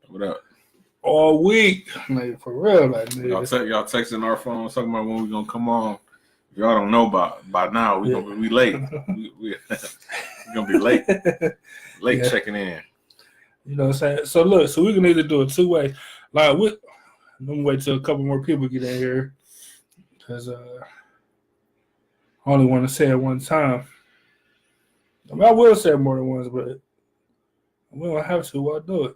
What up? All week, like for real, like y'all texting our phones talking about when we gonna come on. If y'all don't know by now, we late. we gonna be late checking in. You know what I'm saying? So look, so we can either do it two ways. Like I'm gonna wait till a couple more people get in here because I only want to say it one time. I mean, I will say it more than once, but we don't have to. I'll do it.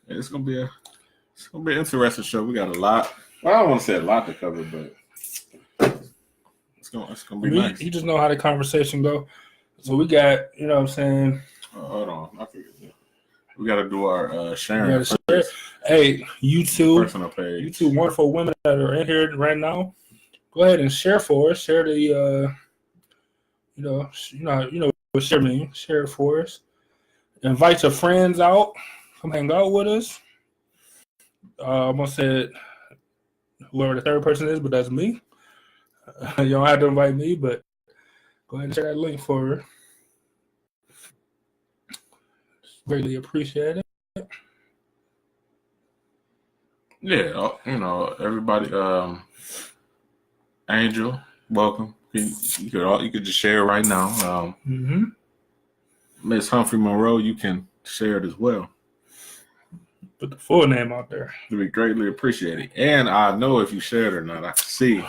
It's gonna be an interesting show. We got a lot. Well, I don't want to say a lot to cover, but it's gonna be nice. You just know how the conversation go. So we got, you know what I'm saying. Hold on, I forget. We got to do our sharing. Share. Hey, you two personal page. You two wonderful women that are in here right now. Go ahead and share for us. Share the, you know what share means. Share it for us. Invite your friends out. Come hang out with us. I'm gonna say whoever the third person is, but that's me. You don't have to invite me, but go ahead and share that link for her. Greatly appreciate it. Yeah, you know, everybody. Angel, welcome. You could just share it right now. Miss Humphrey Monroe, you can share it as well. Put the full name out there. It'd be greatly appreciated. And I know if you shared it or not. I can see.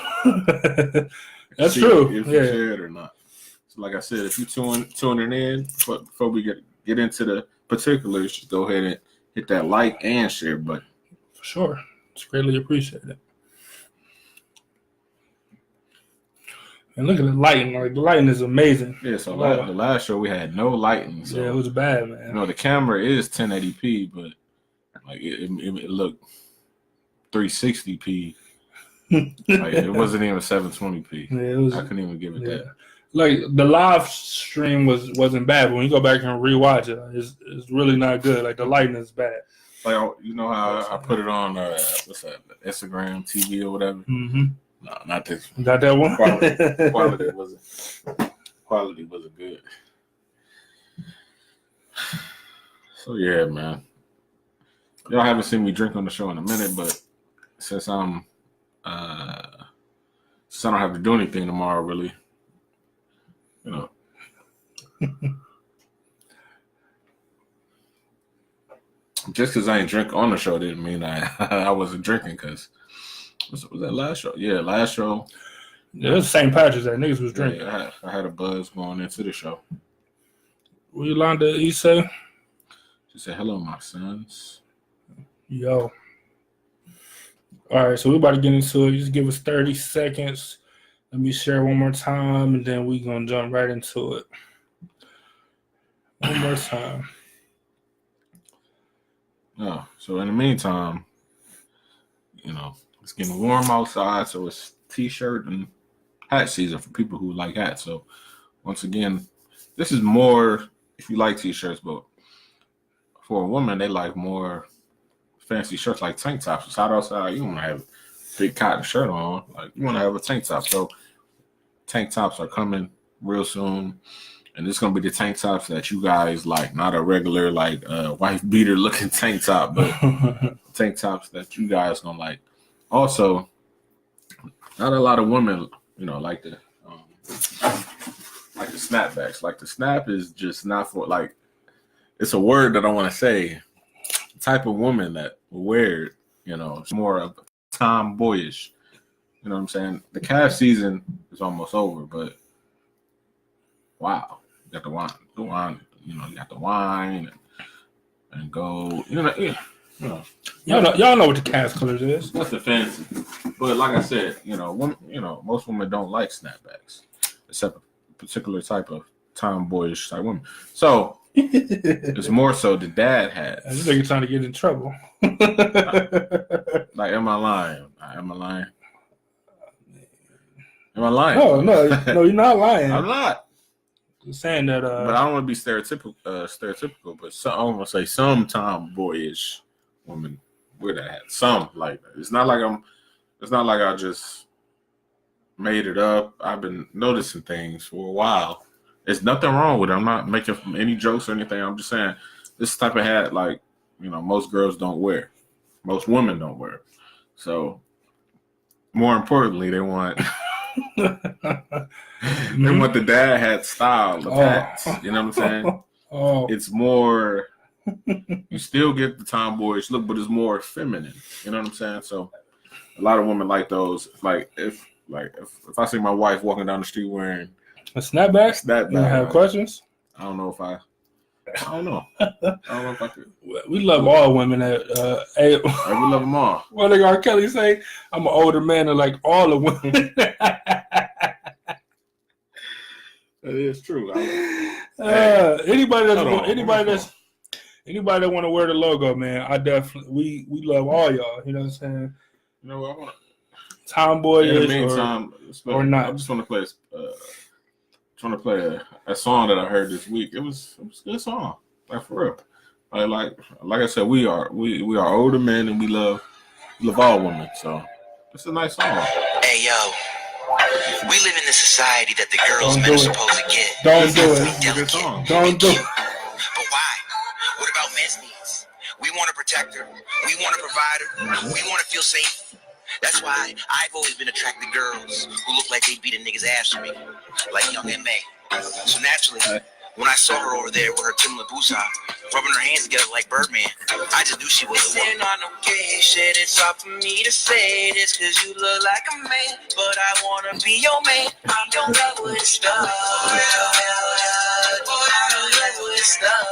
That's true. If you shared it or not. So like I said, if you tuning in, before we get into the particulars, just go ahead and hit that like and share button. For sure. It's greatly appreciated. And look at the lighting. Like, the lighting is amazing. Yeah, so the last show we had no lighting. So, yeah, it was bad, man. You know, the camera is 1080p, but like it looked 360p. Like, it wasn't even 720p. Yeah, I couldn't even give it that. Like, the live stream wasn't bad, but when you go back and rewatch it, it's really not good. Like, the lighting is bad. Like, you know how I put it on what's that, Instagram TV or whatever? Mm-hmm. No, not this one. Not that one. Quality wasn't good. So yeah, man. Y'all haven't seen me drink on the show in a minute, but since I don't have to do anything tomorrow, really, you know. Just because I ain't drink on the show didn't mean I wasn't drinking. Because was that last show? Yeah, last show. Yeah, it was St. Patrick's Day. Niggas was drinking. Yeah, I had a buzz going into the show. What Yolanda you say? She said, "Hello, my sons." Yo. All right, so we about to get into it. Just give us 30 seconds. Let me share one more time, and then we gonna jump right into it. One more time. Oh, so in the meantime, you know, it's getting warm outside, so it's t-shirt and hat season for people who like hats. So once again, this is more if you like t-shirts, but for a woman, they like more fancy shirts like tank tops. It's hot outside. You don't want to have a big cotton shirt on. Like, you want to have a tank top. So tank tops are coming real soon. And it's going to be the tank tops that you guys like, not a regular, like, wife beater looking tank top, but tank tops that you guys going to like. Also, not a lot of women, you know, like the snapbacks. Like, the snap is just not for, like, it's a word that I want to say. The type of woman that will wear it, you know, it's more of tomboyish. You know what I'm saying? The calf season is almost over, but wow. You got the wine, you know, you got the wine and gold, you know. Y'all know what the calf colors is. That's the fancy. But like I said, most women don't like snapbacks, except a particular type of tomboyish type woman. So it's more so the dad has. I think you're trying to get in trouble. Like, am I lying? Am I lying? No, you're not lying. I'm not. Saying that, but I don't want to be stereotypical. But I want to say some tomboyish women wear that hat. Some, like, it's not like I just made it up. I've been noticing things for a while, There's nothing wrong with it. I'm not making any jokes or anything. I'm just saying this type of hat, like, most girls don't wear. Most women don't wear. So, more importantly, they want they want the dad hat style of hats. You know what I'm saying? It's more. You still get the tomboyish look, but it's more feminine. You know what I'm saying? So, a lot of women like those. Like if I see my wife walking down the street wearing a snapback, you have questions? I don't know. I don't know if I could. We love all women. We love them all. What did R. Kelly say? I'm an older man and like all the women. That is true. Anybody that want to wear the logo, man, I definitely we love all y'all. You know what I'm saying? I want tomboy in the meantime, or not. I just want to play. A song that I heard this week. It was a good song, like for real. Like I said, we are older men and we love all women. So it's a nice song. Hey yo, we live in a society that the girls men are supposed to get. Don't do it. Don't do it. But why? What about men's needs? We want a protector. We want a provider. We want to feel safe. That's why I've always been attracted to girls who look like they beat a nigga's ass for me, like Young M.A. So naturally, when I saw her over there with her Timberland boots on, rubbing her hands together like Birdman, I just knew she was the one. On no gay shit, it's hard for me to say this, cause you look like a man, but I wanna be your man. I'm your love with stuff. I'm in love with stuff.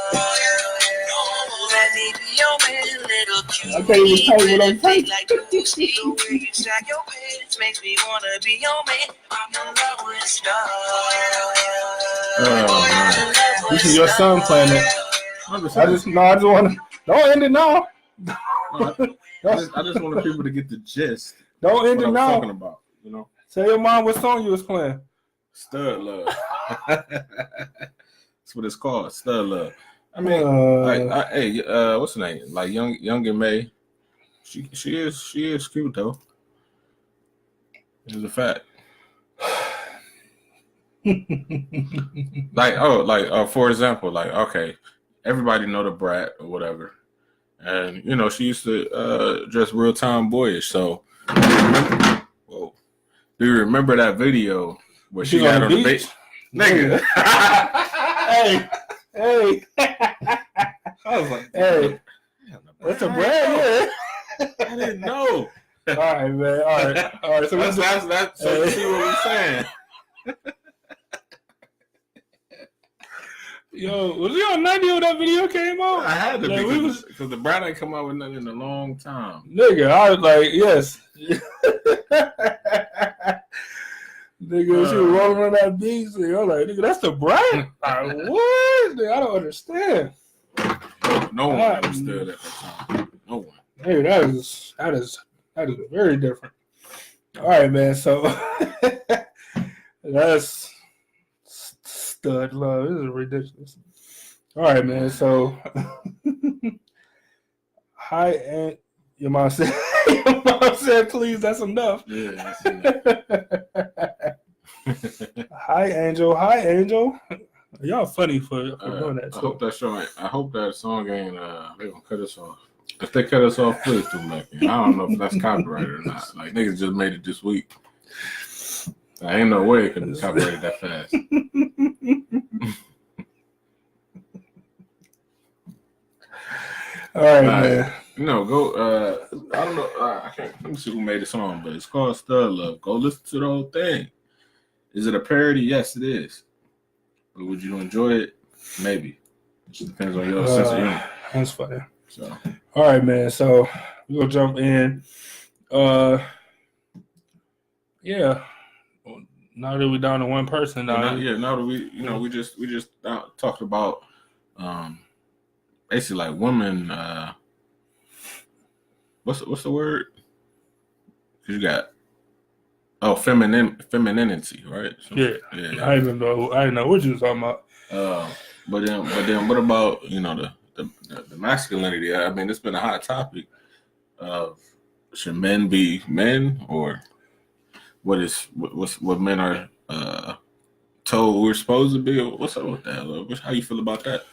Let me be your man, little cute. I can't even tell you what I'm saying. Like you see the way you stack your pants makes me wanna be your man. I'm in love with stuff. This is your son playing it. I just want to. Don't end it now. I just want people to get the gist. Don't end it now. Talking about, Tell your mom what song you was playing. Stud Love. That's what it's called. Stud Love. I mean, what's her name? Like Young and May. She is cute though. It's a fact. For example, okay, everybody know the Brat or whatever, and she used to dress real tomboyish. So, do you remember that video where she got on the beach? Nigga. Hey. I was like, hey, that's a Brat, yeah. I didn't know. All right, man. All right. So that's so you see what we're saying. Yo, was he on 90 when that video came out? I had to because the Brat ain't come out with nothing in a long time. Nigga, I was like, yes. Nigga, she was rolling on that beach. I'm like, nigga, that's the Brat? Like, what? Nigga, I don't understand. No one understood at that time. No one. Hey, that is very different. All right, man. So that's Stud Love. This is ridiculous. All right, man. So hi, and your mom said. Your mom said, "Please, that's enough." Yeah, that's enough. Hi, Angel. Y'all funny for doing that. I hope that song ain't they gonna cut us off. If they cut us off, please do make it. I don't know if that's copyrighted or not. Like niggas just made it this week. I ain't no way it could be copyrighted that fast. All right, man. Go. I don't know. I can't. Let me see who made the song, but it's called Stud Love. Go listen to the whole thing. Is it a parody? Yes, it is. But would you enjoy it? Maybe. It just depends on your sense of humor. That's funny. So, all right, man. So we're gonna jump in. Yeah. Now that we're down to one person, now that we just talked about basically like women. What's the word? You got femininity, right? So, yeah. I didn't know what you was talking about. But then what about the masculinity? I mean, it's been a hot topic of should men be men or what men are told we're supposed to be. What's up with that? How you feel about that?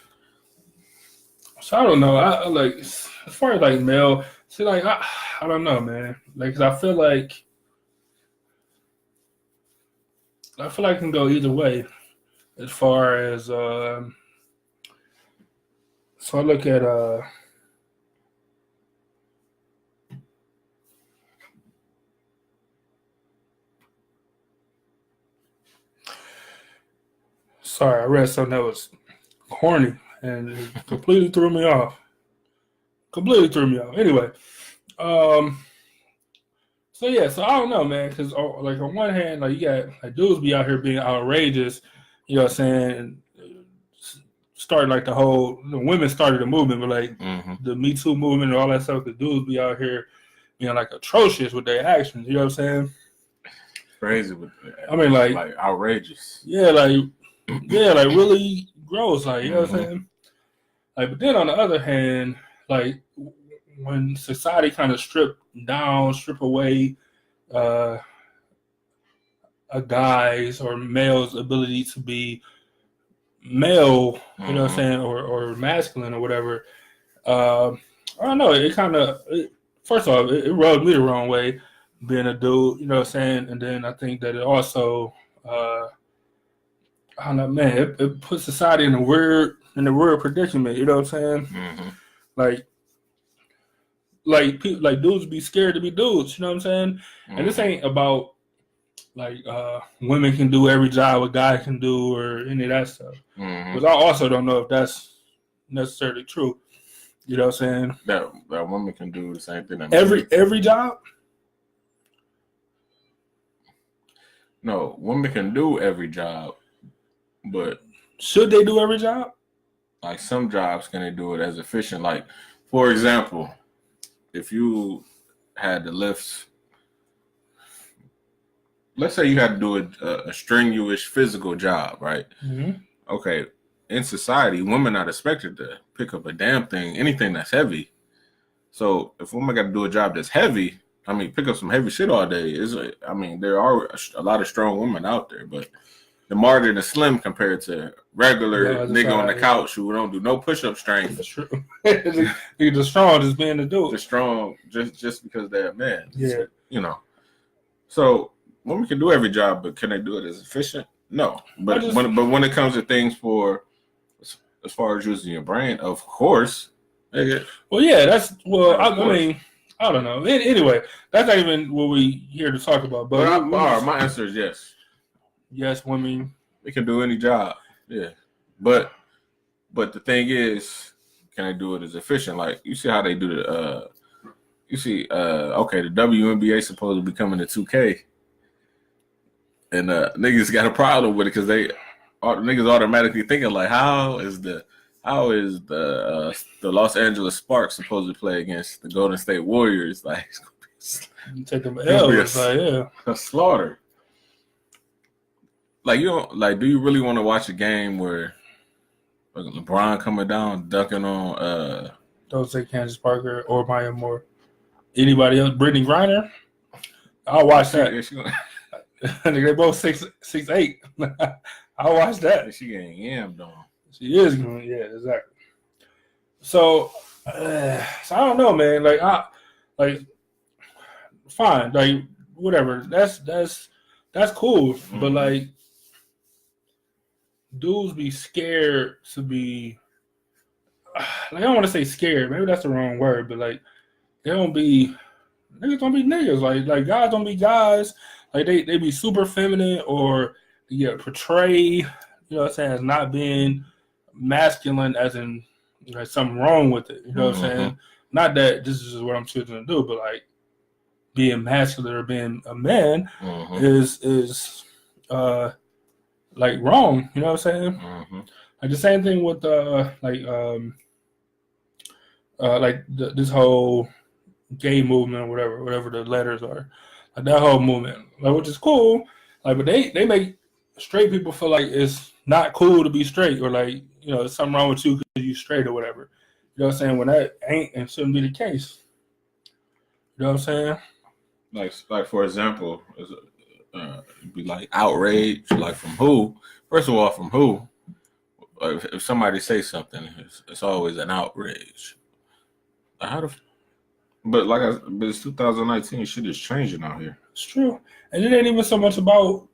So I don't know. I like as far as like male. See, like I don't know, man. Like, 'cause I feel like it can go either way. As far as so I look at sorry, I read something that was corny and it completely threw me off. Anyway, so yeah, so I don't know, man, because like on one hand, like you got like dudes be out here being outrageous, you know what I'm saying? Started like women started the movement, but like the Me Too movement and all that stuff. The dudes be out here being like atrocious with their actions. You know what I'm saying? Crazy with that. I mean, like outrageous. Yeah, like really gross. Like, you know what I'm saying? Like, but then on the other hand, like when society kind of strip away a guy's or male's ability to be male, you know what I'm saying, or masculine or whatever. I don't know. It kind of, first of all, it rubbed me the wrong way being a dude, you know what I'm saying? And then I think that it also, I don't know, man, it puts society in a weird predicament, you know what I'm saying? Like people, like dudes be scared to be dudes, you know what I'm saying? And this ain't about like women can do every job a guy can do or any of that stuff. Because I also don't know if that's necessarily true. You know what I'm saying? That women can do the same thing. Every job? No, women can do every job, but should they do every job? Like some jobs, can they do it as efficient? Like, for example, if you had to lift, let's say you had to do a strenuous physical job, right? Okay, in society, women are expected to pick up a damn thing, anything that's heavy. So if women got to do a job that's heavy, I mean, pick up some heavy shit all day. There are a lot of strong women out there, but the margin is slim compared to regular nigga on the couch who don't do no push-up strength. That's true. He's the strong just being the dude. The strong just because they're a man. Yeah. You know. So women can do every job, but can they do it as efficient? No. But when it comes to things as far as using your brain, of course. Well, yeah, I mean, I don't know. Anyway, that's not even what we here to talk about. But my answer is yes. Yes, women. They can do any job. Yeah. But the thing is, can they do it as efficient? Like, you see how they do the the WNBA supposed to be coming to 2K. And niggas got a problem with it because niggas automatically thinking like, how is the Los Angeles Sparks supposed to play against the Golden State Warriors? Like, take them L's, a slaughter. Like, do you really want to watch a game where LeBron coming down dunking on don't say Candace Parker or Maya Moore, anybody else, Brittany Griner? I'll watch that. They both 6'8". I'll watch that. She getting yammed on. She is going, yeah, exactly. So I don't know, man. Fine, like whatever. That's cool, but like dudes be scared to be. Like, I don't want to say scared. Maybe that's the wrong word, but like niggas don't be niggas. Like guys don't be guys. Like they be super feminine or portray, you know what I'm saying, as not being masculine, as in like something wrong with it. You know what I'm saying? Not that this is what I'm choosing to do, but like being masculine or being a man is like wrong. You know what I'm saying? Like the same thing with this whole gay movement or whatever the letters are. Like that whole movement, like, which is cool, like, but they make straight people feel like it's not cool to be straight, or like, you know, there's something wrong with you because you straight or whatever. You know what I'm saying? When that ain't and shouldn't be the case. You know what I'm saying? Like for example, it'd be like outrage, like from who? First of all, from who? If somebody says something, it's always an outrage. But it's 2019. Shit is changing out here. It's true, and it ain't even so much about.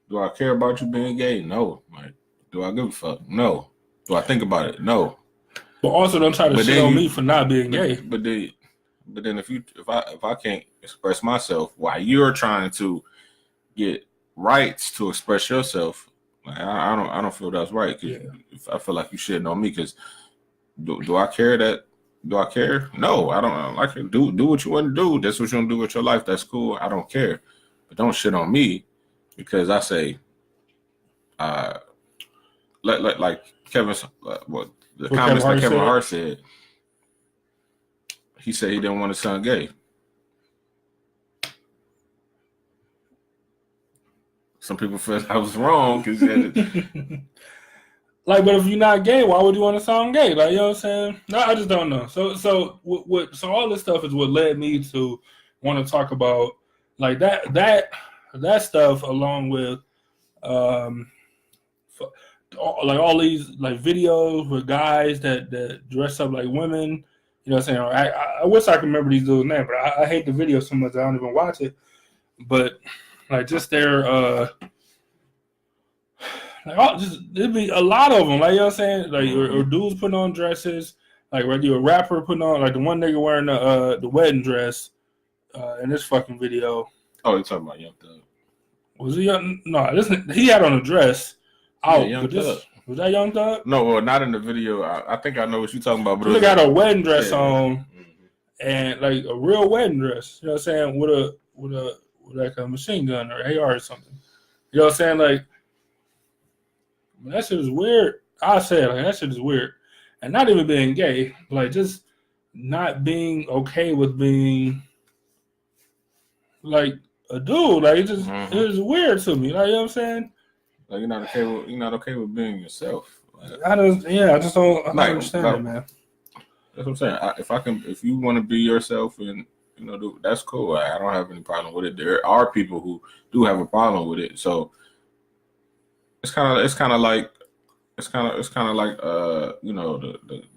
Do I care about you being gay? No. Like, do I give a fuck? No. Do I think about it? No. But also, don't try to shit on me for not being gay. But then if I can't express myself while you're trying to get rights to express yourself, like, I don't feel that's right. Cause if I feel like you shitting on me, because do I care that? Do I care? No, I don't. Like, do what you want to do. That's what you want to do with your life. That's cool. I don't care. But don't shit on me because I say, like Kevin, what the comments that Kevin Hart said. He said he didn't want his son gay. Some people felt I was wrong because like, but if you're not gay, why would you want a song gay? Like, you know what I'm saying? No, I just don't know. So all this stuff is what led me to want to talk about like that stuff, along with like all these like videos with guys that dress up like women. You know what I'm saying? I wish I could remember these dudes' names, but I hate the video so much I don't even watch it. But like just their there'd be a lot of them, like, you know what I'm saying? Like, or dudes putting on dresses, like whether you're a rapper putting on, like the one nigga wearing the wedding dress in this fucking video. Oh, you're talking about Young Thug. Was he young? No, he had on a dress out. Yeah, Young Thug. Was that Young Thug? No, well, not in the video. I think I know what you're talking about. But he got a wedding dress on, and like a real wedding dress. You know what I'm saying? With like a machine gun or AR or something. You know what I'm saying? Like, that shit is weird. I say it, like, that shit is weird. And not even being gay, like just not being okay with being like a dude. Like, it is weird to me. Like, you know what I'm saying? Like, you're not okay with being yourself. Like, I just don't understand it, man. That's what I'm saying. If you want to be yourself and that's cool. I don't have any problem with it. There are people who do have a problem with it. So it's kind of like the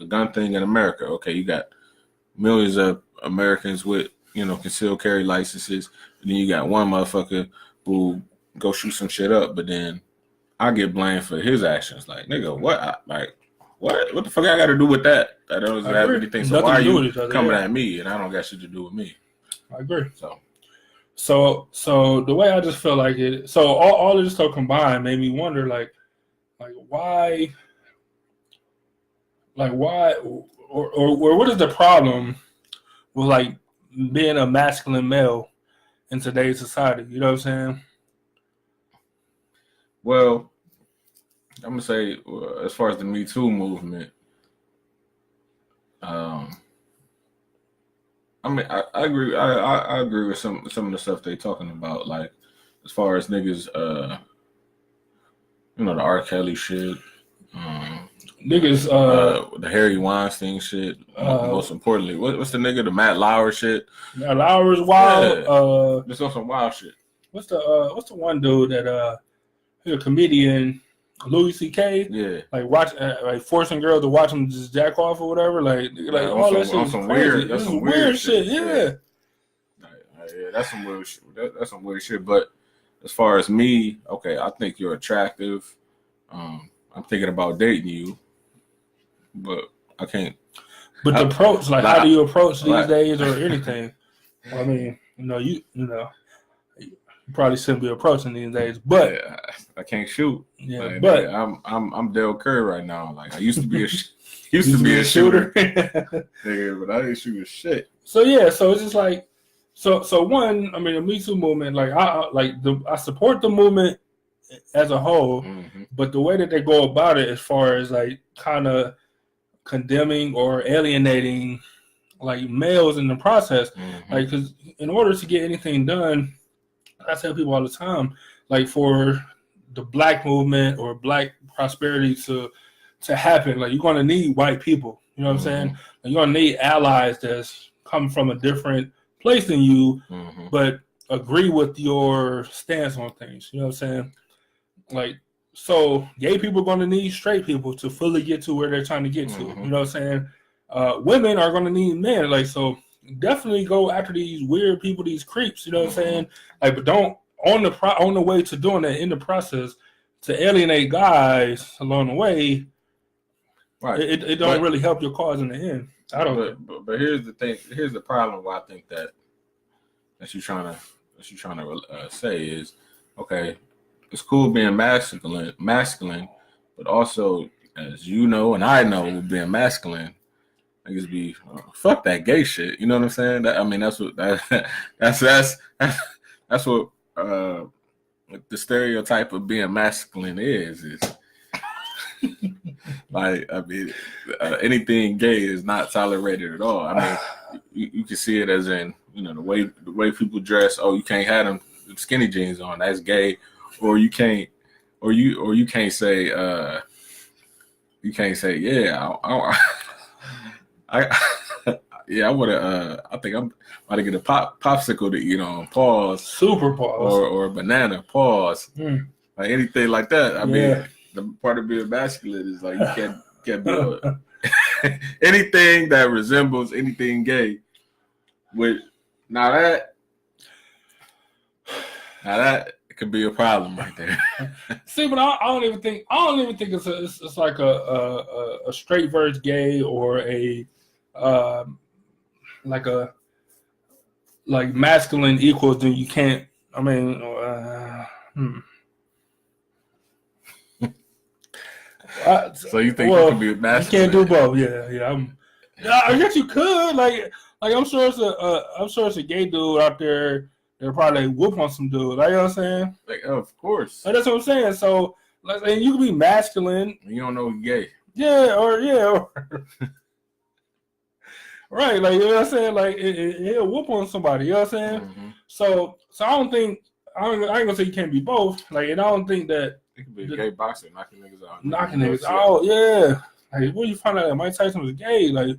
gun thing in America. Okay, you got millions of Americans with concealed carry licenses, and then you got one motherfucker who go shoot some shit up, but then I get blamed for his actions. Like, nigga, what? What the fuck I got to do with that? I don't have anything. So why are you coming at me? And I don't got shit to do with me. I agree. So the way I just feel like it. So all of this stuff combined made me wonder, like why, or what is the problem with like being a masculine male in today's society? You know what I'm saying? Well, I'm gonna say, as far as the Me Too movement, I mean, I agree. I agree with some of the stuff they're talking about, like as far as niggas, the R. Kelly shit, niggas, the Harry Weinstein shit. Most importantly, what's the nigga, the Matt Lauer shit? Matt Lauer's wild. Yeah. Just on some wild shit. What's the one dude that he's a comedian? Louis C.K. Yeah, like forcing girls to watch him just jack off or whatever. Like all that shit is crazy. That's some weird shit. Yeah. Yeah, that's some weird shit. That's some weird shit. But as far as me, okay, I think you're attractive. I'm thinking about dating you, but I can't. But the approach, how do you approach these days or anything? I mean, you probably shouldn't be approaching these days, but I can't shoot. Yeah, like, but I'm Del Curry right now. Like, I used to be a shooter, nigga, but I didn't shoot a shit. So it's just like so one. I mean, the Me Too movement, like I support the movement as a whole, but the way that they go about it, as far as like kind of condemning or alienating like males in the process, like, because in order to get anything done, I tell people all the time, like for the black movement or black prosperity to happen, like you're gonna need white people. You know what I'm saying? Like, you're gonna need allies that's come from a different place than you, but agree with your stance on things. You know what I'm saying? Like So gay people are going to need straight people to fully get to where they're trying to get to. Mhm. You know what I'm saying? Women are going to need men. Like, so definitely go after these weird people, these creeps. You know what I'm saying? Like, but don't on the way to doing that, in the process, to alienate guys along the way. Right. It don't really help your cause in the end. I don't. But here's the thing. Here's the problem. Why I think that you're trying to say is, okay, it's cool being masculine, but also, as you know and I know, being masculine, niggas be fuck that gay shit. You know what I'm saying? That's what the stereotype of being masculine is. Like, anything gay is not tolerated at all. You can see it as in, the way people dress. Oh, you can't have them skinny jeans on. That's gay. Or you can't say yeah. I would have. I think I'm about to get a popsicle to eat on. Pause. Super pause. Or a banana. Pause. Like anything like that. I mean, the part of being masculine is like you can't be anything that resembles anything gay. Now that could be a problem right there. See, but I don't even think it's like a straight verse gay or a like masculine equals. Then you can't. So you think you can be masculine? You can't do both. Yeah. I guess you could. Like I'm sure it's a gay dude out there. They'll probably whoop on some dude. Like, you know what I'm saying? Like, of course. Like, that's what I'm saying. So, like, and you can be masculine. You don't know gay. Yeah, or right. Like, you know what I'm saying? Like, he'll whoop on somebody. You know what I'm saying? Mm-hmm. So I don't think I ain't gonna say you can't be both. Like, and I don't think that it could be a gay boxer knocking niggas out. Knocking niggas out. Yeah. Like, where you find out that Mike Tyson was gay? Like,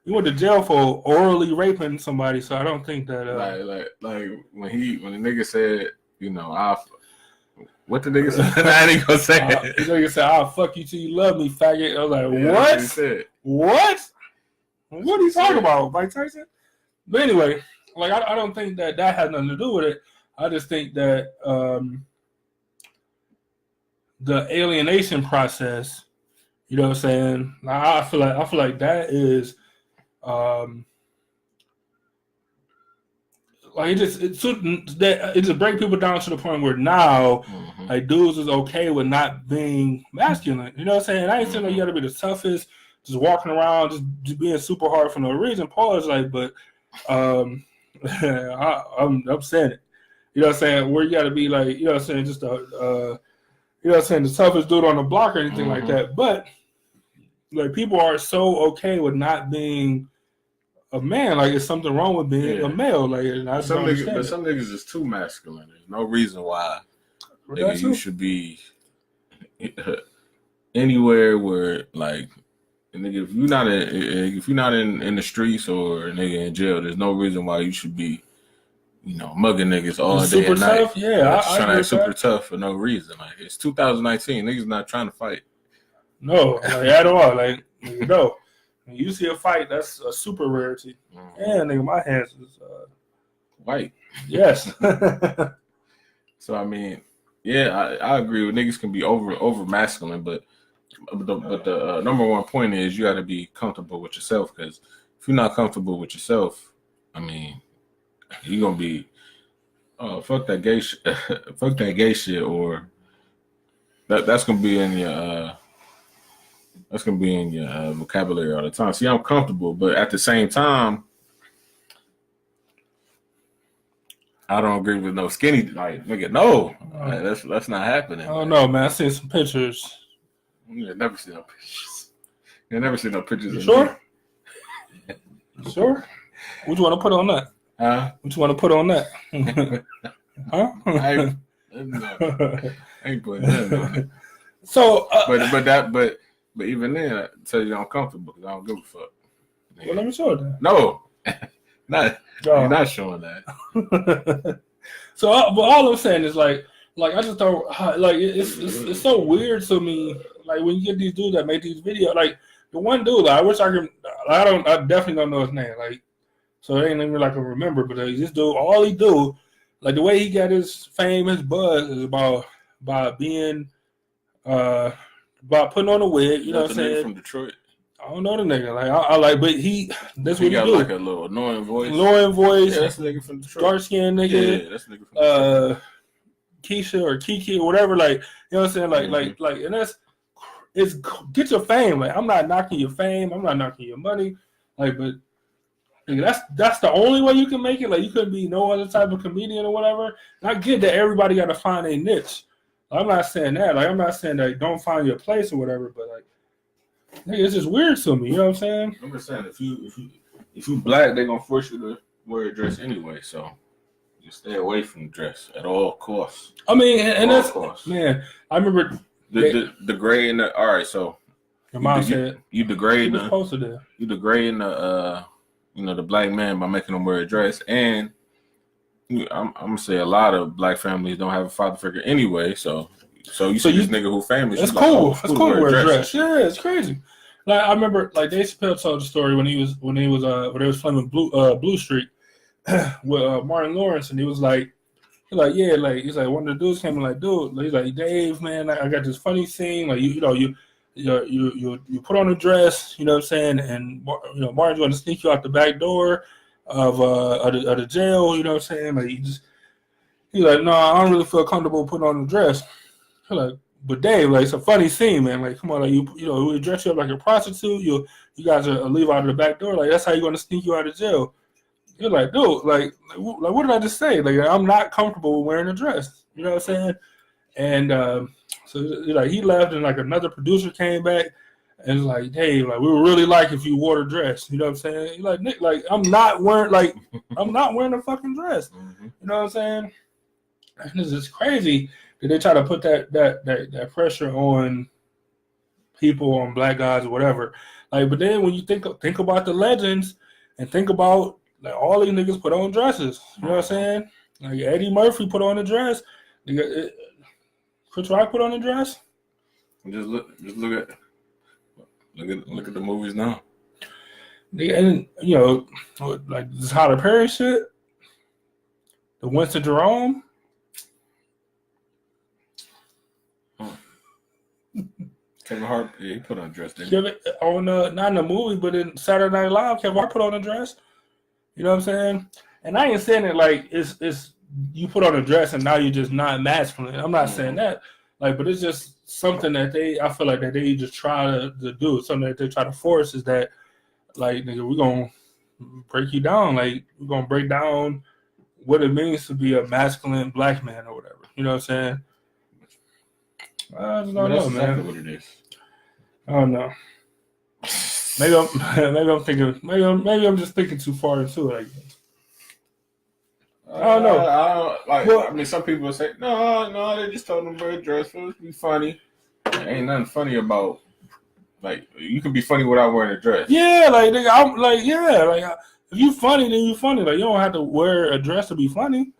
you went to jail for orally raping somebody, so I don't think that. Like when the nigga said, what the nigga said? I ain't gonna say it. The nigga said, "I'll fuck you till you love me, faggot." I was like, "What? He said. What? What are you talking about, Mike Tyson?" But anyway, like I don't think that has nothing to do with it. I just think that the alienation process, you know what I'm saying? I feel like that is. Like it just bring people down to the point where now, like, dudes is okay with not being masculine. You know what I'm saying? I ain't saying like you got to be the toughest, just walking around, just being super hard for no reason. Pause, like, but I'm saying it. You know what I'm saying? Where you got to be like, you know what I'm saying, just you know what I'm saying, the toughest dude on the block or anything like that. But like, people are so okay with not being a man. Like, it's something wrong with being a male. Like, some niggas is too masculine. There's no reason why you should be anywhere where, like, nigga, if you're not in the streets or a nigga in jail, there's no reason why you should be, mugging niggas all day and night. Tough? Yeah, trying to act super tough for no reason. Like, it's 2019. Niggas not trying to fight. No, like, at all. Like, when you see a fight, that's a super rarity. Yeah, nigga, my hands is white. Yes. So I mean, yeah, I agree with niggas can be over masculine, but the number one point is you got to be comfortable with yourself, because if you're not comfortable with yourself, I mean, you're gonna be fuck that gay shit, or that's gonna be in your vocabulary all the time. See, I'm comfortable, but at the same time, I don't agree with no skinny, like, nigga. No, that's not happening. I don't know, man. I seen some pictures. You never seen no pictures. You never seen no pictures. You sure? You sure? What you want to put on that? Huh? What you want to put on that? Huh? I ain't putting that on it. So, but even then, I tell you I'm comfortable because I don't give a fuck. Well, let me show that. No, you're not showing that. So, but all I'm saying is, like, Like I just don't like it's so weird to me. Like when you get these dudes that make these videos, like the one dude, like, I wish I could. I definitely don't know his name. Like, so it ain't even like I remember. But this dude, all he do, like the way he got his fame, his buzz is about being, about putting on a wig. You know what I'm saying? From Detroit. I don't know the nigga. Like I like, but that's what he got do. Like a little annoying voice. Yeah, that's a nigga from Detroit. Dark skinned nigga. Yeah, that's a nigga from Detroit. Keisha or Kiki or whatever. Like, you know what I'm saying? Like, and it's get your fame. Like, I'm not knocking your fame. I'm not knocking your money. Like, but that's the only way you can make it. Like, you couldn't be no other type of comedian or whatever. And I get that everybody got to find a niche. I'm not saying that. Like, I'm not saying that don't find your place or whatever. But like, it's just weird to me. You know what I'm saying? I'm just saying if you black, they're gonna force you to wear a dress anyway. So just stay away from the dress at all costs. I mean, and that's man. I remember the gray and the all right. So your mom said you degrade you degrading the the black man by making them wear a dress, and I'm gonna say a lot of black families don't have a father figure anyway. So you see this nigga who famous. That's cool. Like, that's cool to wear a dress. Yeah, it's crazy. Like I remember, like Dave Chappelle told the story when they was filming Blue Street with Martin Lawrence, and he was like, he's like one of the dudes came in like, dude, he's like, Dave, man, I got this funny scene, like you put on a dress, you know what I'm saying, and Martin's going to sneak you out the back door of the jail, you know what I'm saying, like he's like, no, I don't really feel comfortable putting on a dress. He's like, but Dave, like it's a funny scene, man. Like, come on, like we dress you up like a prostitute. You guys are leave out of the back door. Like that's how you're going to sneak you out of jail. You're like, dude, like what did I just say? Like I'm not comfortable wearing a dress. You know what I'm saying? And so like he left, and like another producer came back and was like, Dave, like we would really like if you wore the dress. You know what I'm saying? He's like, Nick, like I'm not wearing a fucking dress. Mm-hmm. You know what I'm saying? And this is crazy. Did they try to put that pressure on people, on black guys or whatever? Like, but then when you think about the legends and think about like all these niggas put on dresses, you know what I'm saying? Like Eddie Murphy put on a dress. Chris Rock put on a dress. Just look at the movies now. And like this Tyler Perry shit, the Winston Jerome. Kevin Hart, yeah, he put on a dress, didn't he? Not in the movie, but in Saturday Night Live, Kevin Hart put on a dress. You know what I'm saying? And I ain't saying it like it's you put on a dress and now you're just not masculine. I'm not saying that. Like, but it's just something that I feel like that they just try to do. Something that they try to force is that, like, nigga, we're gonna break you down. Like, we're gonna break down what it means to be a masculine black man or whatever. You know what I'm saying? I just don't know, man. Exactly what it is. I don't know. Maybe I'm just thinking too far into it. I don't know. I mean, some people say, no, they just told them to wear a dress. It would be funny. There ain't nothing funny about, like, you can be funny without wearing a dress. Yeah, like, nigga, I'm like, yeah, like, if you funny, then you funny. Like, you don't have to wear a dress to be funny.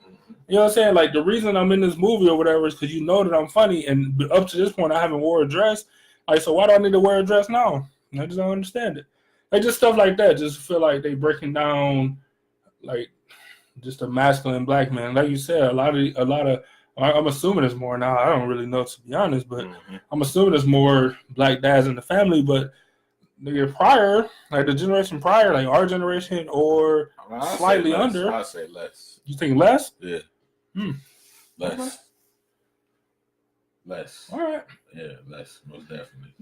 You know what I'm saying? Like, the reason I'm in this movie or whatever is because you know that I'm funny, and up to this point, I haven't wore a dress. Like, so why do I need to wear a dress now? I just don't understand it. Like, just stuff like that. Just feel like they breaking down, like, just a masculine black man. Like you said, a lot of. I'm assuming it's more now. I don't really know, to be honest, but I'm assuming it's more black dads in the family. But nigga, prior, like the generation prior, like our generation or slightly under, I'd say less. You think less? Yeah. Less. Okay. Less. All right. Yeah, less. Most definitely.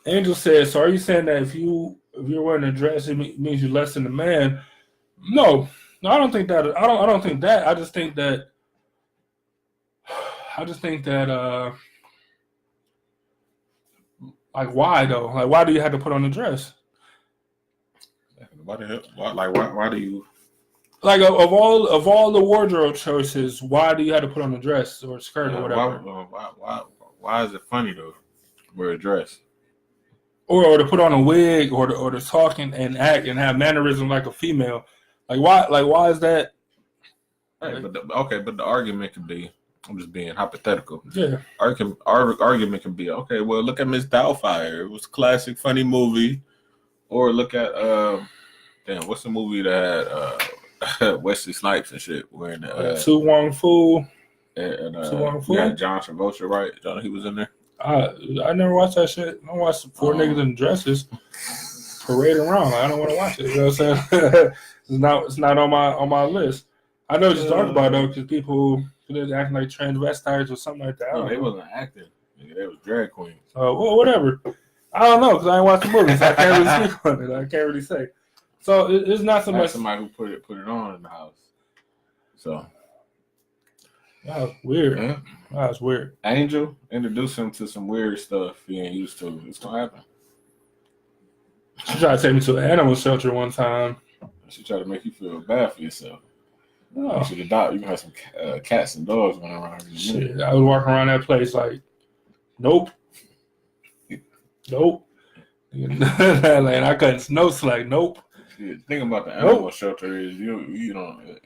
Angel says, so are you saying that if you're wearing a dress, it means you're less than a man? No, I don't think that. I don't think that. I just think that. Like, why though? Like, why do you have to put on a dress? Why the hell? Why do you? Like, of all the wardrobe choices, why do you have to put on a dress or a skirt or whatever? Why is it funny to wear a dress? Or to put on a wig, or to talk and act and have mannerisms like a female? Like, why is that? Right, but the argument could be, I'm just being hypothetical. Yeah. Our argument can be, okay, well, look at Miss Doubtfire. It was a classic, funny movie. Or look at, what's the movie that had Wesley Snipes and shit? Wearing Tu Wong Fu. And Tu Wong Fu? yeah, John Travolta, right? John, he was in there. I never watched that shit. I watched four niggas in dresses parading around. I don't want to watch it. You know what I'm saying? It's not on my list. I know what you're talking about though, because people they're acting like transvestites or something like that. No, they wasn't acting. They was drag queens. Well, whatever. I don't know because I ain't watched the movie, so I can't really speak on it. I can't really say. So it's not so much somebody who put it on in the house. So that was weird. Yeah. That was weird. Angel introduced him to some weird stuff he ain't used to. It's gonna happen. She tried to take me to an animal shelter one time. She tried to make you feel bad for yourself. Oh. You should adopt. You can have some cats and dogs running around. Shit, I was walking around that place like, nope. And I couldn't snow slack. Nope. The thing about the animal shelter is you don't.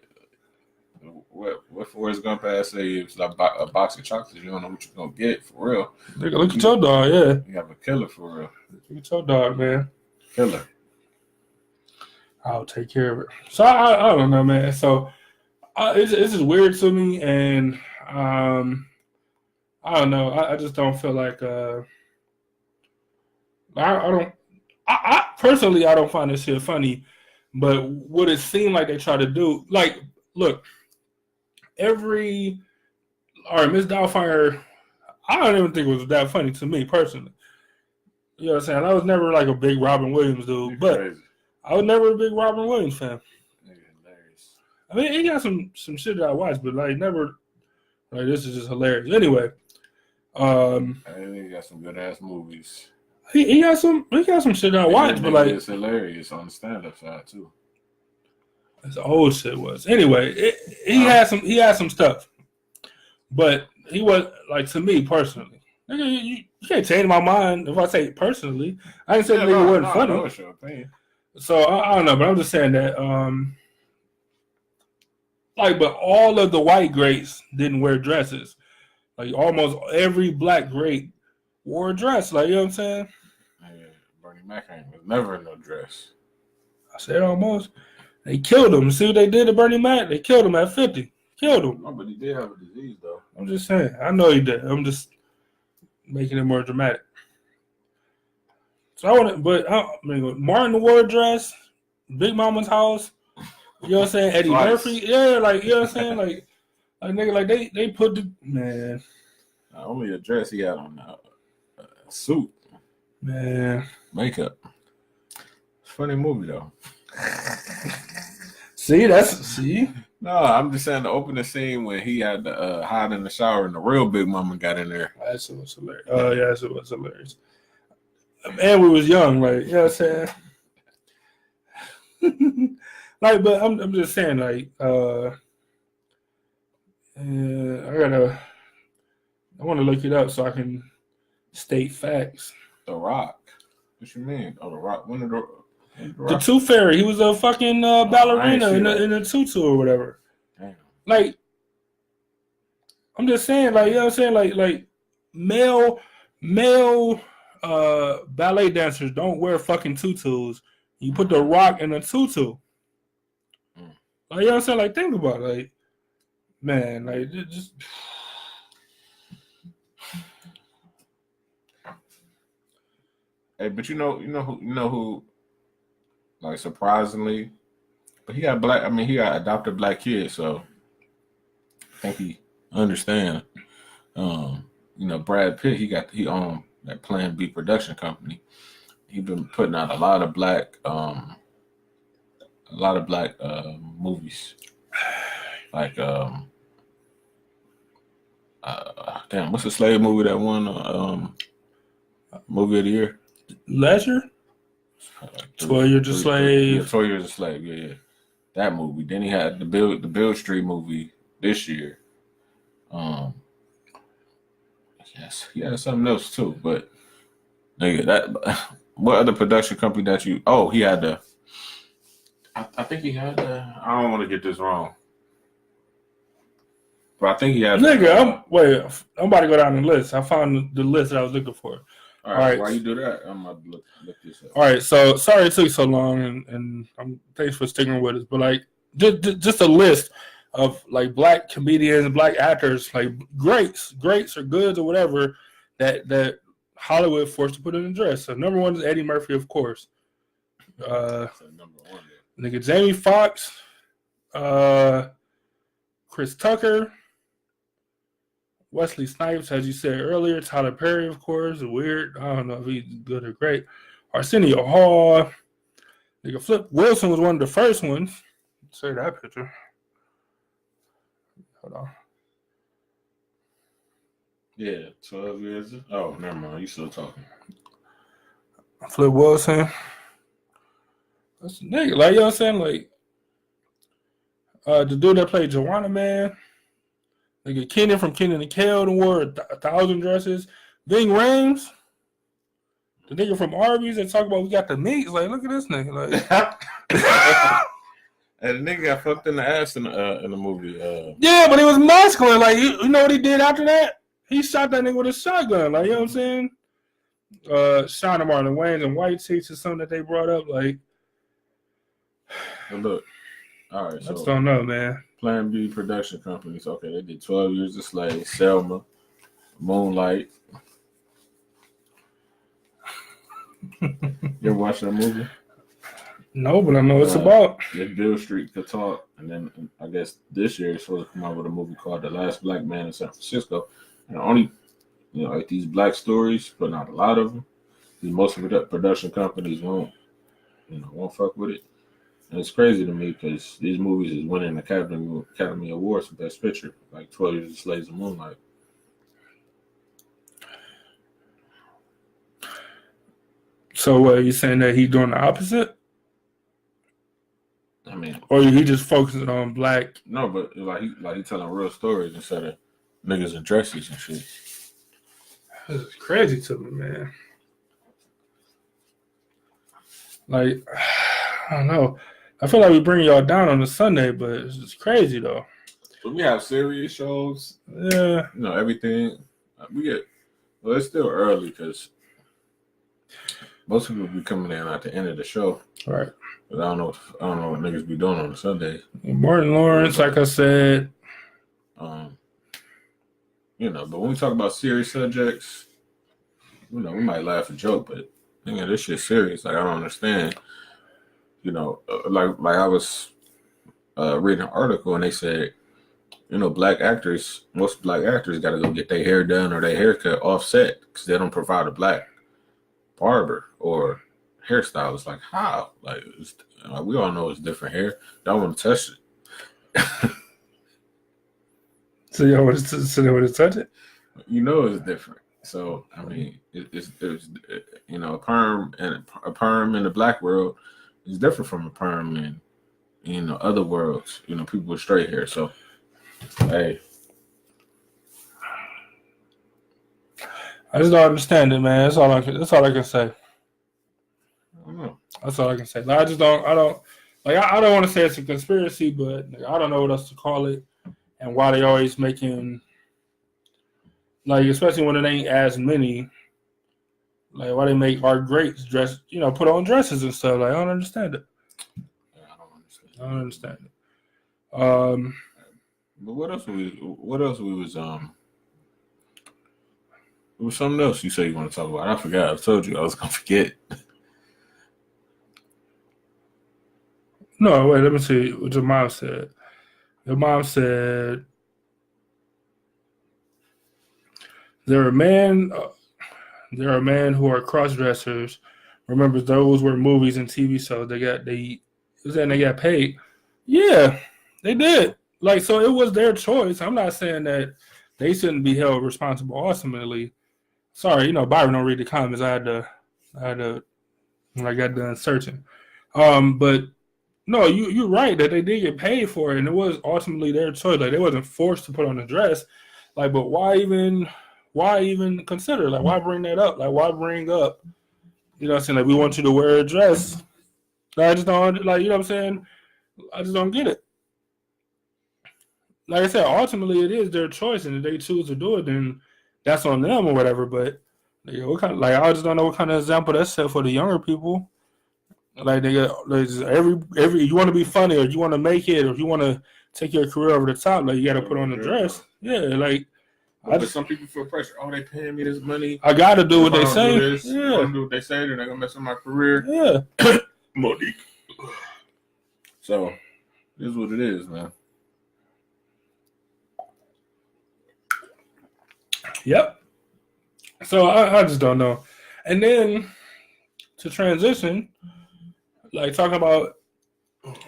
What Forrest Gump has say it's like a box of chocolates. You don't know what you're gonna get for real. Look at your dog, yeah. You have a killer for real. Look at your dog, man. Killer. I'll take care of it. So I don't know, man. So it's just weird to me, and I don't know. I just don't feel like I personally I don't find this shit funny, but what it seemed like they try to do, like, look, all right, Miss Doubtfire, I don't even think it was that funny to me personally. You know what I'm saying? I was never like a big Robin Williams dude, but crazy. I was never a big Robin Williams fan. Hilarious. I mean, he got some shit that I watched, but like never, like this is just hilarious. Anyway, I think he got some good ass movies. He got some shit that I watched, but like it's hilarious on the stand up side too. As old shit was. Anyway, he had some stuff, but he was like, to me personally. You can't change my mind if I say personally. I didn't say the nigga wasn't funny. So I don't know, but I'm just saying that but all of the white greats didn't wear dresses. Like almost every black great wore a dress. Like, you know what I'm saying? Yeah, Bernie Mac was never in no dress. I said almost. They killed him. See what they did to Bernie Mac? They killed him at 50. Killed him. No, but he did have a disease, though. I'm just saying. I know he did. I'm just making it more dramatic. So Martin wore a dress, Big Mama's house. You know what I'm saying? Eddie Murphy. Yeah, like, you know what I'm saying? Like nigga, like they put the man. Only a dress he had on a suit. Man. Makeup. It's a funny movie though. See? No, I'm just saying the opening scene when he had to hide in the shower and the real Big Mama got in there. That shit was hilarious. Oh yeah, that shit was hilarious. And we was young, like, you know what I'm saying? Like, but I'm just saying, like, I want to look it up so I can state facts. The Rock. What you mean? Oh, The Rock. When did the Tooth Fairy. He was a fucking ballerina in a tutu or whatever. Damn. Like, I'm just saying, like, you know what I'm saying? Like male ballet dancers don't wear fucking tutus. You put The Rock in a tutu. Like, you know what I'm saying? Like, think about it. Like, man, like, just. Hey, but you know who, like, surprisingly, but he got adopted black kids, so I think he understand. Brad Pitt, he owned that Plan B production company. He been putting out a lot of black movies, like what's the slave movie that won movie of the year? Leisure? 12 Years a Slave. Yeah, 12 Years a Slave, yeah. That movie. Then he had the Bill Street movie this year. Yes, he had something else too, but nigga, that what other production company that you he had the I think he had the I don't want to get this wrong. But I think he has. Nigga, I'm about to go down the list. I found the list that I was looking for. All right. While you do that, I'm about to look this up. All right, so sorry it took so long, and thanks for sticking with us. But like, just a list of like black comedians, black actors, like greats or goods or whatever that Hollywood forced to put in a dress. So number one is Eddie Murphy, of course. Number one, nigga, Jamie Foxx, Chris Tucker, Wesley Snipes, as you said earlier, Tyler Perry, of course, weird. I don't know if he's good or great. Arsenio Hall, nigga, Flip Wilson was one of the first ones. Say that picture. Hold on. Yeah, 12 years. Oh, never mind. You still talking. Flip Wilson. That's a nigga. Like, you know what I'm saying? Like, the dude that played Joanna Man. Nigga, Kenan from Kenan and Kel wore 1,000 dresses. Ving Rhames. The nigga from Arby's that talk about we got the meats. Like, look at this nigga. Like, and the nigga got fucked in the ass in the movie. Yeah, but he was masculine. Like, you know what he did after that? He shot that nigga with a shotgun. Like, you know what I'm saying? Sean and Marlon Wayans and White Chicks is something that they brought up. Like, but look, all right. I just don't know, man. Plan B production companies. Okay, they did 12 Years a Slave, Selma, Moonlight. You ever watch that movie? No, but I know what it's about. If Bill Street could talk, and then I guess this year it's supposed to come out with a movie called The Last Black Man in San Francisco. And only, like these black stories, but not a lot of them. Most of the production companies won't fuck with it. And it's crazy to me because these movies is winning Academy Awards for Best Picture, like 12 Years a Slave and Moonlight. So you saying that he's doing the opposite? I mean, or he just focusing on black? No, but like he telling real stories instead of niggas in dresses and shit. This is crazy to me, man. Like, I don't know. I feel like we bring y'all down on a Sunday, but it's just crazy though. But we have serious shows. Yeah. Everything. Well, it's still early because most people be coming in at the end of the show. Right. But I don't know what niggas be doing on a Sunday. Martin Lawrence, like I said. But when we talk about serious subjects, we might laugh and joke, but this shit's serious. Like, I don't understand. Like I was reading an article and they said, most black actors got to go get their hair done or their haircut offset because they don't provide a black barber or hairstylist. Like, how? Like we all know it's different hair. Don't want to touch it. So y'all want to touch it? It's different. So I mean, it's a perm in the black world is different from a perm in other worlds. People with straight hair. So hey, I just don't understand it, man. That's all I can say. I don't know. That's all I can say. Like, I don't want to say it's a conspiracy, but I don't know what else to call it, and why they always making, like, especially when it ain't as many, like, why they make our greats dress, put on dresses and stuff. Like, I don't understand it. Yeah, I don't understand it. But what else we was There was something else you said you want to talk about. I forgot. I told you I was gonna forget. No, wait. Let me see what your mom said. Your mom said there are men who are cross dressers. Remember, those were movies and TV shows. They got paid. Yeah, they did. Like, so it was their choice. I'm not saying that they shouldn't be held responsible ultimately. Sorry, Byron don't read the comments. I had to when I got done searching. But no, you're right that they did get paid for it, and it was ultimately their choice. Like, they wasn't forced to put on a dress. Like, but why even consider? Like, why bring that up? Like, why bring up? What I'm saying? Like, we want you to wear a dress. Like, I just don't, like, what I'm saying? I just don't get it. like I said, ultimately it is their choice, and if they choose to do it, then that's on them or whatever. But what kind? Like I just don't know what kind of example that's set for the younger people. Like they got like every you want to be funny or you want to make it or you want to take your career over the top, like you got to put on the dress. Yeah, like but some people feel pressure. Oh, they paying me this money. I got to do what they say. Do this, yeah, do what they say. Then they're gonna mess up my career. Yeah, Monique. So, this is what it is, man. Yep. So I just don't know. And then to transition, like talking about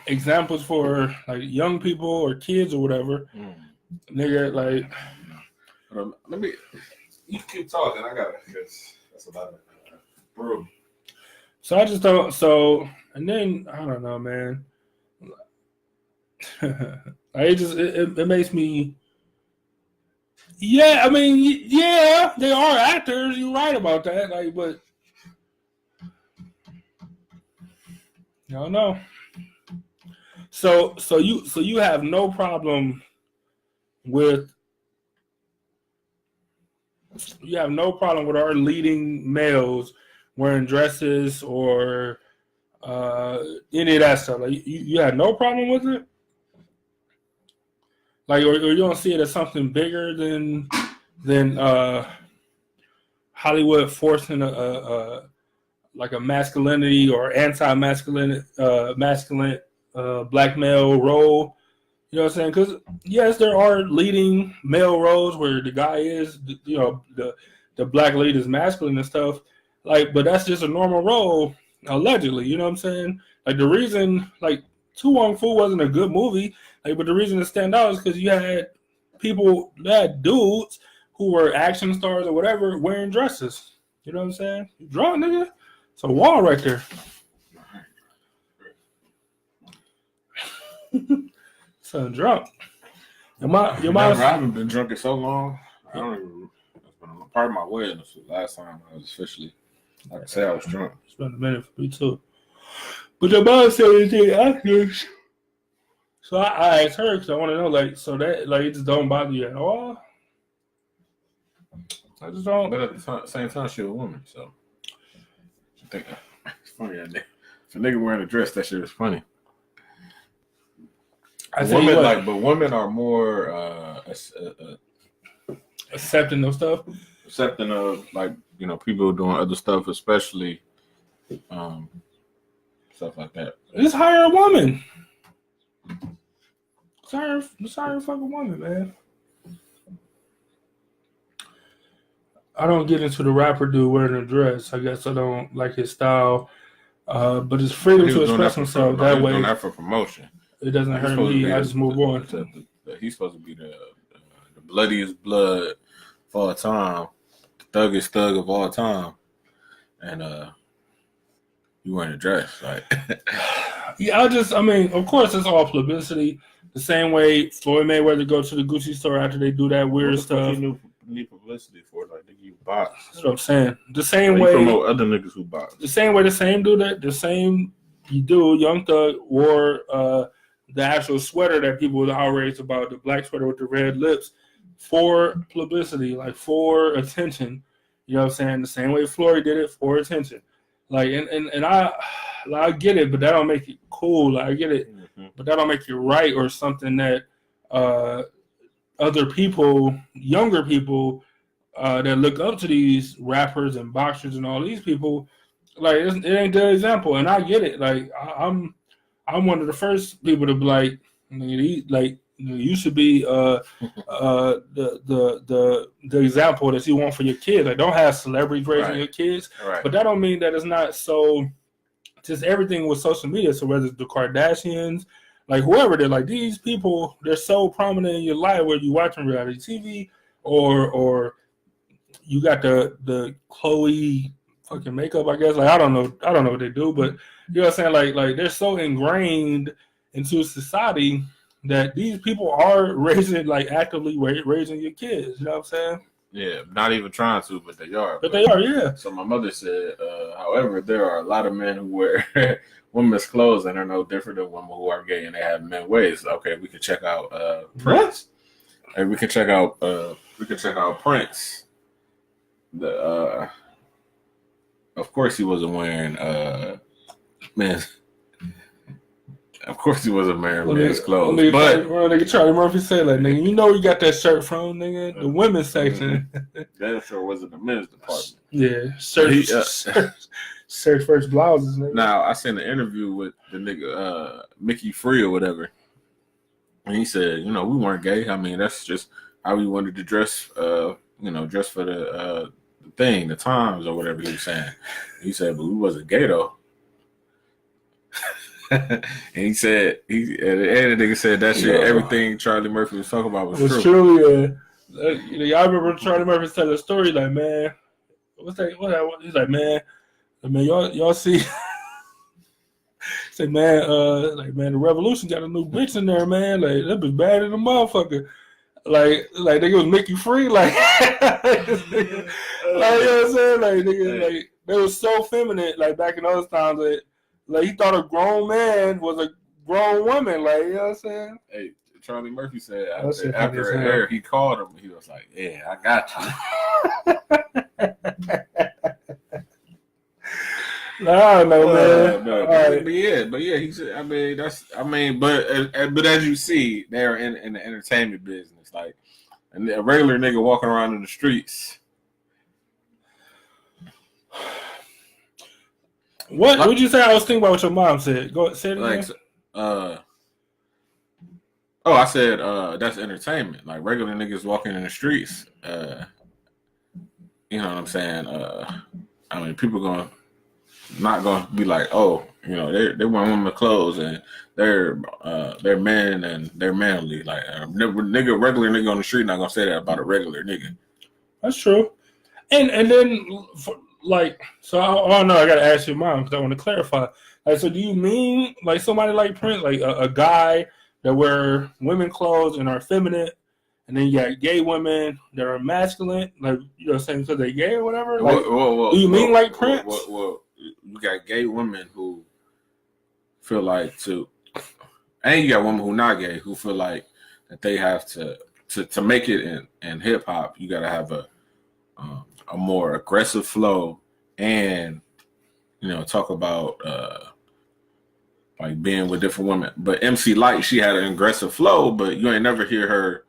examples for like young people or kids or whatever, nigga, like. Let me. You keep talking. I gotta. That's a lot of brew. So I just don't. So and then I don't know, man. it makes me. Yeah, I mean, yeah, they are actors. You're right about that. Like, but I don't know. So you have no problem with our leading males wearing dresses or any of that stuff. Like you had no problem with it. Like, or you don't see it as something bigger than Hollywood forcing a masculinity or anti-masculine masculine black male role. You know what I'm saying? Because yes, there are leading male roles where the guy is, the black lead is masculine and stuff. Like, but that's just a normal role, allegedly. You know what I'm saying? Like the reason, like, Tu Wong Fu wasn't a good movie. Like, but the reason it stand out is because you had dudes who were action stars or whatever wearing dresses. You know what I'm saying? You drunk, nigga? It's a wall right there. So drunk. I haven't been drunk in so long. I don't even. It's been a part of my wedding. This was the last time I was officially. I can say I was drunk. It's been a minute for me too. But your mom said anything actors. So I asked her because I want to know, like, so that, like, it just don't bother you at all? I just don't. But at the same time, she's a woman, so I think it's funny. If a nigga wearing a dress, that shit is funny. But women are more accepting of stuff. Accepting of, like, people doing other stuff, especially stuff like that. Just hire a woman. Just hire a fucking woman, man. I don't get into the rapper dude wearing a dress. I guess I don't like his style. But it's freedom to express himself that way. Doing that for promotion. It doesn't hurt me. I just move on. He's supposed to be the bloodiest blood of all time, the thuggiest thug of all time, and you wearing a dress, like. Yeah, I mean, of course, it's all publicity. The same way Floyd Mayweather go to the Gucci store after they do that weird stuff. You need publicity for it, like you box. That's what I'm saying. The same way you promote other niggas who box. The same way, Young Thug wore the actual sweater that people were outraged about, the black sweater with the red lips, for publicity, like for attention. You know what I'm saying? The same way Floyd did it for attention. Like, and I get it, but that don't make it cool. Like, I get it, but that don't make it right or something that other people, younger people that look up to these rappers and boxers and all these people, like, it ain't the example. And I get it. Like, I'm one of the first people to be like, you should be the example that you want for your kids. Like, don't have celebrities raising your kids, but that don't mean that it's not so. Just everything with social media. So whether it's the Kardashians, like whoever they're, like, these people, they're so prominent in your life, whether you watching reality TV or you got the Chloe fucking makeup, I guess. Like, I don't know what they do, but you know what I'm saying? Like they're so ingrained into society that these people are raising, like, actively raising your kids. You know what I'm saying? Yeah, not even trying to, but they are. But they are, yeah. So my mother said, however, there are a lot of men who wear women's clothes and are no different than women who are gay and they have men ways. Okay, we can check out Prince. And we can check out Prince. The of course he wasn't wearing man. Of course he wasn't wearing men's clothes. But nigga Charlie Murphy said, like, nigga, you know you got that shirt from, nigga, the women's section. That sure wasn't the men's department. Yeah, search first blouses, nigga. Now I seen an interview with the nigga Mickey Free or whatever. And he said, we weren't gay. I mean, that's just how we wanted to dress, dress for the thing, the times or whatever he was saying. He said, but we wasn't gay though. And he said, and the nigga said that shit, everything Charlie Murphy was talking about was true. Truly, y'all remember Charlie Murphy telling a story like, man, what's that? He's like, man, y'all see. Say, man, the Revolution got a new bitch in there, man. Like, that bitch bad as a motherfucker. Like they was Mickey Free, like, like, you know what I'm saying? Like, nigga, like, they was so feminine, like, back in those times, like, he thought a grown man was a grown woman, like, you know what I'm saying? Hey, Charlie Murphy said after a hair, he called him. He was like, yeah, I got you. No, man. But yeah, he said. But as you see, they're in the entertainment business. Like, and a regular nigga walking around in the streets. What would you say? I was thinking about what your mom said. Go say it again. I said that's entertainment. Like, regular niggas walking in the streets. You know what I'm saying? I mean, people not gonna be like, oh, they wear women's clothes and they're men and they're manly. Like, regular nigga on the street not gonna say that about a regular nigga. That's true. And then so I don't know. I gotta ask your mom because I want to clarify. Like, so do you mean like somebody like Prince, like a guy that wear women clothes and are feminine, and then you got gay women that are masculine, like, you know what I'm saying, because they're gay or whatever? Like, do you mean like Prince? Well, you got gay women who feel like and you got women who not gay who feel like that they have to make it in hip hop. You got to have a more aggressive flow and talk about like being with different women. But MC Lyte, she had an aggressive flow, but you ain't never hear her.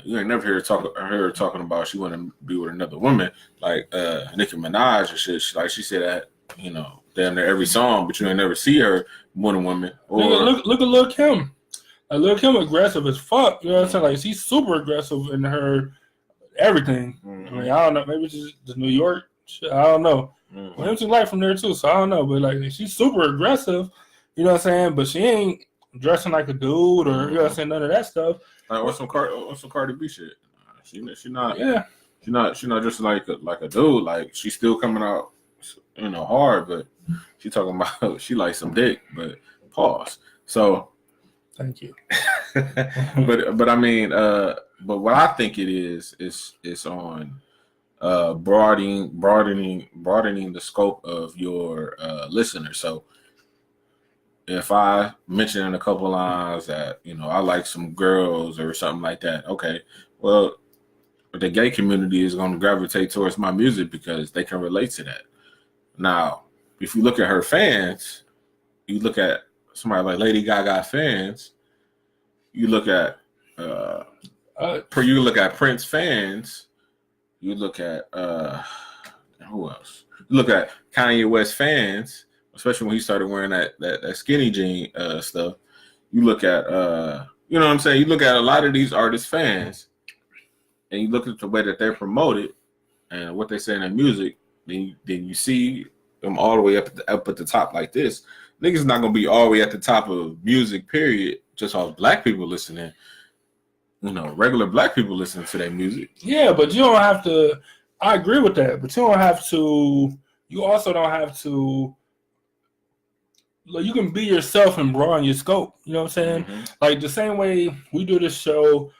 You ain't never hear her talking about she want to be with another woman, like Nicki Minaj and shit. She said that, damn near every song, but you ain't never see her with a woman. Or look at Lil' Kim. Like, Lil' Kim aggressive as fuck. You know what I'm saying? Like, she's super aggressive in her everything. Mm-hmm. I mean, I don't know. Maybe it's just the New York shit. I don't know. Mm-hmm. Well, MC Lyte from there too, so I don't know. But like, she's super aggressive. You know what I'm saying? But she ain't dressing like a dude or you know what I'm saying, none of that stuff. What's some Cardi B shit? She not just like a dude. Like, she's still coming out, hard, but she talking about she likes some dick. But pause. So, thank you. but I mean, but what I think it is on broadening the scope of your listener. So, if I mention in a couple lines that, I like some girls or something like that, okay, well, the gay community is going to gravitate towards my music because they can relate to that. Now, if you look at her fans, you look at somebody like Lady Gaga fans, you look at Prince fans, you look at who else? You look at Kanye West fans, especially when he started wearing that skinny jean stuff. You look at you know what I'm saying? You look at a lot of these artists' fans, and you look at the way that they're promoted and what they say in their music, then you see them all the way up at the top like this. Niggas not gonna be all the way at the top of music, period, just off black people listening. Regular black people listening to their music. Yeah, but you don't have to. I agree with that, but you don't have to. You also don't have to. Like, you can be yourself and broaden your scope. You know what I'm saying? Mm-hmm. Like, the same way we do this show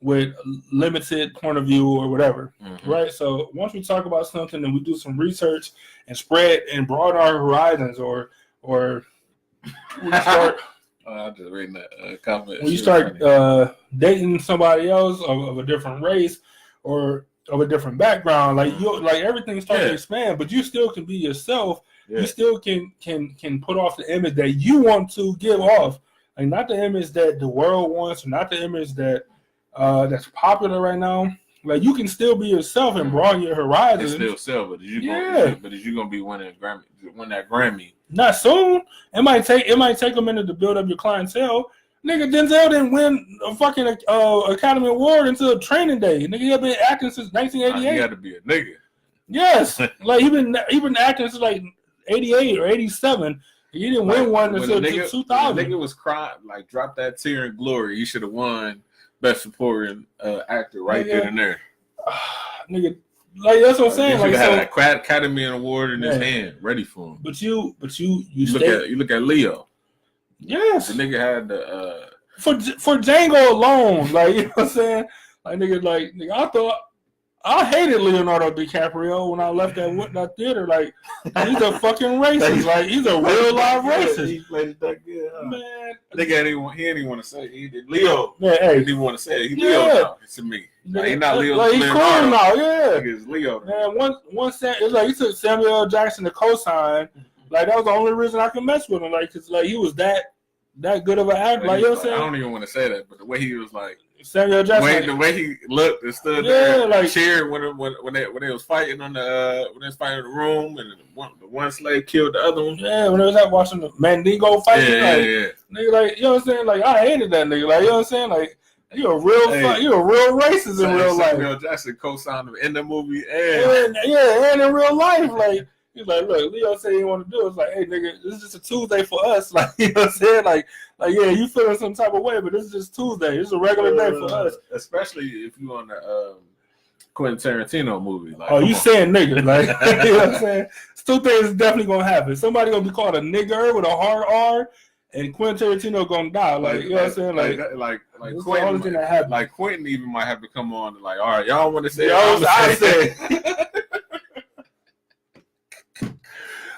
with limited point of view or whatever, right? So once we talk about something and we do some research and spread and broaden our horizons, or we start. I'm just reading that comment. When you start dating somebody else of a different race or of a different background, like everything starts to expand, but you still can be yourself. Yeah. You still can put off the image that you want to give off, like not the image that the world wants, or not the image that that's popular right now. Like you can still be yourself and broaden your horizons. Still sell, but is you gonna be winning that Grammy? Not soon. It might take a minute to build up your clientele. Nigga, Denzel didn't win a fucking Academy Award until Training Day. Nigga, he had been acting since 1988. He got to be a nigga. Yes, like he been acting since like 88 or 87. He didn't win one until 2000. The nigga was crying, like drop that tear in glory. He should have won Best Supporting Actor right then and there. Nigga, like that's what I'm saying. Like had an Academy Award in his hand, ready for him. But you look at Leo. Yes, the nigga had the for Django alone, like you know what I'm saying. Like nigga, I hated Leonardo DiCaprio when I left that theater. Like he's a fucking racist. Like he's a real live racist. He played it that good, huh? Man. Nigga, he didn't even want to say it. He did Leo. Yeah, hey. He didn't even want to say it. He Leo now. It's to me. Like, he not Leo. Like, he's cool now. Yeah. It's Leo. Man, it's like he took Samuel L. Jackson to co-sign. Like that was the only reason I could mess with him. Like, cause like he was that good of an actor. Like you know what I'm saying? I don't even want to say that, but the way he was like. Samuel Jackson. The way he looked and stood there, like cheered when they was fighting on the when they was fighting in the room, and the one slave killed the other one. Yeah, when they was out watching the Mandingo fight, nigga, like you know what I'm saying? Like I hated that nigga. Like you know what I'm saying? Like you're a real racist in real life. Samuel Jackson co-signed him in the movie and in real life, like. He's like, look, Leo said he didn't want to do it. It's like, hey, nigga, this is just a Tuesday for us. Like, you know what I'm saying? Like, yeah, you feeling some type of way, but this is just Tuesday. It's a regular day for us. Especially if you on the Quentin Tarantino movie. Like, you saying nigga. Like, you know what I'm saying? It's two things definitely going to happen. Somebody going to be called a nigger with a hard R, and Quentin Tarantino going to die. Like, you know what I'm saying? Like Quentin, like Quentin even might have to come on and like, all right, y'all want to say I said.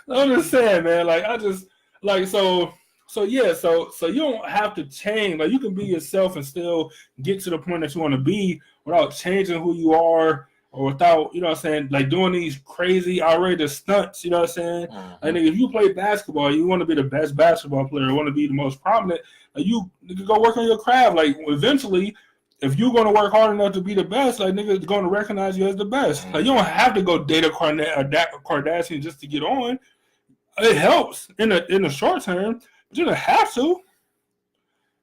I'm just saying, man. Like I just like so you don't have to change. Like you can be yourself and still get to the point that you want to be without changing who you are, or without, you know what I'm saying, like doing these crazy outrageous stunts. You know what I'm saying? Like if you play basketball, you want to be the best basketball player, want to be the most prominent. Like you go work on your craft. Like eventually, if you're going to work hard enough to be the best, like niggas going to recognize you as the best. Like you don't have to go date a Kardashian just to get on. It helps in the short term, but you don't have to.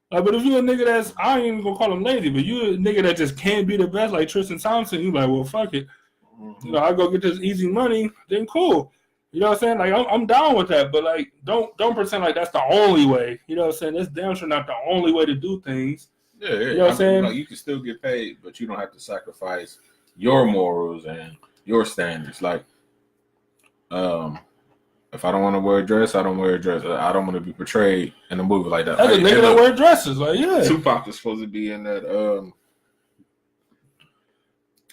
But if you're a nigga that's, I ain't even gonna call him lazy, but you a nigga that just can't be the best, like Tristan Thompson, you like, well, fuck it. You know, I go get this easy money, then cool. You know what I'm saying? Like I'm down with that, but like don't pretend like that's the only way. You know what I'm saying? That's damn sure not the only way to do things. Yeah, you know what I'm saying? Like, you can still get paid, but you don't have to sacrifice your morals and your standards. Like, if I don't want to wear a dress, I don't wear a dress. I don't want to be portrayed in a movie like that. That's a nigga that wear dresses. Like, yeah. Tupac was supposed to be in that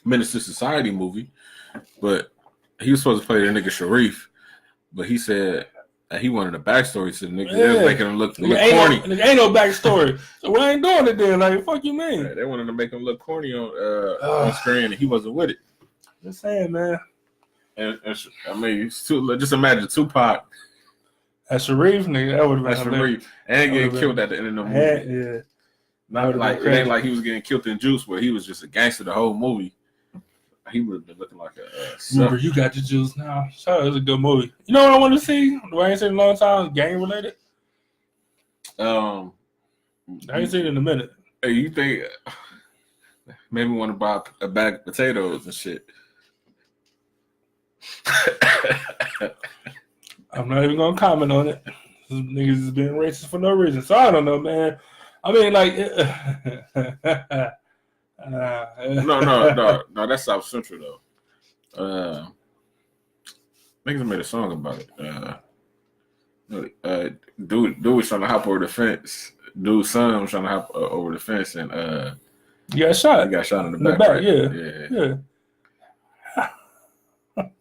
Menace to Society movie, but he was supposed to play the nigga Sharif, but he said he wanted a backstory to the nigga. They was making him look corny. Ain't no backstory. So we ain't doing it then. Like, fuck you mean? Yeah, they wanted to make him look corny on screen, and he wasn't with it. Just saying, man. And I mean, just imagine Tupac. As Sharif, nigga, that would have been Sharif. And getting killed at the end of the movie. Yeah. Not like, it ain't like he was getting killed in Juice, where he was just a gangster the whole movie. He would have been looking like a remember, you got your juice now. So it was a good movie. You know what I want to see? I ain't seen in a long time. Gang related. I ain't seen it in a minute. Hey, you think maybe want to buy a bag of potatoes and shit? I'm not even gonna comment on it. These niggas is being racist for no reason, so I don't know, man. I mean, like, no, that's South Central though. Niggas made a song about it. Dude was trying to hop over the fence. Dude's son was trying to hop over the fence, and You got shot. He got shot in the In the back, back, right?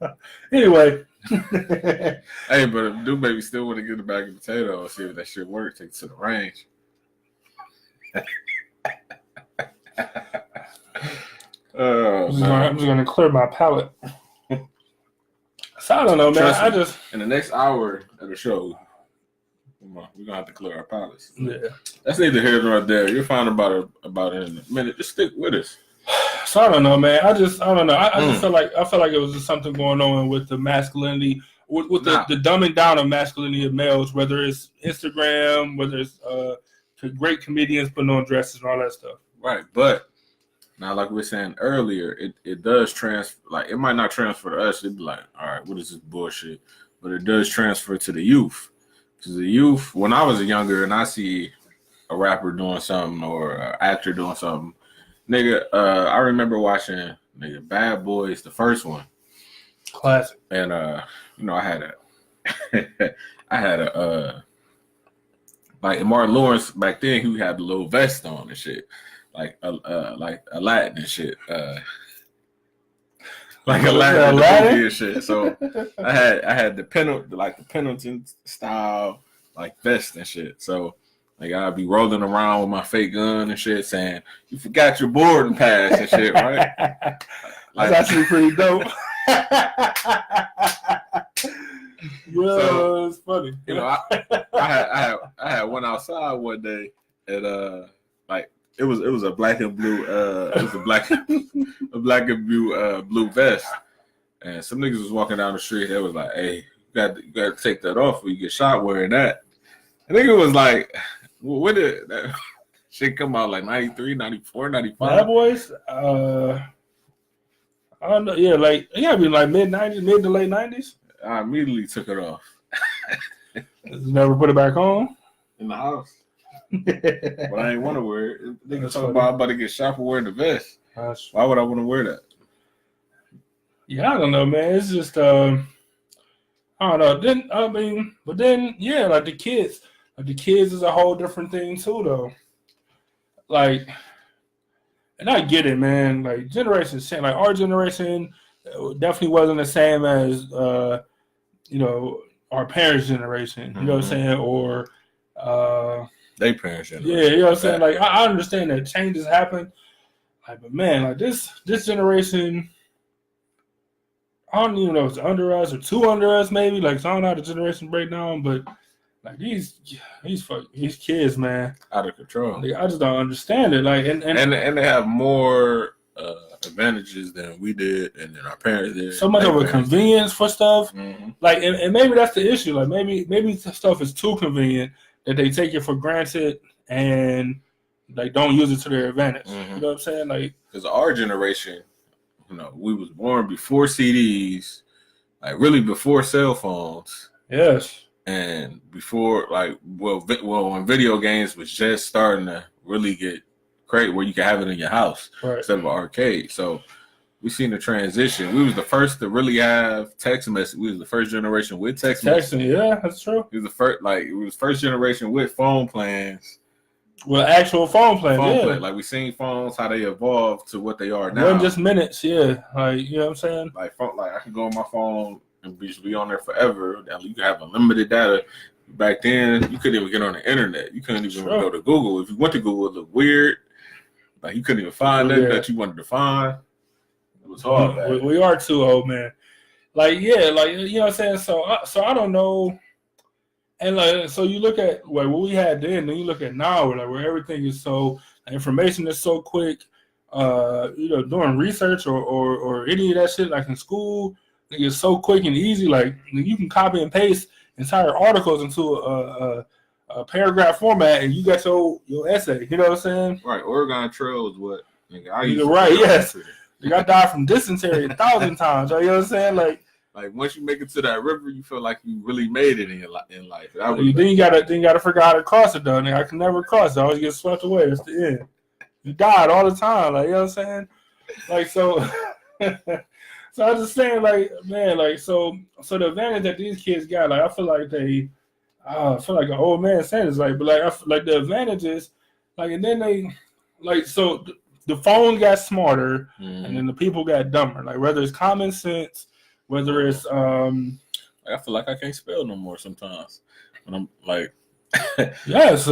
yeah. Anyway. Hey, but if Dude Baby still want to get the bag of potatoes, see if that shit works, take it to the range. I'm just gonna clear my palate. So I don't know, man. In the next hour of the show, we're gonna have to clear our palates. Yeah. That's neither here nor there. You'll find about it in a minute. Just stick with us. So I don't know, man. I don't know. I just feel like it was just something going on with the masculinity, with the dumbing down of masculinity of males, whether it's Instagram, whether it's great comedians putting on dresses and all that stuff. Right, but now, like we were saying earlier, it does transfer. Like, it might not transfer to us. It'd be like, all right, what is this bullshit? But it does transfer to the youth. Because the youth, when I was younger and I see a rapper doing something or an actor doing something, nigga, I remember watching Bad Boys, the first one. Classic. And I had a like Martin Lawrence back then, he had the little vest on and shit. Like Aladdin and shit. Like Aladdin and shit. So I had the Pendleton style like vest and shit. So like I'd be rolling around with my fake gun and shit, saying you forgot your boarding pass and shit, right? Like, that's actually pretty dope. So, it's funny. You know, I had one outside one day and like it was a black and blue blue vest, and some niggas was walking down the street. They was like, "Hey, you got to take that off or you get shot wearing that." I think it was like, when did that shit come out? Like 93, 94, 95? Bad Boys? I don't know. Yeah, like it gotta be like mid to late 90s. I immediately took it off. Never put it back on in the house. But I ain't want to wear it. Niggas talking about I'm about to get shot for wearing the vest. Why would I want to wear that? Yeah, I don't know, man. It's just I don't know. But then yeah, like the kids is a whole different thing too, though. Like, and I get it, man. Like generations, like our generation definitely wasn't the same as our parents' generation. You know what I'm saying? Or they parents generation. Yeah, you know what I'm saying? Like I understand that changes happen. Like, but man, like this generation, I don't even know if it's under us or two under us, maybe. Like, so I don't know how the generation break down, but like these kids, man, out of control. Like, I just don't understand it. Like, and they have more advantages than we did, and then our parents did. So much of a convenience for stuff. Like, and maybe that's the issue. Like, maybe stuff is too convenient that they take it for granted and like don't use it to their advantage. You know what I'm saying? Like, because our generation, we was born before CDs, like really before cell phones. Yes. And before, like, when video games was just starting to really get great, where you can have it in your house instead of an arcade. So we seen the transition. We was the first to really have text message. We was the first generation with text messaging. Yeah, that's true. It was the first, it was first generation with phone plans. Well, actual phone plans. Plan. Like we seen phones, how they evolved to what they are now. Wasn't just minutes, yeah. Like, you know what I'm saying? Like I can go on my phone and be on there forever. You can have unlimited data. Back then, you couldn't even get on the internet. You couldn't even go to Google. If you went to Google, it looked weird. Like you couldn't even find it that you wanted to find. It was hard. We are too old, man. Like, yeah, like, you know what I'm saying? So I don't know. And like, so you look at what we had then you look at now, like where everything is so, information is so quick. Doing research or any of that shit, like in school, it's so quick and easy. Like you can copy and paste entire articles into a paragraph format, and you got your essay. You know what I'm saying? Right. Oregon Trail is what I used to yes. Like I died from dysentery 1,000 times. You know what I'm saying? Like once you make it to that river, you feel like you really made it in life. Then you gotta figure out how to cross it though. I can never cross it. I always get swept away. That's the end. You died all the time. Like, you know what I'm saying? Like, so so I was just saying, like, man, like, so the advantage that these kids got, like, I feel like I feel like an old man saying this, like, but like, I feel like the advantage is, like, and then they, like, so the phone got smarter, and then the people got dumber. Like whether it's common sense, whether it's I feel like I can't spell no more sometimes. When I'm like, yes.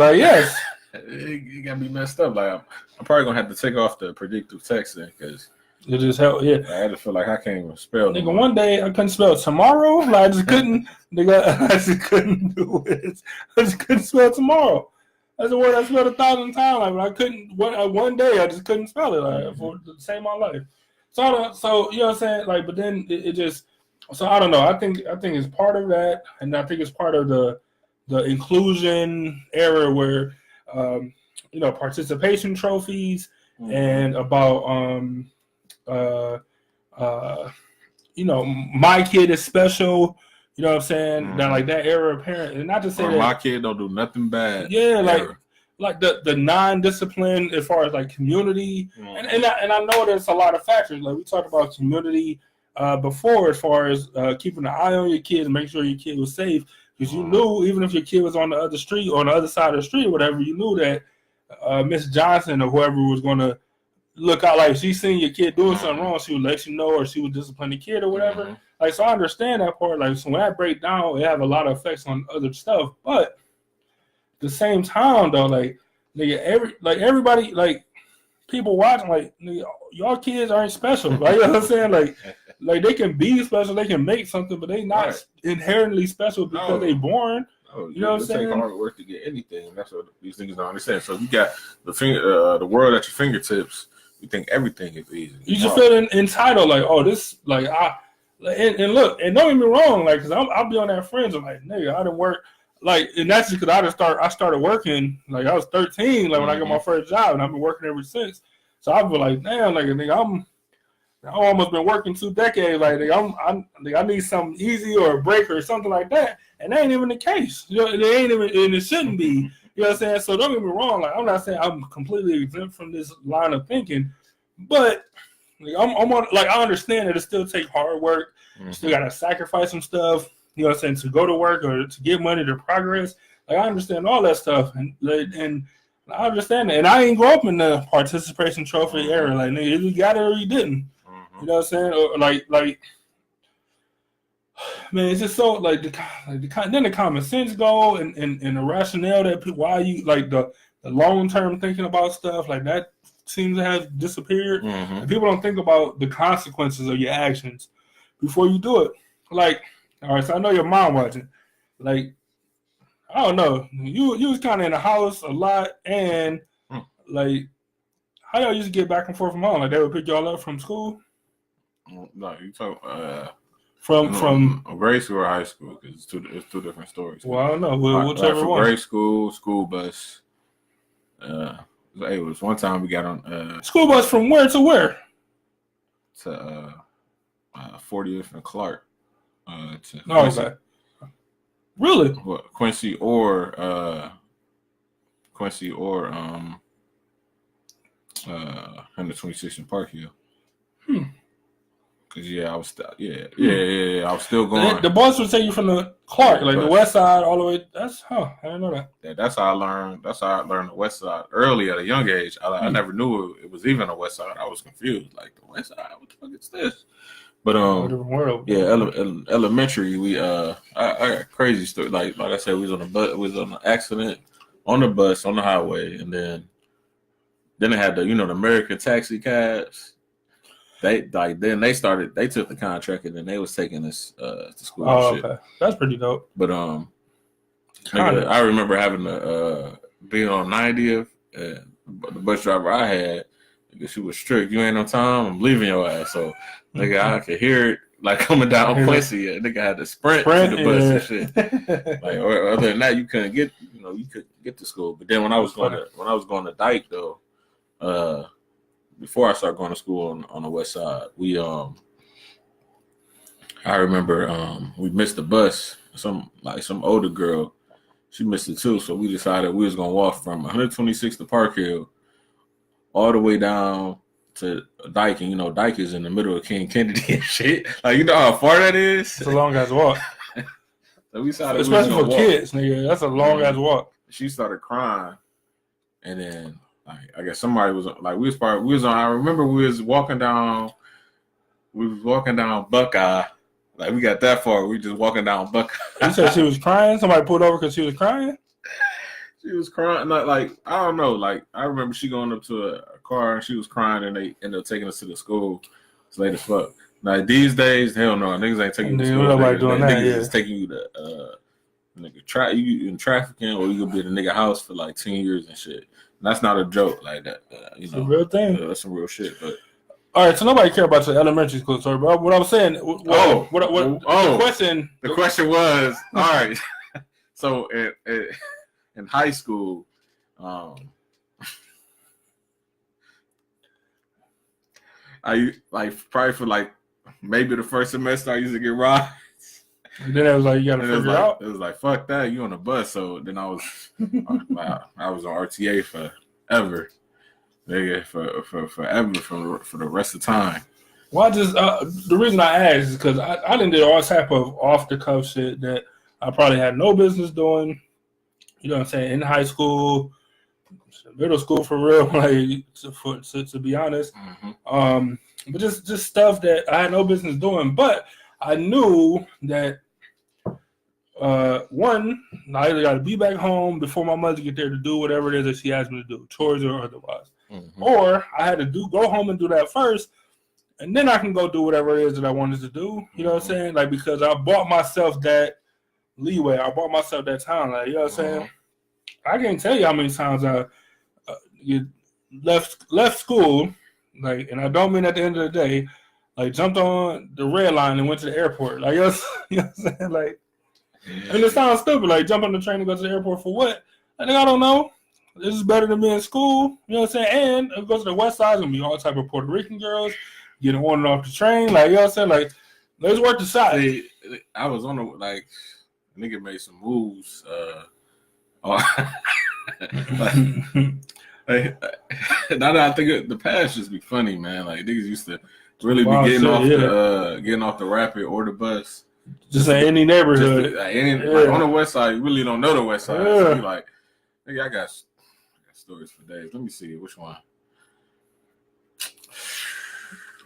it got me messed up. Like I'm probably gonna have to take off the predictive texting because it just helped. Yeah, I just feel like I can't even spell. Nigga, one day I couldn't spell tomorrow. Like I just couldn't. Nigga, I just couldn't do it. I just couldn't spell tomorrow. That's a word I spelled 1,000 times. Like I couldn't. One day I just couldn't spell it. Like for the same my life. So you know what I'm saying. Like, but then it just. So I don't know. I think it's part of that, and I think it's part of the inclusion era where participation trophies and about my kid is special. You know what I'm saying? That like that era of parent, and not to say that my kid don't do nothing bad. Yeah, like the non-discipline as far as like community, and I know there's a lot of factors. Like we talked about community before, as far as keeping an eye on your kids, make sure your kid was safe, because you knew even if your kid was on the other street, on the other side of the street, or whatever, you knew that Miss Johnson or whoever was going to look out. Like if she seen your kid doing something wrong, she would let you know, or she would discipline the kid or whatever. Like, so I understand that part. Like, so when I break down, it have a lot of effects on other stuff. But at the same time, though, like, nigga, everybody, like, people watching, like, nigga, y'all kids aren't special. Like, you know what I'm saying? Like they can be special, they can make something, but they not inherently special because they born. You know what I'm saying? It takes hard work to get anything. That's what these things don't understand. So you got the world at your fingertips. You think everything is easy. You just feel entitled, like, oh, this, like, and look, and don't get me wrong, like, because I'll be on that fringe. I'm like, nigga, I didn't work, like, and that's just because I started working, like, I was 13, like, when I got my first job, and I've been working ever since. So I feel like, damn, like, nigga, I've almost been working 2 decades, like, I need something easy or a break or something like that, and that ain't even the case. You know, it ain't even, and it shouldn't be. You know what I'm saying? So don't get me wrong, like, I'm not saying I'm completely exempt from this line of thinking, but like, I'm on, like, I understand that it still takes hard work. You still gotta sacrifice some stuff, you know what I'm saying, to go to work or to get money to progress. Like, I understand all that stuff, and I understand it. And I ain't grow up in the participation trophy era. Like, nigga, you got it or you didn't. You know what I'm saying? Or like, man, it's just so like then the common sense go and the rationale that why you like the long term thinking about stuff like that seems to have disappeared. And people don't think about the consequences of your actions before you do it. Like, all right, so I know your mom watching. Like, I don't know, you was kind of in the house a lot, and like, how y'all used to get back and forth from home? Like, they would pick y'all up from school. No, you talk from grade school or high school, because it's two different stories. Well, I don't know. Whichever one. Grade school bus. It was one time we got on school bus from where to where? To 40th and Clark. To Quincy. Okay. Really? What, Quincy or 126 in Park Hill. Cause I was I was still going. The bus would take you from the Clark, like the west side, all the way. I didn't know that. Yeah, that's how I learned the west side early at a young age. I never knew it was even a west side. I was confused, like, the west side, what the fuck is this? But elementary, we I got crazy story. Like I said, we was on the bus, we was on an accident on the bus on the highway, and then they had the American taxi cabs. They took the contract, and then they was taking us to school. Oh, okay, that's pretty dope. But I remember having to be on 90th, and the bus driver I had, because she was strict. You ain't on time, I'm leaving your ass. So nigga, I could hear it like coming down Quincy. And nigga had to sprint to the bus and shit. Like, or other than that, you couldn't get to school. But then when I was going to Dyke though, before I started going to school on the west side, I remember we missed the bus. Some older girl, she missed it too. So we decided we was gonna walk from 126 to Park Hill all the way down to Dyke, and Dyke is in the middle of King Kennedy and shit. Like, you know how far that is? It's a long ass walk. So we decided, especially for kids, nigga. That's a long ass walk. She started crying, and then like I guess somebody was like we was on. I remember we was walking down Buckeye. Like we got that far, we just walking down Buckeye. You said she was crying. Somebody pulled over because she was crying. She was crying, like I don't know. Like I remember she going up to a car and she was crying, and they ended up taking us to the school. It's late as fuck. Like these days, hell no, niggas ain't taking you to school. Nobody doing that. Niggas is taking you to nigga you in trafficking, or you could be in a nigga house for like 10 years and shit. And that's not a joke like that. You know, it's a real thing. That's some real shit. But all right, so nobody care about your elementary school story, but what I'm saying, the question. The question was, all right. So in high school, I like probably for like maybe the first semester I used to get rides. And then it was like you gotta figure it out. It was like fuck that, you on the bus. So then I was I was on RTA forever, nigga, for forever for the rest of the time. Well, I just the reason I asked is because I didn't do all type of off the cuff shit that I probably had no business doing. You know what I'm saying? In high school, middle school for real, like to be honest. Mm-hmm. But just stuff that I had no business doing. But I knew that one, I either got to be back home before my mother get there to do whatever it is that she asked me to do, chores or otherwise. Mm-hmm. Or I had to go home and do that first, and then I can go do whatever it is that I wanted to do. You know what I'm saying? Like, because I bought myself that leeway. I bought myself that time. Like, you know what I'm saying? I can't tell you how many times I left school, like, and I don't mean at the end of the day, like jumped on the red line and went to the airport. Like, you know what I'm saying? Like, and it sounds stupid, like jump on the train and go to the airport for what? I think I don't know. This is better than being in school. You know what I'm saying? And if it goes to the west side, it's gonna be all type of Puerto Rican girls getting on and off the train. Like, you know what I'm saying? Like, let's work the side. See, I was on the like nigga made some moves. Like, now that I think of the past, just be funny, man. Like niggas used to really be getting off the rapid or the bus. Just in any neighborhood. Like on the west side, you really don't know the west side. So you like, nigga, I got stories for days. Let me see which one.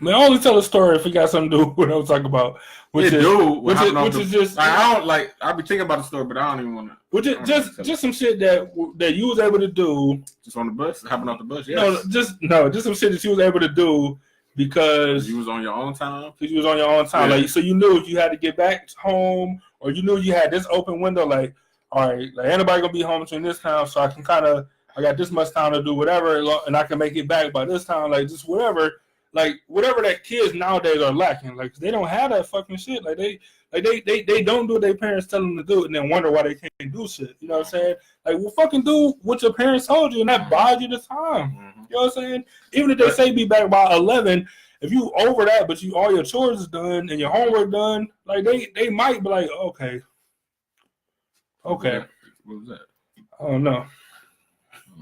Man, I only tell a story if we got something to do with what I'm talking about. Which is just like, I don't like. I be thinking about the story, but I don't even want to. Which is just some shit that you was able to do. Just on the bus, hopping off the bus. Yes. Just some shit that you was able to do because you was on your own time. Because you was on your own time, like so you knew you had to get back home, or you knew you had this open window. Like, all right, like anybody gonna be home between this time, so I got this much time to do whatever, and I can make it back by this time. Like just whatever. Like whatever that kids nowadays are lacking, like they don't have that fucking shit. Like they don't do what their parents tell them to do, and then wonder why they can't do shit. You know what I'm saying? Like, well, fucking do what your parents told you, and that buys you the time. Mm-hmm. You know what I'm saying? Even if they say be back by 11, if you over that, but all your chores is done and your homework done, like they might be like, okay. What was that? I don't know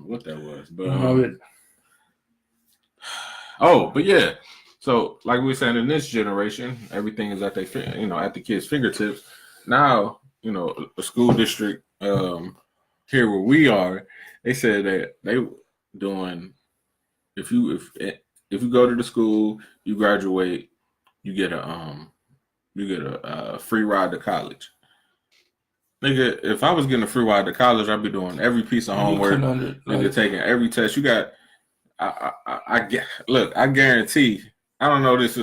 what that was, but. But yeah. So like we were saying, in this generation, everything is at the kids' fingertips. Now, the school district here where we are, they said that they doing if you go to the school, you graduate, you get a free ride to college. Nigga, if I was getting a free ride to college, I'd be doing every piece of homework, taking every test. You got. I guarantee. I don't know this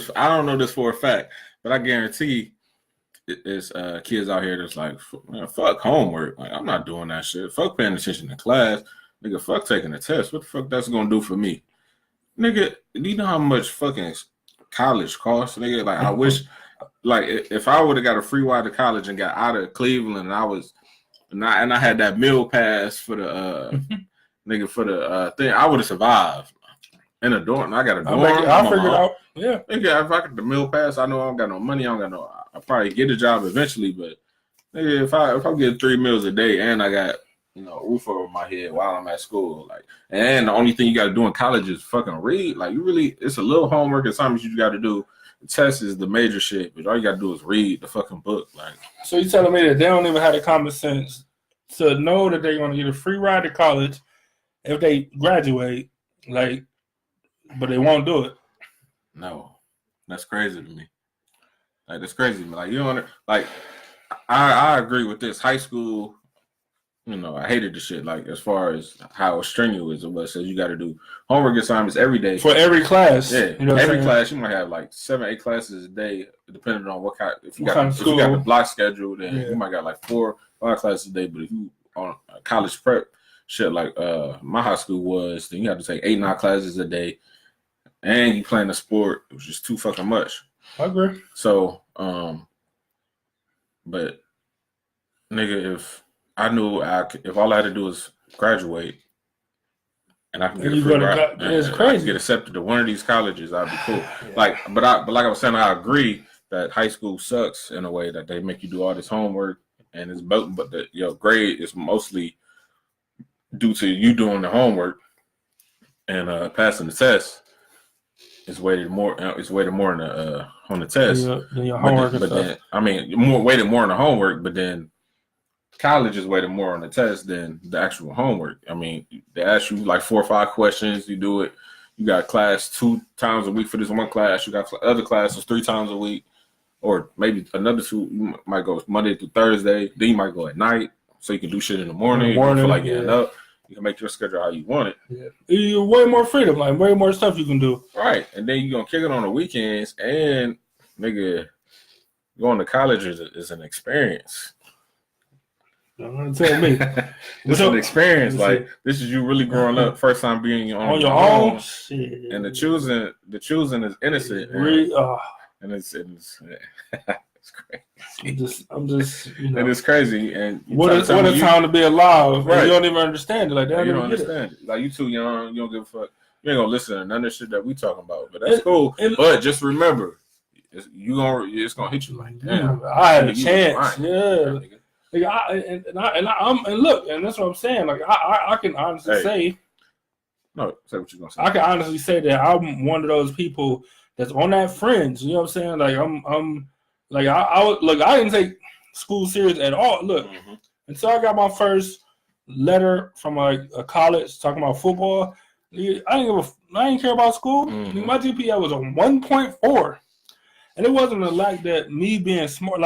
for a fact, but I guarantee it's kids out here that's like, man, fuck homework. Like, I'm not doing that shit. Fuck paying attention to class. Nigga, fuck taking a test. What the fuck that's gonna do for me? Nigga, do you know how much fucking college costs? Nigga, like I wish, like if I would have got a free ride to college and got out of Cleveland, and I had that meal pass for the nigga for the thing, I would have survived. In a dorm, I got a dorm. I'll figure it out. Yeah. Nigga, if I get the meal pass, I know I don't got no money. I'll probably get a job eventually. But nigga, if I get 3 meals a day and I got a roof over my head while I'm at school, like, and the only thing you got to do in college is fucking read. Like, it's a little homework and something you got to do. The test is the major shit, but all you got to do is read the fucking book. Like, so you telling me that they don't even have the common sense to know that they're going to get a free ride to college if they graduate, like, but they won't do it. No, that's crazy to me. Like that's crazy. Like you don't like. I agree with this. High school, you know, I hated the shit. Like as far as how strenuous it was, says you got to do homework assignments every day for every class. Yeah, you know every class you might have like 7-8 classes a day, depending on what kind. If you got the block schedule, then you might got like 4-5 classes a day. But if you on a college prep shit like my high school was, then you have to take 8-9 classes a day, and you playing a sport, which is too fucking much. I agree. So, but nigga, if I knew if all I had to do was graduate and I can get it's crazy. I can get accepted to one of these colleges, I'd be cool. Like like I was saying, I agree that high school sucks in a way that they make you do all this homework and it's but your grade is mostly due to you doing the homework and passing the test. It's weighted more. It's weighted more on the test. Than your homework but then, I mean, weighted more on the homework. But then, college is weighted more on the test than the actual homework. I mean, they ask you like 4 or 5 questions. You do it. You got class 2 times a week for this one class. You got other classes 3 times a week, or maybe another 2. You might go Monday through Thursday. Then you might go at night, so you can do shit in the morning. You feel like getting up. You can make your schedule how you want it. Yeah. You way more freedom, like way more stuff you can do. Right. And then you're going to kick it on the weekends. And, nigga, going to college is an experience. Don't tell me. It's an experience. Like, this is you really growing up. First time being on your own. Shit. And the choosing is innocent. And it's crazy. I'm just, you know. It is crazy. And what a time to be alive. Right. You don't even understand it. Like that. You don't understand it. Like you too young. You don't give a fuck. You ain't gonna listen to none of the shit that we talking about. But that's cool. But just remember, it's gonna hit you like damn. I had a chance. Yeah. Like, look, and that's what I'm saying. Like I can honestly say. No, say what you're gonna say. I can honestly say that I'm one of those people that's on that fringe. You know what I'm saying? Like I'm. Like I didn't take school serious at all. Look, until I got my first letter from a college talking about football, I didn't care about school. My GPA was a 1.4, and it wasn't a lack that me being smart.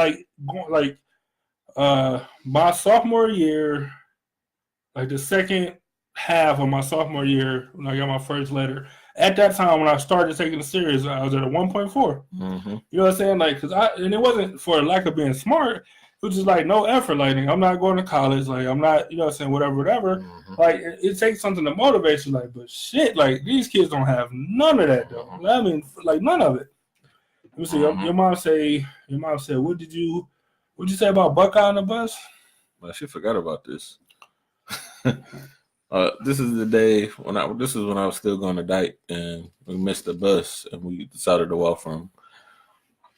My sophomore year, like the second half of my sophomore year when I got my first letter. At that time, when I started taking it serious, I was at a 1.4. You know what I'm saying? Like, and it wasn't for lack of being smart. It was just like no effort. Like, I'm not going to college. Like, I'm not, you know what I'm saying? Whatever. Like, it takes something to motivate you. Like, but shit, like these kids don't have none of that though. I mean, like none of it. Let me see. Your mom said, "What'd you say about Buckeye on the bus?" Well, she forgot about this. This is the day when I was still going to Dyke, and we missed the bus, and we decided to walk from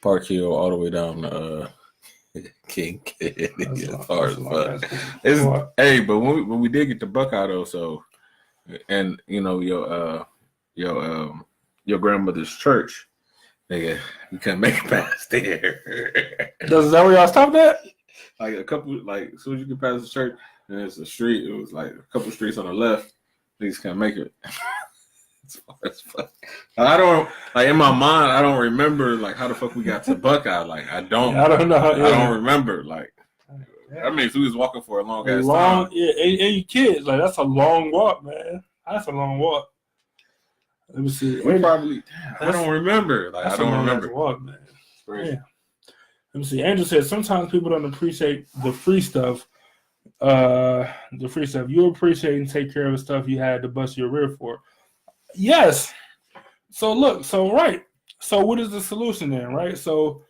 Park Hill all the way down to King. It's hard as fuck. Hey, but when we did get to Buckeye though, so and you know your grandmother's church, nigga, we couldn't make it past there. Is that where y'all stopped at? Like a couple, like as soon as you get past the church. And it's a street. It was like a couple streets on the left. Niggas can't make it. It's far as fuck. I don't like in my mind. I don't remember like how the fuck we got to Buckeye. Like I don't know. I don't remember. Like that means we was walking for a long ass time. Yeah, and you kids like that's a long walk, man. That's a long walk. Let me see. We probably. I don't remember. Like I don't remember. Walk, man. Yeah. Let me see. Andrew said sometimes people don't appreciate the free stuff. You appreciate and take care of the stuff you had to bust your rear for. Yes. So look, right. So what is the solution then, right? So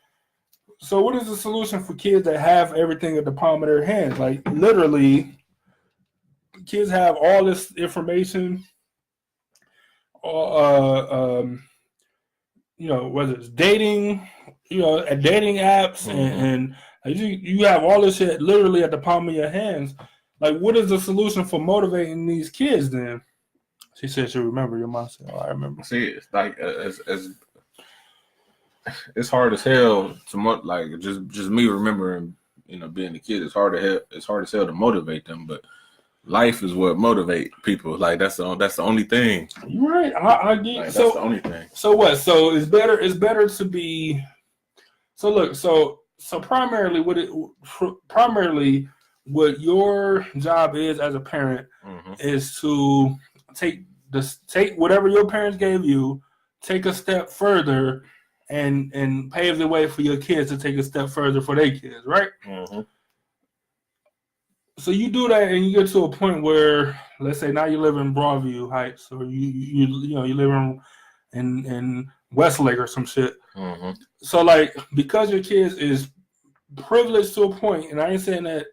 what is the solution for kids that have everything at the palm of their hands? Like literally, kids have all this information. You know, whether it's dating, you know, at dating apps and you have all this shit literally at the palm of your hands. Like, what is the solution for motivating these kids then? She said she remember. Your mom said, "Oh, I remember." See, it's like it's hard as hell to like just me remembering, you know, being a kid. It's hard as hell to motivate them. But life is what motivate people. Like that's the only thing. You're right. I get Like, so. that's the only thing. So what? So it's better to be. So look. So primarily, what your job is as a parent is to take whatever your parents gave you, take a step further, and pave the way for your kids to take a step further for their kids, right? So you do that, and you get to a point where, let's say, now you live in Broadview Heights, or you live in Westlake or some shit. So like, because your kids is privileged to a point, and I ain't saying that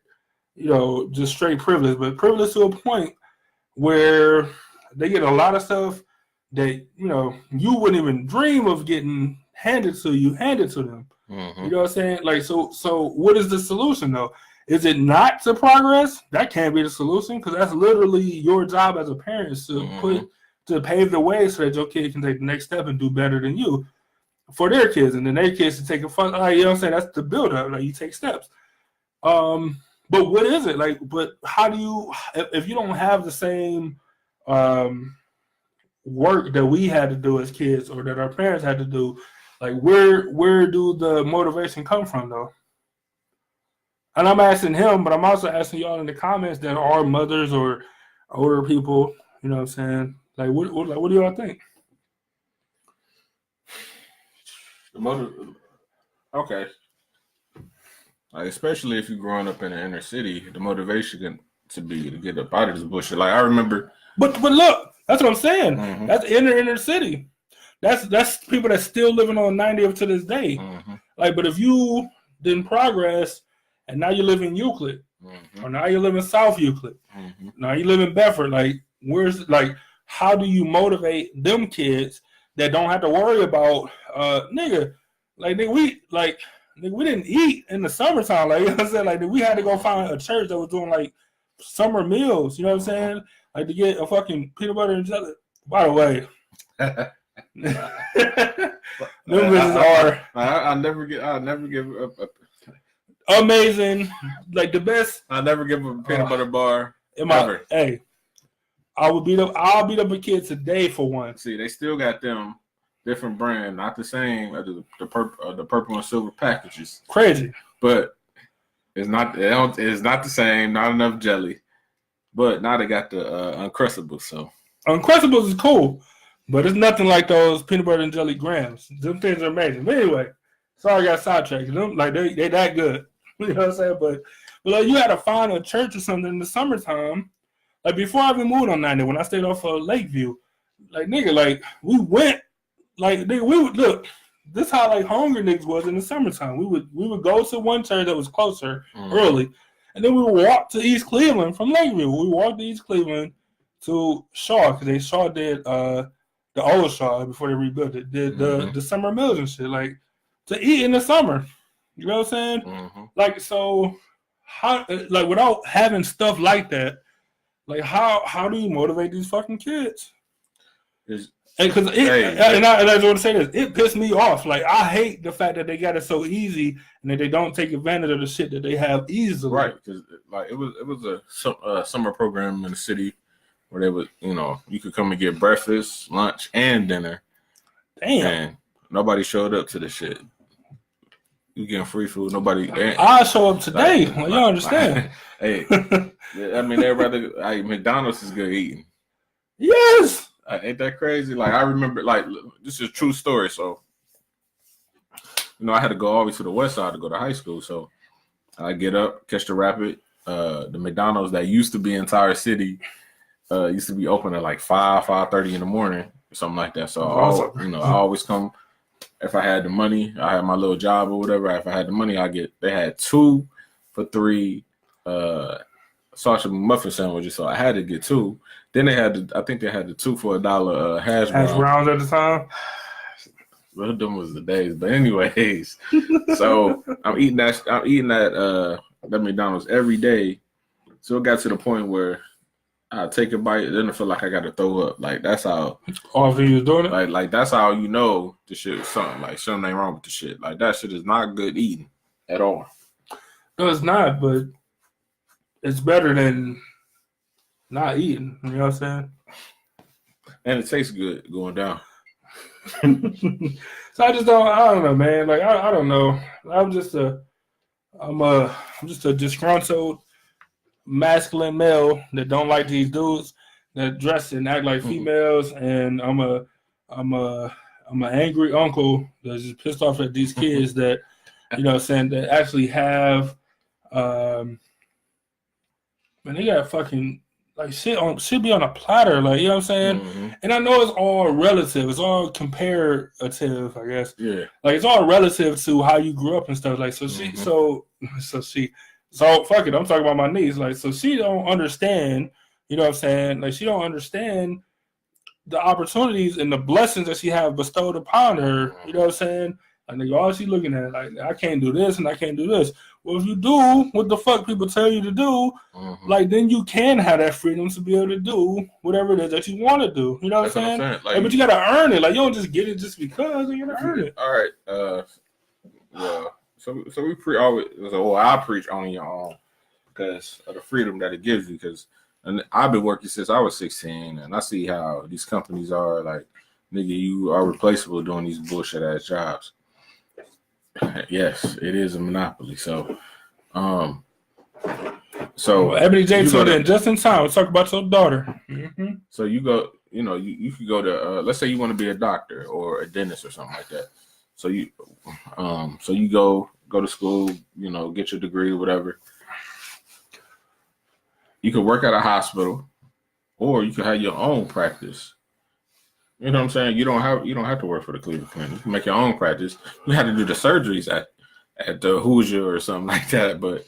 just straight privilege, but privileged to a point where they get a lot of stuff that you wouldn't even dream of getting handed to them. You know what I'm saying? Like, so what is the solution though? Is it not to progress? That can't be the solution, because that's literally your job as a parent, is to pave the way so that your kid can take the next step and do better than you for their kids, and then their kids to take a fun. You know what I'm saying? That's the build up. Like, you take steps. But what is it like? But how do you, if you don't have the same work that we had to do as kids, or that our parents had to do, like, where do the motivation come from though? And I'm asking him, but I'm also asking y'all in the comments that are mothers or older people. You know what I'm saying? Like, what do y'all think? The motive, okay. Like, especially if you're growing up in the inner city, the motivation to get up out of this bullshit. Like, I remember. But look, that's what I'm saying. That's inner city. That's people that's still living on 90 up to this day. Like, but if you didn't progress, and now you live in Euclid, or now you live in South Euclid, now you live in Bedford, like, how do you motivate them kids that don't have to worry about we didn't eat in the summertime, like, you know what I'm saying? Like, we had to go find a church that was doing like summer meals, you know what I'm saying? Like, to get a fucking peanut butter and jelly. By the way, them bitches are. I'll never give up. Amazing, like the best. I'll never give up a peanut butter bar. Hey, I'll beat up a kid today for one. See, they still got them different brand, not the same as the purple and silver packages. Crazy, but it's not the same. Not enough jelly. But now they got the Uncrustables. So Uncrustables is cool, but it's nothing like those peanut butter and jelly grams. Them things are amazing. But anyway, sorry I got sidetracked. Them, like, they that good. You know what I'm saying? But like, you had to find a church or something in the summertime. Like, before I even moved on 90, when I stayed off of Lakeview, like, nigga, like, we went, like, nigga, we would look. This how, like, hungry niggas was in the summertime. We would go to one church that was closer early, and then we would walk to East Cleveland from Lakeview. We walked to East Cleveland to Shaw, because Shaw did the old Shaw before they rebuilt it. Did the summer meals and shit, like, to eat in the summer. You know what I'm saying? Like, so how, like, without having stuff like that, like, how do you motivate these fucking kids? And I just want to say this, it pissed me off. Like, I hate the fact that they got it so easy and that they don't take advantage of the shit that they have easily. Right, because like it was a summer program in the city where they would, you could come and get breakfast, lunch, and dinner. Damn. And nobody showed up to the shit. You getting free food? Nobody. I'll show up today. You don't understand. Hey, I mean, they'd rather. McDonald's is good eating. Yes. Ain't that crazy? Like, I remember, like, this is a true story. So, I had to go all the way to the west side to go to high school. So, I get up, catch the rapid. The McDonald's that used to be in Tire City used to be open at like 5:30 in the morning, something like that. So, I always come. If I had the money, I had my little job or whatever. If I had the money, they had 2 for $3 sausage muffin sandwiches, so I had to get 2. Then they had I think they had the 2 for $1 hash browns at the time. Well, them was the days, but anyways, so I'm eating that McDonald's every day. So it got to the point where I take a bite, then I feel like I got to throw up. Like, that's how. After you was doing it? Like that's how the shit is something. Like, something ain't wrong with the shit. Like, that shit is not good eating at all. No, it's not, but it's better than not eating. You know what I'm saying? And it tastes good going down. So I don't know, man. Like I don't know. I'm just a disgruntled masculine male that don't like these dudes that dress and act like females, and I'm an angry uncle that's just pissed off at these kids that, you know what I'm saying, that actually have man, they got fucking like shit be on a platter, like, you know what I'm saying? Mm-hmm. And I know it's all relative, it's all comparative, I guess. Yeah. Like it's all relative to how you grew up and stuff. Like so fuck it, I'm talking about my niece. Like, so she don't understand, you know what I'm saying? Like she don't understand the opportunities and the blessings that she have bestowed upon her, you know what I'm saying? Like all she looking at, like, I can't do this and I can't do this. Well, if you do what the fuck people tell you to do, like, then you can have that freedom to be able to do whatever it is that you want to do. You know what I'm saying? Like, but you gotta earn it. Like, you don't just get it just because. You gotta earn it. All right. Well, so we I preach on your own because of the freedom that it gives you. Because I've been working since I was 16, and I see how these companies are like, nigga, you are replaceable doing these bullshit ass jobs. Yes, it is a monopoly. So, Ebony J tuned in just in time. Let's talk about your daughter. Mm-hmm. So you go, you could go to, let's say you want to be a doctor or a dentist or something like that. So you go to school, get your degree or whatever. You could work at a hospital, or you could have your own practice. You know what I'm saying? You don't have to work for the Cleveland Clinic. You can make your own practice. You have to do the surgeries at the Hoosier or something like that. But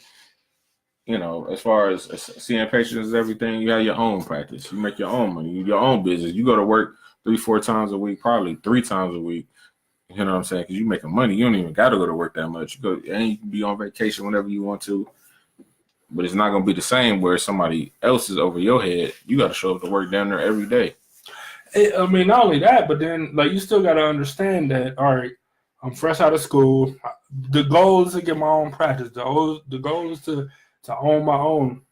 as far as seeing patients and everything, you have your own practice. You make your own money, your own business. You go to work 3-4 times a week, probably 3 times a week. You know what I'm saying? Because you're making money. You don't even got to go to work that much. You can be on vacation whenever you want to. But it's not going to be the same where somebody else is over your head. You got to show up to work down there every day. I mean, not only that, but then like you still got to understand that. All right, I'm fresh out of school. The goal is to get my own practice. The goal is to own my own.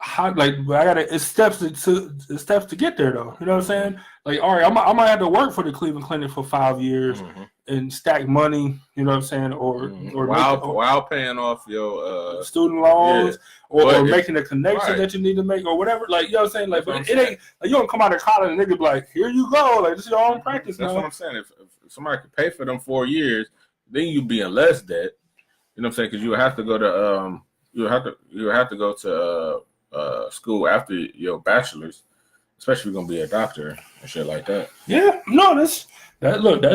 It's steps to get there though. You know what I'm saying? Like, all right, I might have to work for the Cleveland Clinic for 5 years and stack money. You know what I'm saying? Or while paying off your student loans, or making the connection that you need to make, or whatever. Like, you know what I'm saying? Like, but it ain't like you don't come out of college and nigga be like, here you go, like this is your own practice. That's what I'm saying. If somebody could pay for them 4 years, then you'd be in less debt. You know what I'm saying? Because you would have to go to you have to go to school after your bachelor's, especially if you're gonna be a doctor and shit like that. Yeah, no, that's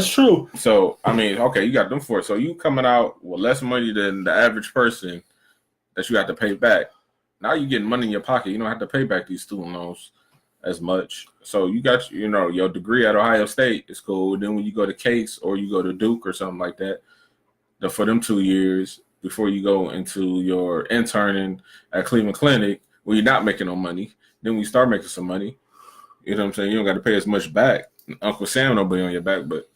true. So I mean, okay, you got them for it. So you coming out with less money than the average person that you have to pay back. Now you're getting money in your pocket. You don't have to pay back these student loans as much. So you got your degree at Ohio State is cool. Then when you go to Case or you go to Duke or something like that, for them 2 years before you go into your interning at Cleveland Clinic, where you're not making no money. Then when you start making some money, you know what I'm saying? You don't got to pay as much back. Uncle Sam don't be on your back, but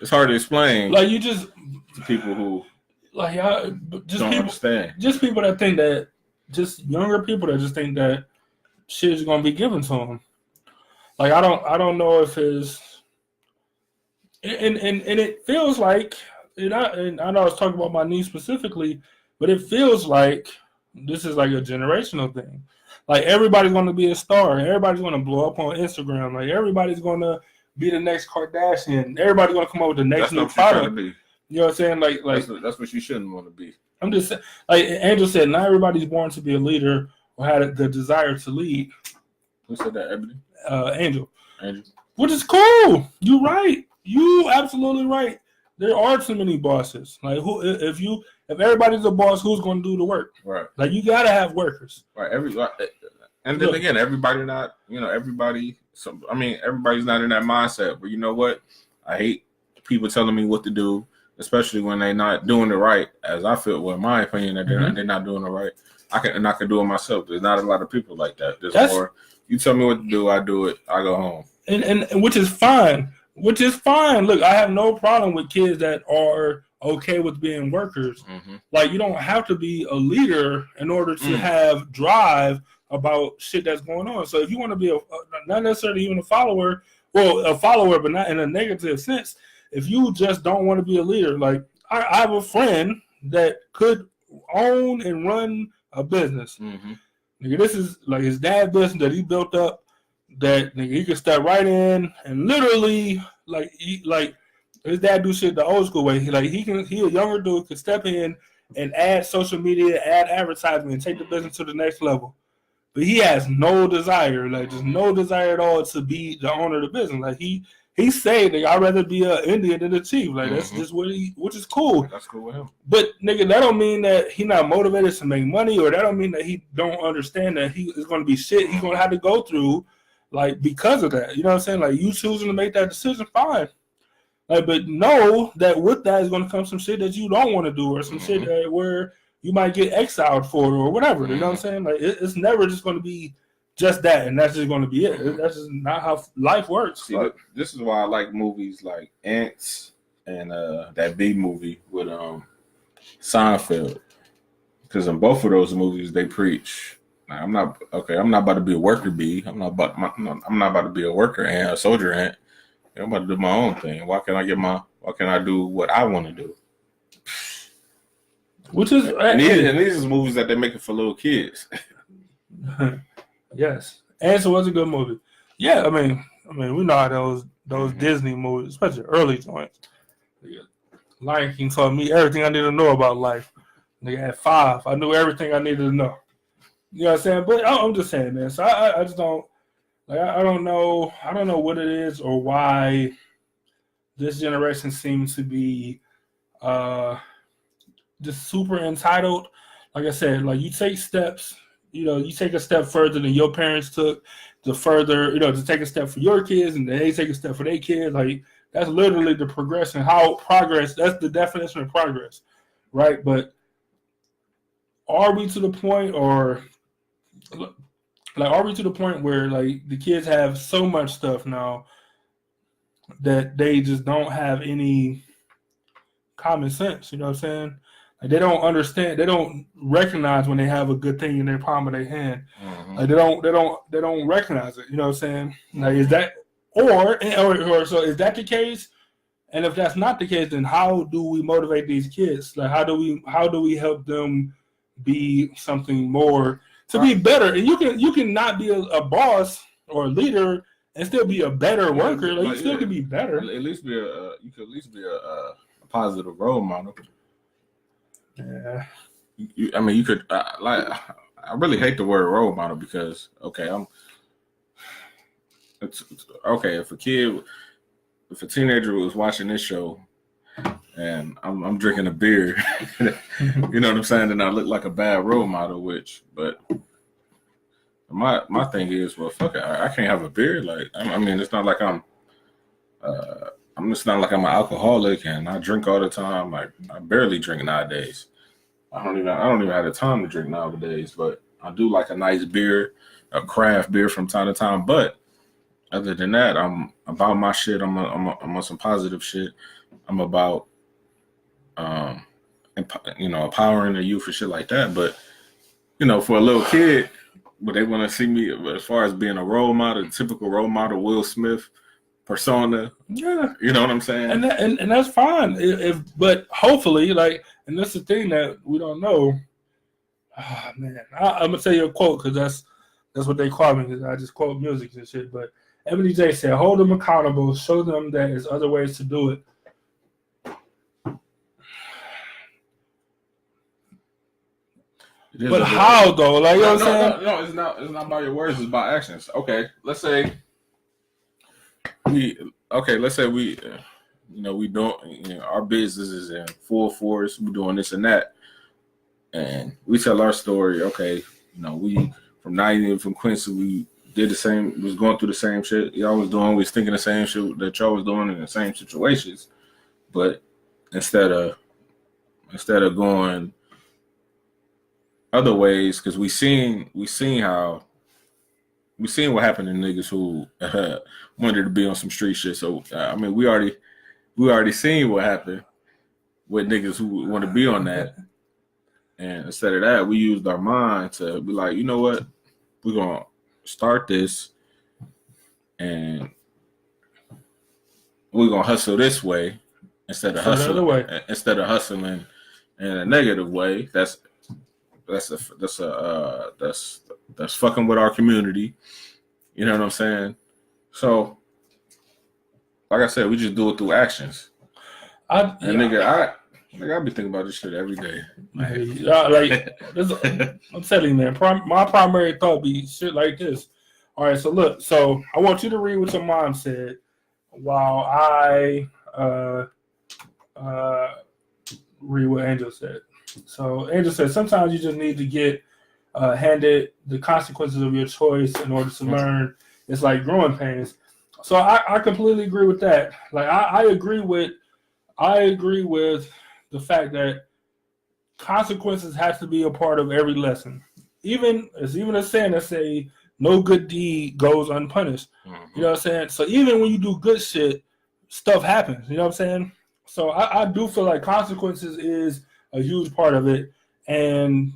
it's hard to explain. Like you just to people who don't understand. Just people that think that, just younger people that just think that shit is gonna be given to them. Like I don't know if it's and it feels like, and I know I was talking about my niece specifically, but it feels like this is like a generational thing. Like everybody's going to be a star. Everybody's going to blow up on Instagram. Like everybody's going to be the next Kardashian. Everybody's going to come up with the next new product. You know what I'm saying? Like that's what you shouldn't want to be. I'm just saying, like Angel said, not everybody's born to be a leader or had the desire to lead. Who said that, Ebony? Angel. Which is cool. You're right. You absolutely right. There are too many bosses. Like if everybody's a boss, who's going to do the work? Right. Like you gotta have workers. Right. And then again, everybody not. Everybody's not in that mindset. But you know what? I hate people telling me what to do, especially when they're not doing it right. As I feel, well, in my opinion, that they're not doing it right. I can do it myself. There's not a lot of people like that. There's more. You tell me what to do, I do it. I go home. And which is fine. Look, I have no problem with kids that are okay with being workers. Mm-hmm. Like, you don't have to be a leader in order to have drive about shit that's going on. So if you want to be not necessarily even a follower, well, a follower, but not in a negative sense. If you just don't want to be a leader, like I have a friend that could own and run a business. Mm-hmm. Nigga, this is like his dad's business that he built up. That nigga, he could step right in and literally like his dad do shit the old school way. He a younger dude could step in and add social media, add advertisement, and take the business to the next level. But he has no desire, like just no desire at all to be the owner of the business. Like he say, nigga, I'd rather be an Indian than a chief. Like that's just which is cool. That's cool with him. But nigga, that don't mean that he not motivated to make money, or that don't mean that he don't understand that he is going to be shit he's going to have to go through, like because of that. You know what I'm saying? Like you choosing to make that decision, fine. Like, but know that with that is going to come some shit that you don't want to do, or some shit that where you might get exiled for it, or whatever. You know what I'm saying? Like it's never just going to be just that, and that's just going to be it. That's just not how life works. See, this is why I like movies like Ants and that B movie with Seinfeld, because in both of those movies they preach. Like, I'm not about to be a worker bee. I'm not about to be a worker ant, a soldier ant. I'm about to do my own thing. Why can't I do what I want to do? Which is and these are movies that they're making for little kids. Yes, Answer was a good movie. Yeah, I mean, we know how those Disney movies, especially early joints. Lion King taught me everything I need to know about life. Nigga, at 5, I knew everything I needed to know. You know what I'm saying? But I'm just saying, man. So I just don't. Like, I don't know what it is or why this generation seems to be just super entitled. Like I said, like you take steps, you take a step further than your parents took to further, to take a step for your kids, and then they take a step for their kids. Like that's literally the progression. How progress, that's the definition of progress, right? But are we to the point where like the kids have so much stuff now that they just don't have any common sense? You know what I'm saying? Like they don't understand. They don't recognize when they have a good thing in their palm of their hand. Like they don't recognize it. You know what I'm saying? Like is that or so is that the case? And if that's not the case, then how do we motivate these kids? Like how do we help them be something more? To be better, and you can not be a boss or a leader and still be a better worker. Like you still can be better. You could at least be a positive role model. Yeah. You could I really hate the word role model because if a teenager was watching this show and I'm drinking a beer, you know what I'm saying, then I look like a bad role model, but my thing is, well, fuck it, I can't have a beer. Like, it's not like I'm just not like I'm an alcoholic and I drink all the time. Like, I barely drink nowadays. I don't even have the time to drink nowadays, but I do like a nice beer, a craft beer from time to time. But other than that, I'm about my shit. I'm on some positive shit. I'm about empowering the youth and shit like that. But for a little kid, but they want to see me as far as being a role model, typical role model, Will Smith persona. Yeah, you know what I'm saying, and that's fine. But hopefully, like, and that's the thing that we don't know. Oh, man, I'm gonna tell you a quote because that's what they call me. Because I just quote music and shit. But Ebony J said, "Hold them accountable. Show them that there's other ways to do it." But how though? Like, you know what I'm saying? No, it's not about your words. It's about actions. Okay, let's say we don't. Our business is in full force. We're doing this and that, and we tell our story. Okay, we from 90 from Quincy, we did the same. Was going through the same shit y'all was doing. We was thinking the same shit that y'all was doing in the same situations, but instead of going other ways, because we seen what happened to niggas who wanted to be on some street shit. So we already seen what happened. with niggas who want to be on that. And instead of that, we used our mind to be like, you know what? We're going to start this and we're going to hustle this way instead of hustling in a negative way. That's fucking with our community. You know what I'm saying? So, like I said, we just do it through actions. I be thinking about this shit every day. I'm telling you, man. My primary thought be shit like this. All right, so look. So I want you to read what your mom said while I read what Angel said. So Angel said, sometimes you just need to get handed the consequences of your choice in order to learn. It's like growing pains. So I completely agree with that. Like I agree with the fact that consequences have to be a part of every lesson. Even a saying that say no good deed goes unpunished. Mm-hmm. You know what I'm saying? So even when you do good shit, stuff happens. You know what I'm saying? So I do feel like consequences is a huge part of it, and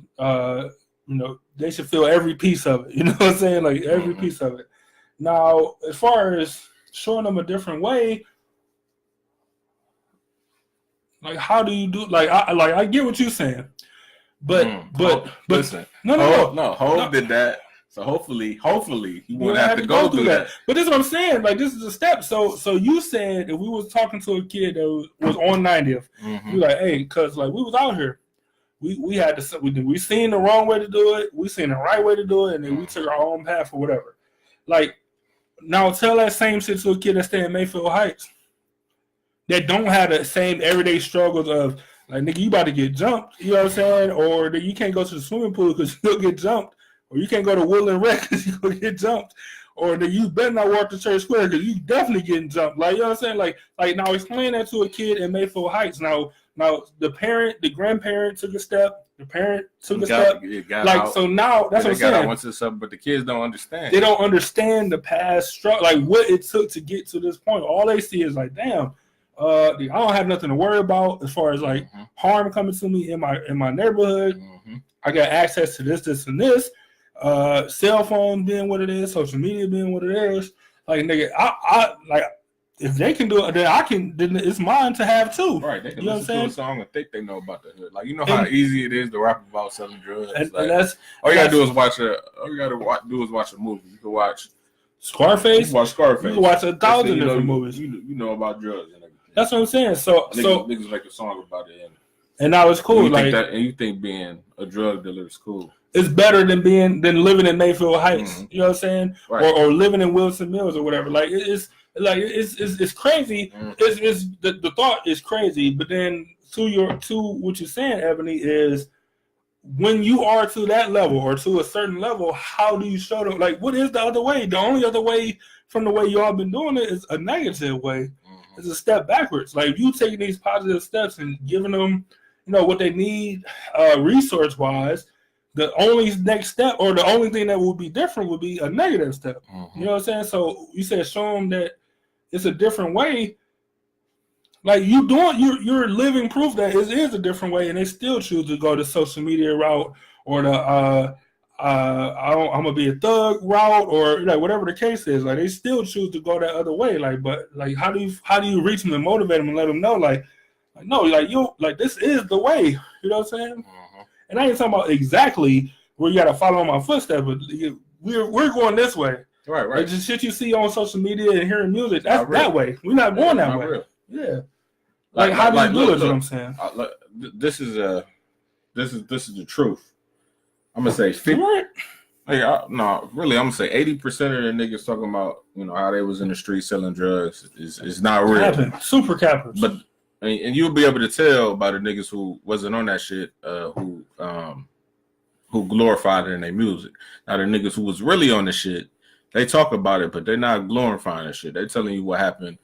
they should feel every piece of it. You know what I'm saying? Like every piece of it. Now, as far as showing them a different way, like how do you do? Like I get what you're saying, but listen, no, Hov did that. So hopefully you won't have to go through that. But this is what I'm saying. Like this is a step. So you said if we was talking to a kid that was on 90th, you like, hey, cause like we was out here, we had to we seen the wrong way to do it, we seen the right way to do it, and then we took our own path or whatever. Like now, tell that same shit to a kid that stay in Mayfield Heights that don't have the same everyday struggles of like, nigga, you about to get jumped. You know what I'm saying? Or that you can't go to the swimming pool because you'll get jumped. Or you can't go to Woodland Rec because you're going to get jumped. Or that you better not walk to Church Square because you definitely getting jumped. Like, you know what I'm saying? Like now explain that to a kid in Mayfield Heights. Now the grandparent took a step. The parent took a step. Out. So now that's what I'm saying. Went to something, but the kids don't understand. They don't understand the past struggle, like what it took to get to this point. All they see is like, damn, I don't have nothing to worry about as far as like harm coming to me in my neighborhood. I got access to this, and this. Cell phone being what it is, social media being what it is. Like, nigga, I like if they can do it, then I can. Then it's mine to have too. Right? They can listen to a song and think they know about the hood. Like, you know how easy it is to rap about selling drugs. And that's all you gotta do is watch a movie. You can watch Scarface. You can watch Scarface. You can watch 1,000 different movies. You know about drugs and everything. That's what I'm saying. So niggas make a song about it, and now it's cool. And you think being a drug dealer is cool. It's better than living in Mayfield Heights. You know what I'm saying? Right. Or living in Wilson Mills or whatever. Like it's crazy. It's the thought is crazy. But then to what you're saying, ePIFFany, is when you are to that level or to a certain level, how do you show them? Like, what is the other way? The only other way from the way y'all been doing it is a negative way. It's a step backwards. Like, if you taking these positive steps and giving them, what they need, resource-wise, the only next step or the only thing that would be different would be a negative step. You know what I'm saying? So you said show them that it's a different way. Like you're living proof that it is a different way, and they still choose to go the social media route or the I'm gonna be a thug route or like whatever the case is. Like they still choose to go that other way. Like, but like how do you reach them and motivate them and let them know like no, like you like this is the way. You know what I'm saying? And I ain't talking about exactly where you got to follow my footsteps, but we're going this way. Right. Like just shit you see on social media and hearing music, that's that way. We're not going that way. Real. Yeah. Like how do you do it? You know what I'm saying? This is the truth. I'm gonna say 50. No, really, I'm gonna say 80% of the niggas talking about how they was in the street selling drugs is not real. Super capping. But and you'll be able to tell by the niggas who wasn't on that shit, who glorified it in their music. Now the niggas who was really on the shit, they talk about it, but they're not glorifying the shit. They're telling you what happened,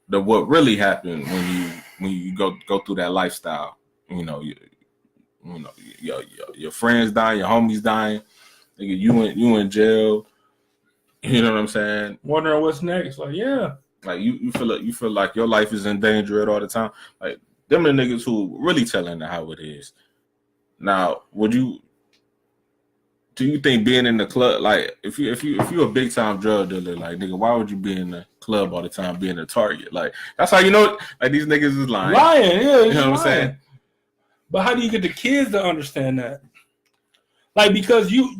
what really happened when you go through that lifestyle. Your friends dying, your homies dying, nigga, you in jail. You know what I'm saying? Wondering what's next. Like, yeah. Like you feel like your life is in danger at all the time. Like them the niggas who really telling it how it is. Now, do you think being in the club, like if you a big time drug dealer, like nigga, why would you be in the club all the time being a target? Like that's how you know, like these niggas is lying. Yeah, you know what I'm saying? But how do you get the kids to understand that? Like because you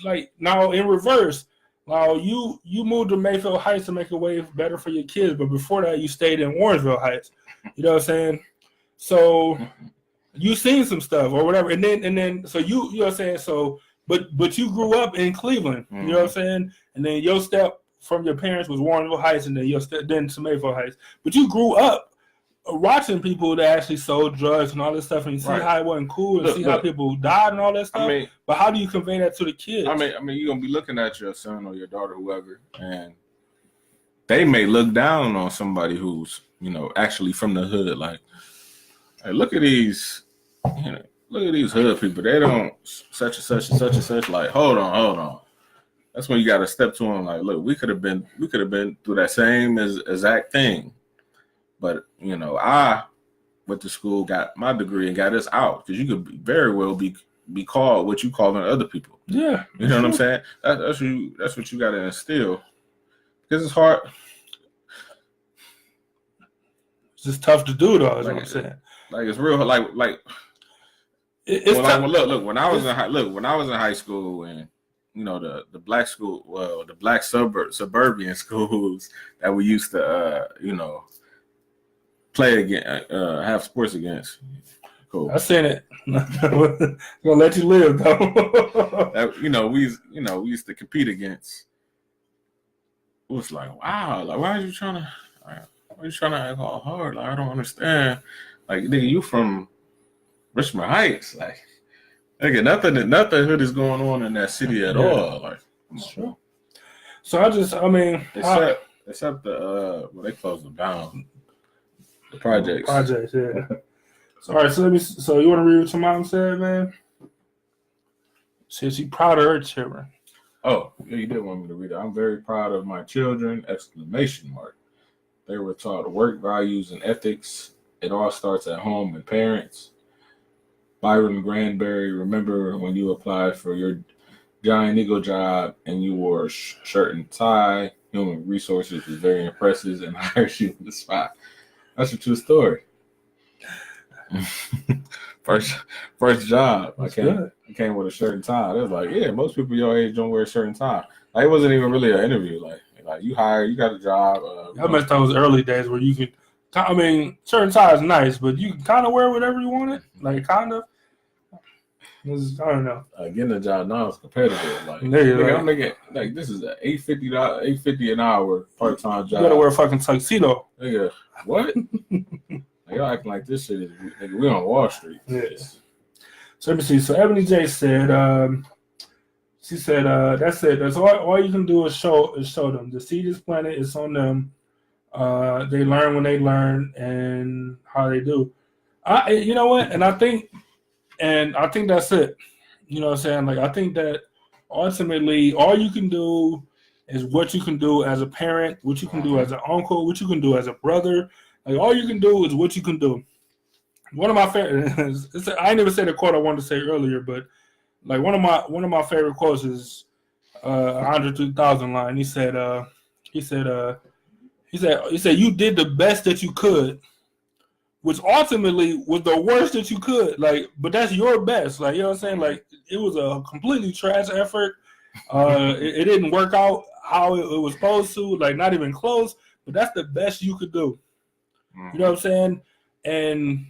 like now in reverse. Now you moved to Mayfield Heights to make a way better for your kids, but before that you stayed in Warrensville Heights. You know what I'm saying? So you seen some stuff or whatever, and then so you know what I'm saying. So but you grew up in Cleveland. You know what I'm saying? And then your step from your parents was Warrensville Heights, and then your step then to Mayfield Heights. But you grew up watching people that actually sold drugs and all this stuff, and you see how it wasn't cool, and how people died and all that stuff. I mean, but how do you convey that to the kids? I mean, you're gonna be looking at your son or your daughter, whoever, and they may look down on somebody who's, you know, actually from the hood. Like, hey, look at these, you know, look at these hood people. They don't such and such and such and such. Like, hold on. That's when you got to step to them. Like, look, we could have been through that same exact thing. But, you know, I went to school, got my degree, and got us out. Because you could very well be called what you calling other people. Yeah. You know what I'm saying? That's what you got to instill. Because it's hard. It's just tough to do, though, is what I'm saying. Like, it's real, like it's tough. Look, when I was in high school, and you know the black school, well, the black suburban schools that we used to you know, play against, have sports against. Cool. I seen it. Gonna let you live though. we used to compete against. It was like, wow, like why are you trying to act all hard? Like I don't understand. Like nigga, you from Richmond Heights, like nigga, nothing hood is going on in that city at all. Like it's true. So except the they closed them down. The projects, yeah. So, all right, so you want to read what your mom said, man? Says she's proud of her children. Oh, yeah, you did want me to read it. I'm very proud of my children! ! They were taught work values and ethics. It all starts at home with parents. Byron Granberry, remember when you applied for your Giant Eagle job and you wore a shirt and tie? Human Resources was very impressive and hired you on the spot. That's a true story. First job. I came with a shirt and tie. They was like, yeah, most people your age don't wear a shirt and tie. Like, it wasn't even really an interview. Like you hired, you got a job. I miss those early days where you could. I mean, shirt and tie is nice, but you can kind of wear whatever you wanted. Like, kind of. I don't know. Getting a job now is competitive. Like, I'm making like this is $850 an hour part-time job. You gotta wear a fucking tuxedo. Nigga, what? Y'all acting like this shit is nigga, we on Wall Street. Yes. So let me see. So Ebony J said, she said, that's it. That's all you can do is show them. The seed is planted. It's on them. They learn when they learn and how they do. You know what? And I think that's it. You know what I'm saying? Like, I think that ultimately all you can do is what you can do as a parent, what you can do as an uncle, what you can do as a brother. Like, all you can do is what you can do. One of my favorite, I ain't even said the quote I wanted to say earlier, but like one of my favorite quotes is 100,000 line. He said, you did the best that you could, which ultimately was the worst that you could. Like, but that's your best. Like, you know what I'm saying? Like, it was a completely trash effort. It didn't work out how it was supposed to. Like, not even close. But that's the best you could do. You know what I'm saying? And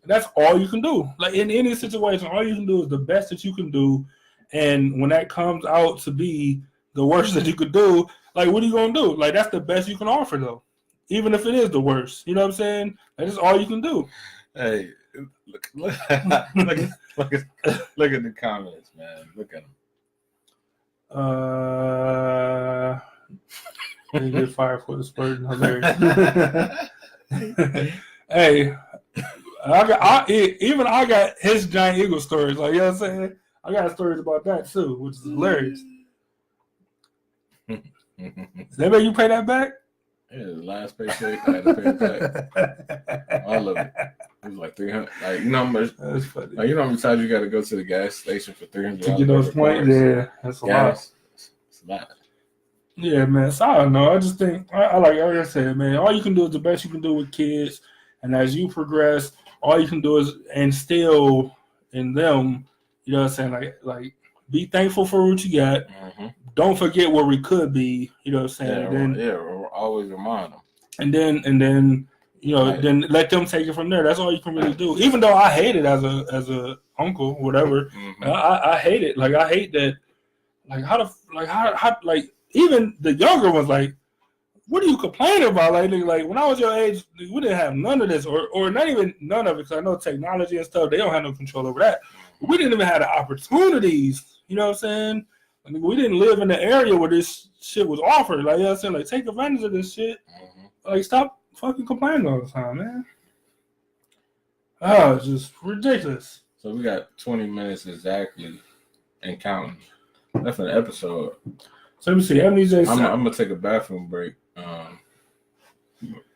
that's all you can do. Like, in any situation, all you can do is the best that you can do. And when that comes out to be the worst that you could do, like, what are you going to do? Like, that's the best you can offer, though. Even if it is the worst. You know what I'm saying? That is all you can do. Hey, look at the comments, man. Look at them. You get fired for the spurt. Hilarious. Hey, I got his Giant Eagle stories. Like, you know what I'm saying? I got stories about that too, which is hilarious. Does that make you pay that back? Yeah, the last paycheck, I had to pay it back. All of it. It was like 300. Like, you know how much? That's funny. Like, you know how many times you got to go to the gas station for $300 to get those points? Yeah, that's a lot. It's a lot. Yeah, man. So I don't know. I just think like I said, man. All you can do is the best you can do with kids, and as you progress, all you can do is instill in them. You know what I'm saying? Like be thankful for what you got. Mm-hmm. Don't forget where we could be. You know what I'm saying? Always remind them. And then then let them take it from there. That's all you can really do. Even though I hate it as a uncle, whatever. Mm-hmm. I hate it. Like I hate that. Like how even the younger ones, like, what are you complaining about? Like when I was your age, we didn't have none of this, or not even none of it. Because I know technology and stuff, they don't have no control over that. But we didn't even have the opportunities. You know what I'm saying? Like, we didn't live in the area where this shit was offered. Like, you know what I'm saying? Like, take advantage of this shit. Mm-hmm. Like, stop fucking complaining all the time, man. Oh, it's just ridiculous. So we got 20 minutes exactly and counting. That's an episode. So let me see. I'm gonna take a bathroom break. Go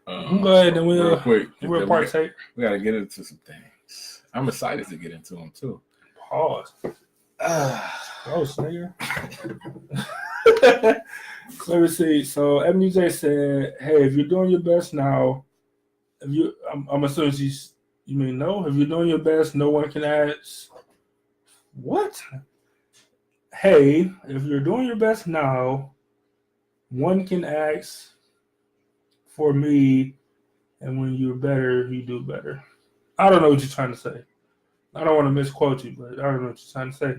ahead and real quick. We'll partake. We gotta get into some things. I'm excited to get into them too. Pause. Gross, nigga. Let me see. So MJ said, "Hey, if you're doing your best now, I'm assuming you mean no. If you're doing your best, no one can ask. What? Hey, if you're doing your best now, one can ask for me, and when you're better, you do better." I don't know what you're trying to say. I don't want to misquote you, but I don't know what you're trying to say.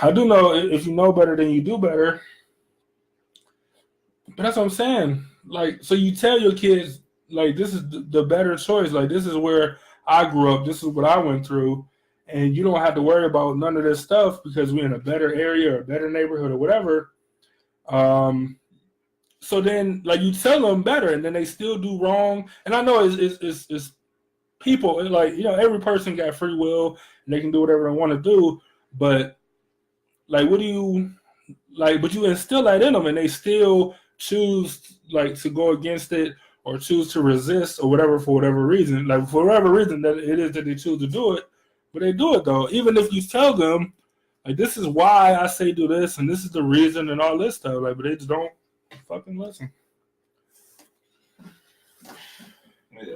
I do know if you know better, then you do better. But that's what I'm saying. Like, so you tell your kids, like, this is the better choice. Like, this is where I grew up. This is what I went through. And you don't have to worry about none of this stuff because we're in a better area or a better neighborhood or whatever. So then, like, you tell them better, and then they still do wrong. And I know it's people, like, you know, every person got free will and they can do whatever they want to do. But, like, what do you, like, but you instill that in them and they still choose, like, to go against it or choose to resist or whatever for whatever reason. Like, for whatever reason that it is that they choose to do it. But they do it, though. Even if you tell them, like, this is why I say do this and this is the reason and all this stuff. Like, but they just don't fucking listen.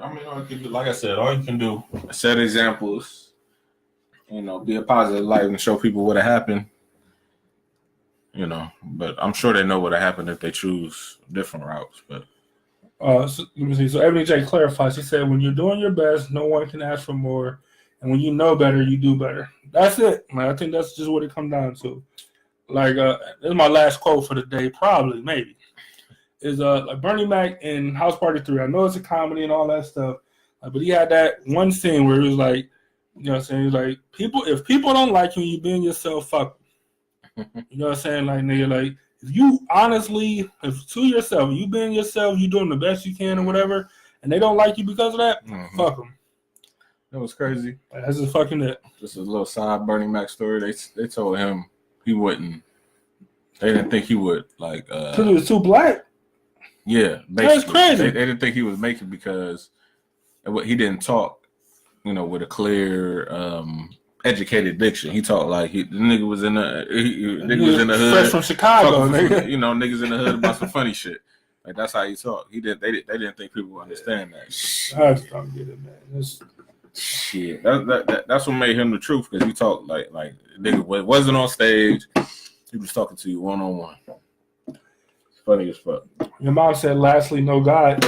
I mean, all you can do, like I said, all you can do is set examples, you know, be a positive light and show people what happened, you know. But I'm sure they know what happened if they choose different routes. But so, let me see. So Ebony J clarifies. She said, when you're doing your best, no one can ask for more. And when you know better, you do better. That's it. Like, I think that's just what it comes down to. Like, this is my last quote for the day, probably, maybe. Is like Bernie Mac in House Party 3. I know it's a comedy and all that stuff, but he had that one scene where he was like, you know what I'm saying? He's like, if people don't like you, you being yourself, fuck them. You know what I'm saying? Like, nigga, like, if you honestly, if to yourself, you being yourself, you doing the best you can or whatever, and they don't like you because of that, fuck them. That was crazy. That's just fucking it. Just a little side Bernie Mac story. They told him he wouldn't. They didn't think he would, like. Because he was too black? Yeah, basically. That's crazy. They didn't think he was making because he didn't talk, you know, with a clear, educated diction. He talked like the nigga was in the hood, fresh from Chicago, nigga. You know, niggas in the hood about some funny shit. Like, that's how he talked. They didn't think people would understand that. I just don't get it, man. Shit, that's what made him the truth, because he talked like nigga wasn't on stage. He was talking to you one on one. Funny as fuck. Your mom said, "Lastly, no God."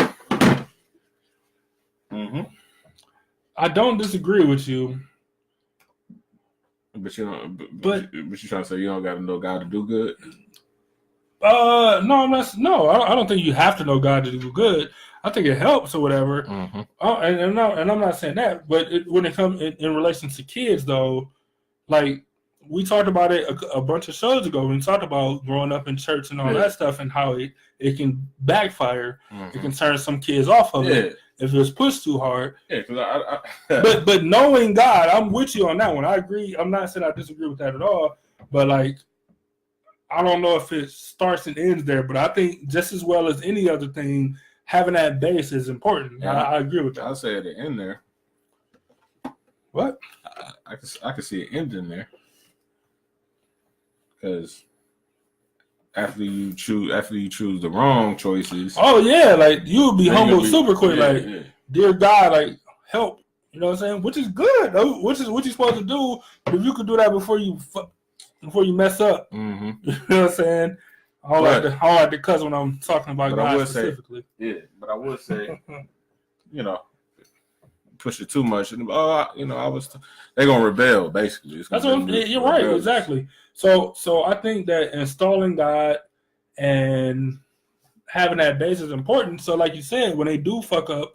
Mm-hmm. I don't disagree with you, but you know, but you trying to say you don't got to know God to do good? No, I'm not. No, I don't think you have to know God to do good. I think it helps or whatever. Mm-hmm. And I'm not saying that, but when it comes in relation to kids, though, like, we talked about it a bunch of shows ago. We talked about growing up in church and all that stuff, and how it can backfire. Mm-hmm. It can turn some kids off of it if it's pushed too hard. Yeah, because but knowing God, I'm with you on that one. I agree. I'm not saying I disagree with that at all, but like, I don't know if it starts and ends there, but I think just as well as any other thing, having that base is important. Yeah, I agree with that. I'll say at the end there. What? I could see an end in there because after you choose the wrong choices. Oh yeah, like you would be humbled super quick. Yeah, like, yeah. Dear God, like help. You know what I'm saying? Which is good. Which is what you're supposed to do. But if you could do that before you mess up, Mm-hmm. you know what I'm saying? I don't like to cuss when I'm talking about God specifically. But I would say, you know, push it too much, and they're gonna rebel basically. That's what you're right, exactly. So I think that installing God and having that base is important. So like you said, when they do fuck up,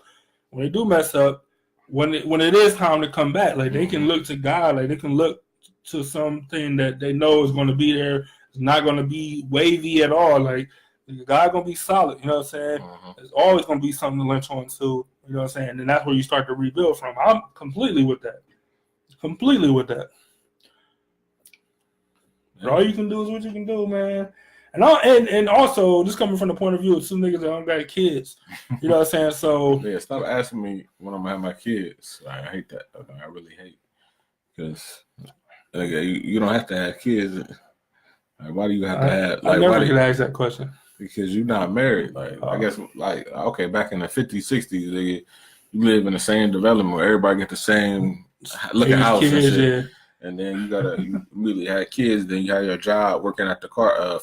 when they do mess up, when it is time to come back, like they can look to God, like they can look to something that they know is going to be there. It's not going to be wavy at all. Like God going to be solid. You know what I'm saying? There's always going to be something to lynch on to. You know what I'm saying? And that's where you start to rebuild from. I'm completely with that. Completely with that. But all you can do is what you can do, man. And also, just coming from the point of view of some niggas that don't got kids. You know what I'm saying? So yeah, stop asking me when I'm gonna have my kids. I hate that. I really hate because you don't have to have kids. Like, why do you have to have? Like, I never could ask that question. Because you're not married. Like, I guess, like, okay, back in the 50s, 60s, you live in the same development where everybody get the same looking house and shit. Yeah. And then you immediately had kids. Then you had your job working at the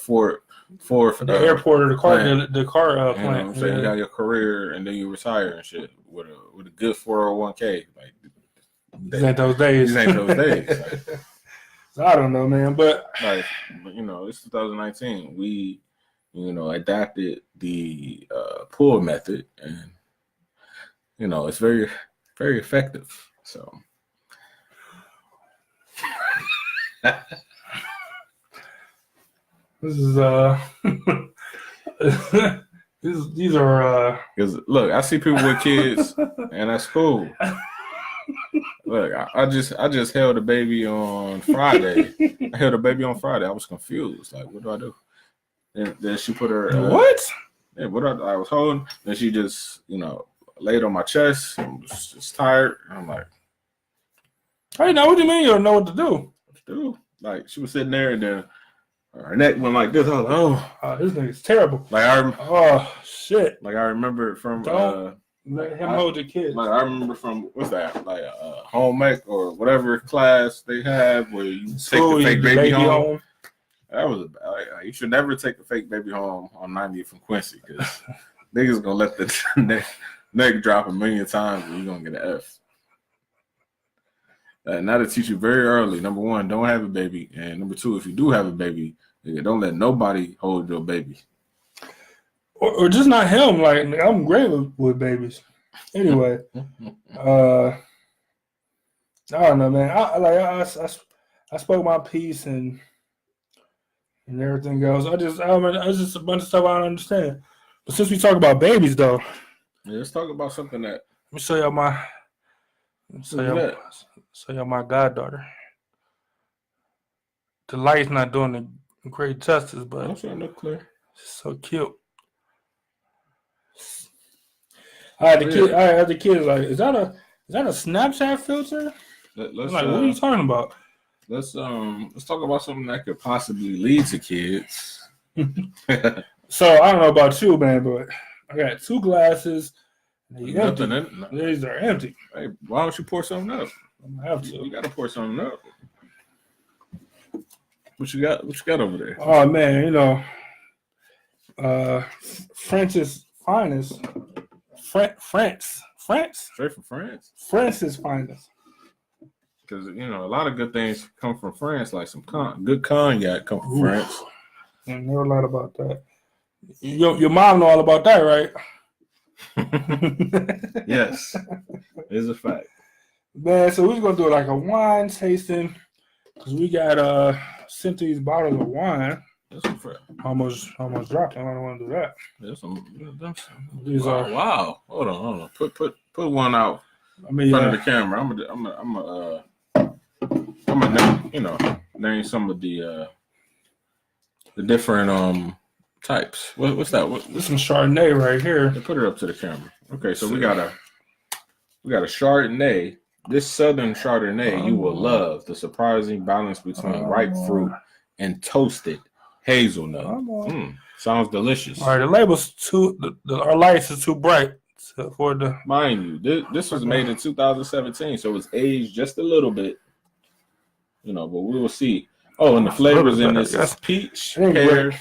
Ford the airport or the car plant. You know what I'm saying? You got your career, and then you retire and shit with a good 401k. Like, these ain't those days. Like, so I don't know, man, but it's 2019. We, adapted the pull method, and it's very, very effective. So. This is these are because look, I see people with kids and that's cool. Look, I just held a baby on Friday. I was confused. Like, what do I do? And then she put her what? Yeah, I was holding. Then she just laid on my chest and was just tired. And I'm like, hey, now what do you mean you don't know what to do? Like, she was sitting there and then her neck went like this. I was like, oh, this nigga's terrible. Like oh shit. Like I remember from let him hold your kids. Like I remember from what's that? Like home ec or whatever class they have where you take the fake baby home. That was you should never take a fake baby home on 90th from Quincy because niggas gonna let the neck drop a million times and you're gonna get an F. Now to teach you very early, number one, don't have a baby. And number two, if you do have a baby, don't let nobody hold your baby. Or just not him. Like, I'm great with babies. Anyway, I don't know, man. I spoke my piece and everything else. It's just a bunch of stuff I don't understand. But since we talk about babies, though. Yeah, let's talk about something that. Let me show y'all my goddaughter. The light's not doing the great justice, but I'm sure look clear. She's so cute. All right, the kid is like, is that a Snapchat filter? Let's like, what are you talking about? Let's talk about something that could possibly lead to kids. So I don't know about you, man, but I got two glasses. These are empty. Hey, why don't you pour something up? I'm gonna have to. You gotta pour something up. What you got over there? Oh man, French's finest. France. Straight from France. France's finest. Because a lot of good things come from France, like some good cognac come from France. I never lied about that. Your mom know all about that, right? Yes, it's a fact. Man, so we're gonna do like a wine tasting because we got sent these bottles of wine. That's a fact. Almost dropped them. I don't want to do that. These are wow. Hold on. Put one out in front of the camera. I'm gonna name some of the the different types. What's that? This some Chardonnay right here. Put it up to the camera. Okay, so we got a Chardonnay. This Southern Chardonnay you will love. The surprising balance between ripe fruit and toasted hazelnut. Sounds delicious. All right, the label's our lights is too bright for the. Mind you, this was made in 2017, so it's aged just a little bit. You know, but we will see. Oh, and the flavors in this is peach, pear,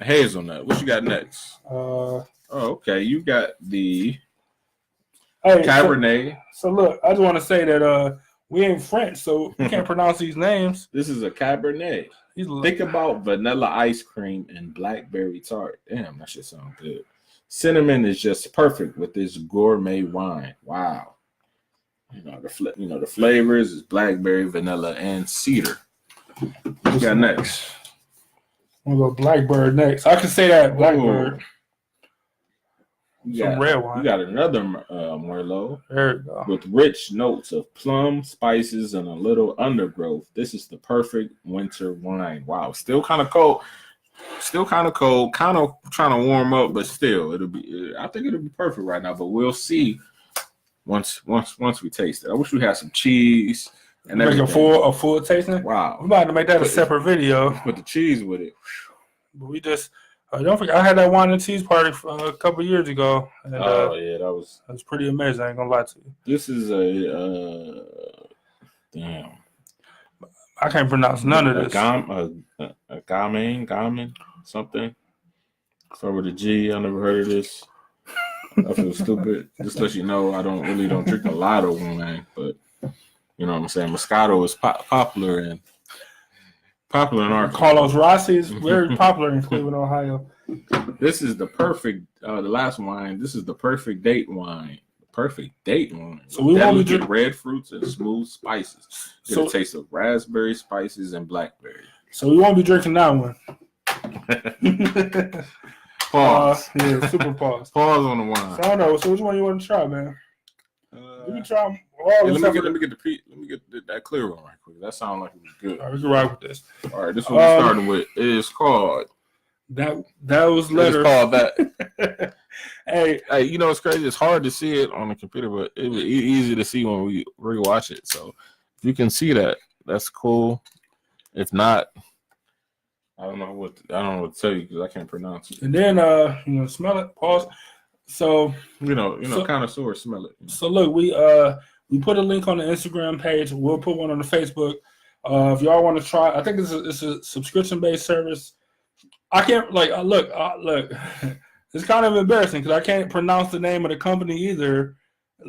hazelnut. What you got next? Okay, you got the Cabernet. So look, I just want to say that we ain't French, so we can't pronounce these names. This is a Cabernet. Think about vanilla ice cream and blackberry tart. Damn, that shit sounds good. Cinnamon is just perfect with this gourmet wine. Wow. You know the flavors is blackberry, vanilla, and cedar. What you got next? I'm gonna go Blackbird next. I can say that Blackbird. Some red wine. You got another Merlot. There you go. With rich notes of plum, spices, and a little undergrowth. This is the perfect winter wine. Wow, still kind of cold. Kind of trying to warm up, but still, I think it'll be perfect right now. But we'll see once we taste it. I wish we had some cheese and make a full tasting. Wow, we might have to make that a separate video. Put the cheese with it. But we just don't forget. I had that wine and cheese party a couple years ago. And, yeah, that was pretty amazing. I ain't gonna lie to you. This is a damn. I can't pronounce none of this. A gammon, something. Start with a G. I never heard of this. I feel stupid. Just to let you know, I don't drink a lot of wine, but you know what I'm saying. Moscato is popular in our Carlos Rossi is very popular in Cleveland, Ohio. This is the perfect. The last wine. This is the perfect date wine. So we want to get red fruits and smooth spices. Get a taste of raspberry, spices, and blackberry. So we won't be drinking that one. Pause. Yeah, super pause. Pause on the wine. So I don't know. So which one you want to try, man? We can try them all. Yeah, let me get that clear one right quick. That sounds like it was good. All right, we can ride with this. All right, this one we're starting with is called. That was letter. It's called that. Hey, you know it's crazy. It's hard to see it on the computer, but it was easy to see when we rewatch it. So if you can see that, that's cool. If not, I don't know what to tell you because I can't pronounce it. And then smell it. Pause. So connoisseur smell it. So look, we put a link on the Instagram page. We'll put one on the Facebook. If y'all want to try, I think it's a subscription based service. I can't look. It's kind of embarrassing because I can't pronounce the name of the company either.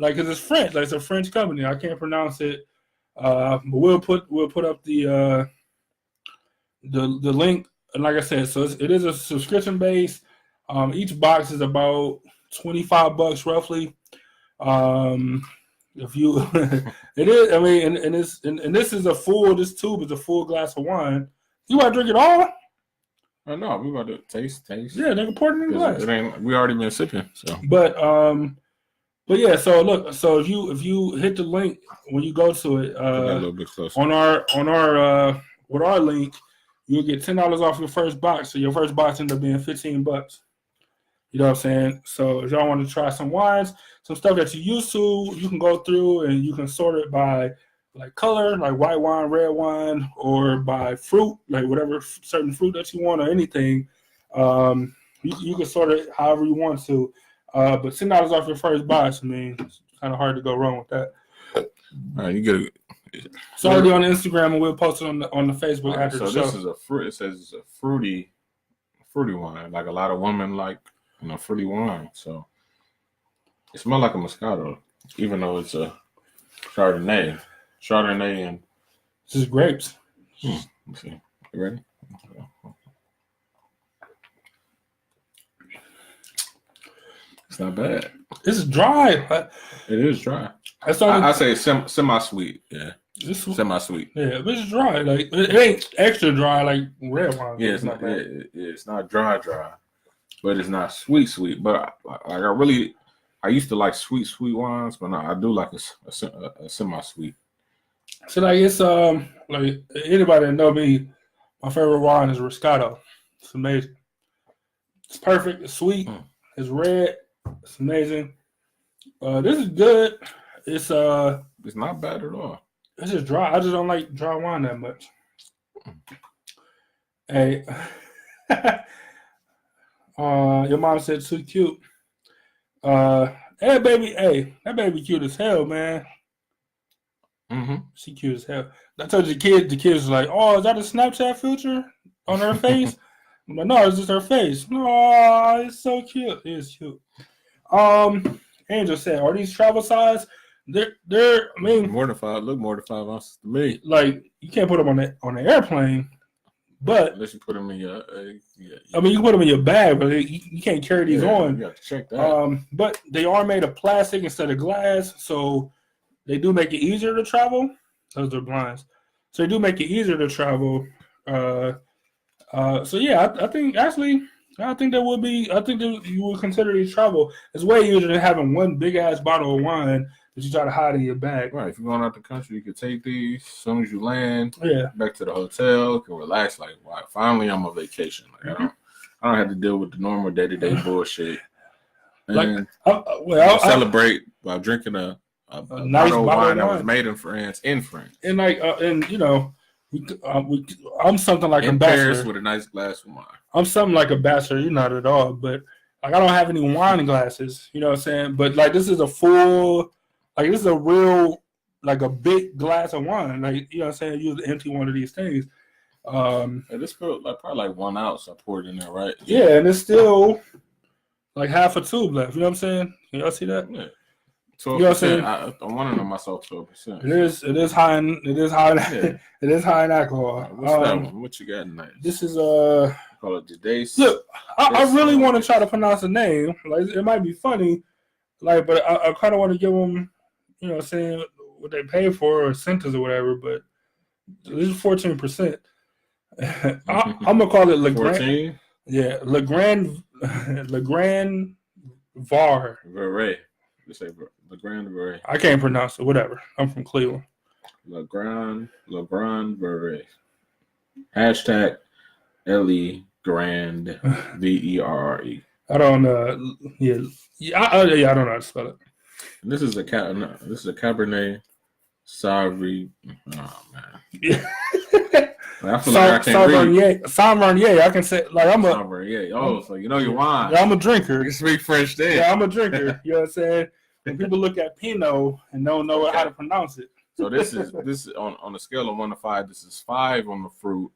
Because it's French. It's a French company. I can't pronounce it. But we'll put up the link. And like I said, so it is a subscription base. Each box is about $25 roughly. If you, it is. I mean, and this is this tube is a full glass of wine. You want to drink it all? No, we about to taste. Yeah, they can pour it in the glass. We already been sipping. So, but yeah. So look, so if you hit the link when you go to it, a little bit closer. on our with our link, you'll get $10 off your first box. So your first box ends up being $15. You know what I'm saying? So if y'all want to try some wines, some stuff that you're used to, you can go through and you can sort it by like color, like white wine, red wine, or by fruit, like whatever certain fruit that you want or anything. You can sort it however you want to. But $10 off your first box, I mean, it's kind of hard to go wrong with that. All right, you get it. It's already on Instagram, and we'll post it on the Facebook after the show. So this is a fruit. It says it's a fruity wine. Like a lot of women like fruity wine. So it smells like a Moscato, even though it's a Chardonnay and this is grapes. Let's see. You ready? It's not bad. It's dry. It is dry. I say semi-sweet. Yeah. Semi-sweet. Yeah, but it's dry. Like it ain't extra dry like red wine. Yeah, it's not bad. It's not dry, but it's not sweet. But I used to like sweet wines, but now I do like a semi-sweet. So like it's like anybody that know me, my favorite wine is Roscato. It's amazing. It's perfect. It's sweet. It's red. It's amazing. This is good. It's not bad at all. It's just dry. I just don't like dry wine that much. Hey, your mom said too cute. Hey baby, that baby cute as hell, man. She cute as hell. I told you the kids were like, oh, is that a Snapchat filter on her face? I'm like, no, it's just her face. No, it's so cute. It is cute. Angel said, are these travel size? They're I mean, more than 5 ounces to me. Like, you can't put them on the airplane, but unless you put them in your I mean, you can put them in your bag, but you can't carry these on. You have to check that. But they are made of plastic instead of glass, so they do make it easier to travel. Those are blinds. So they do make it easier to travel. So yeah, I think that you would consider these travel. It's way easier than having one big ass bottle of wine that you try to hide in your bag. Right. If you're going out the country, you can take these as soon as you land. Yeah. Back to the hotel, you can relax. Like, wow, finally I'm on vacation. Like, I don't have to deal with the normal day-to-day bullshit. And I celebrate by drinking a nice bottle of wine that was made in France. And like, I'm something like in ambassador Paris with a nice glass of wine. I'm something like ambassador. You're not at all, but like I don't have any wine glasses. You know what I'm saying? But like this is a real, like a big glass of wine. Like, you know what I'm saying? You empty one of these things. This feels like probably like 1 ounce I poured in there, right? Yeah, and it's still like half a tube left. You know what I'm saying? Can y'all see that? Yeah. 12%. You know what I'm saying? I want to know myself 12%. It is high in Yeah. it is high in alcohol. What's that one? What you got in there? This is call it today's. Look, I really want to try to pronounce the name. Like it might be funny, like, but I kind of want to give them, you know, saying what they pay for or centers or whatever. But this is 14%. I'm gonna call it Legrand. 14? Yeah, Legrand Var. Verre. You say Legrand Verre. I can't pronounce it. Whatever. I'm from Cleveland. Legrand Verre. Hashtag LE Grand VERRE. I don't know. I don't know how to spell it. And this is a Cabernet Sauvignon. Oh man. Yeah. I feel like I can't read. Sauvignon. I can say like I'm a Sauvignon. Oh, so you know your wine. Yeah, I'm a drinker. You can speak French then. Yeah, I'm a drinker. You know what I'm saying? When people look at Pinot and don't know how to pronounce it. So this is on a scale of 1 to 5. This is 5 on the fruit,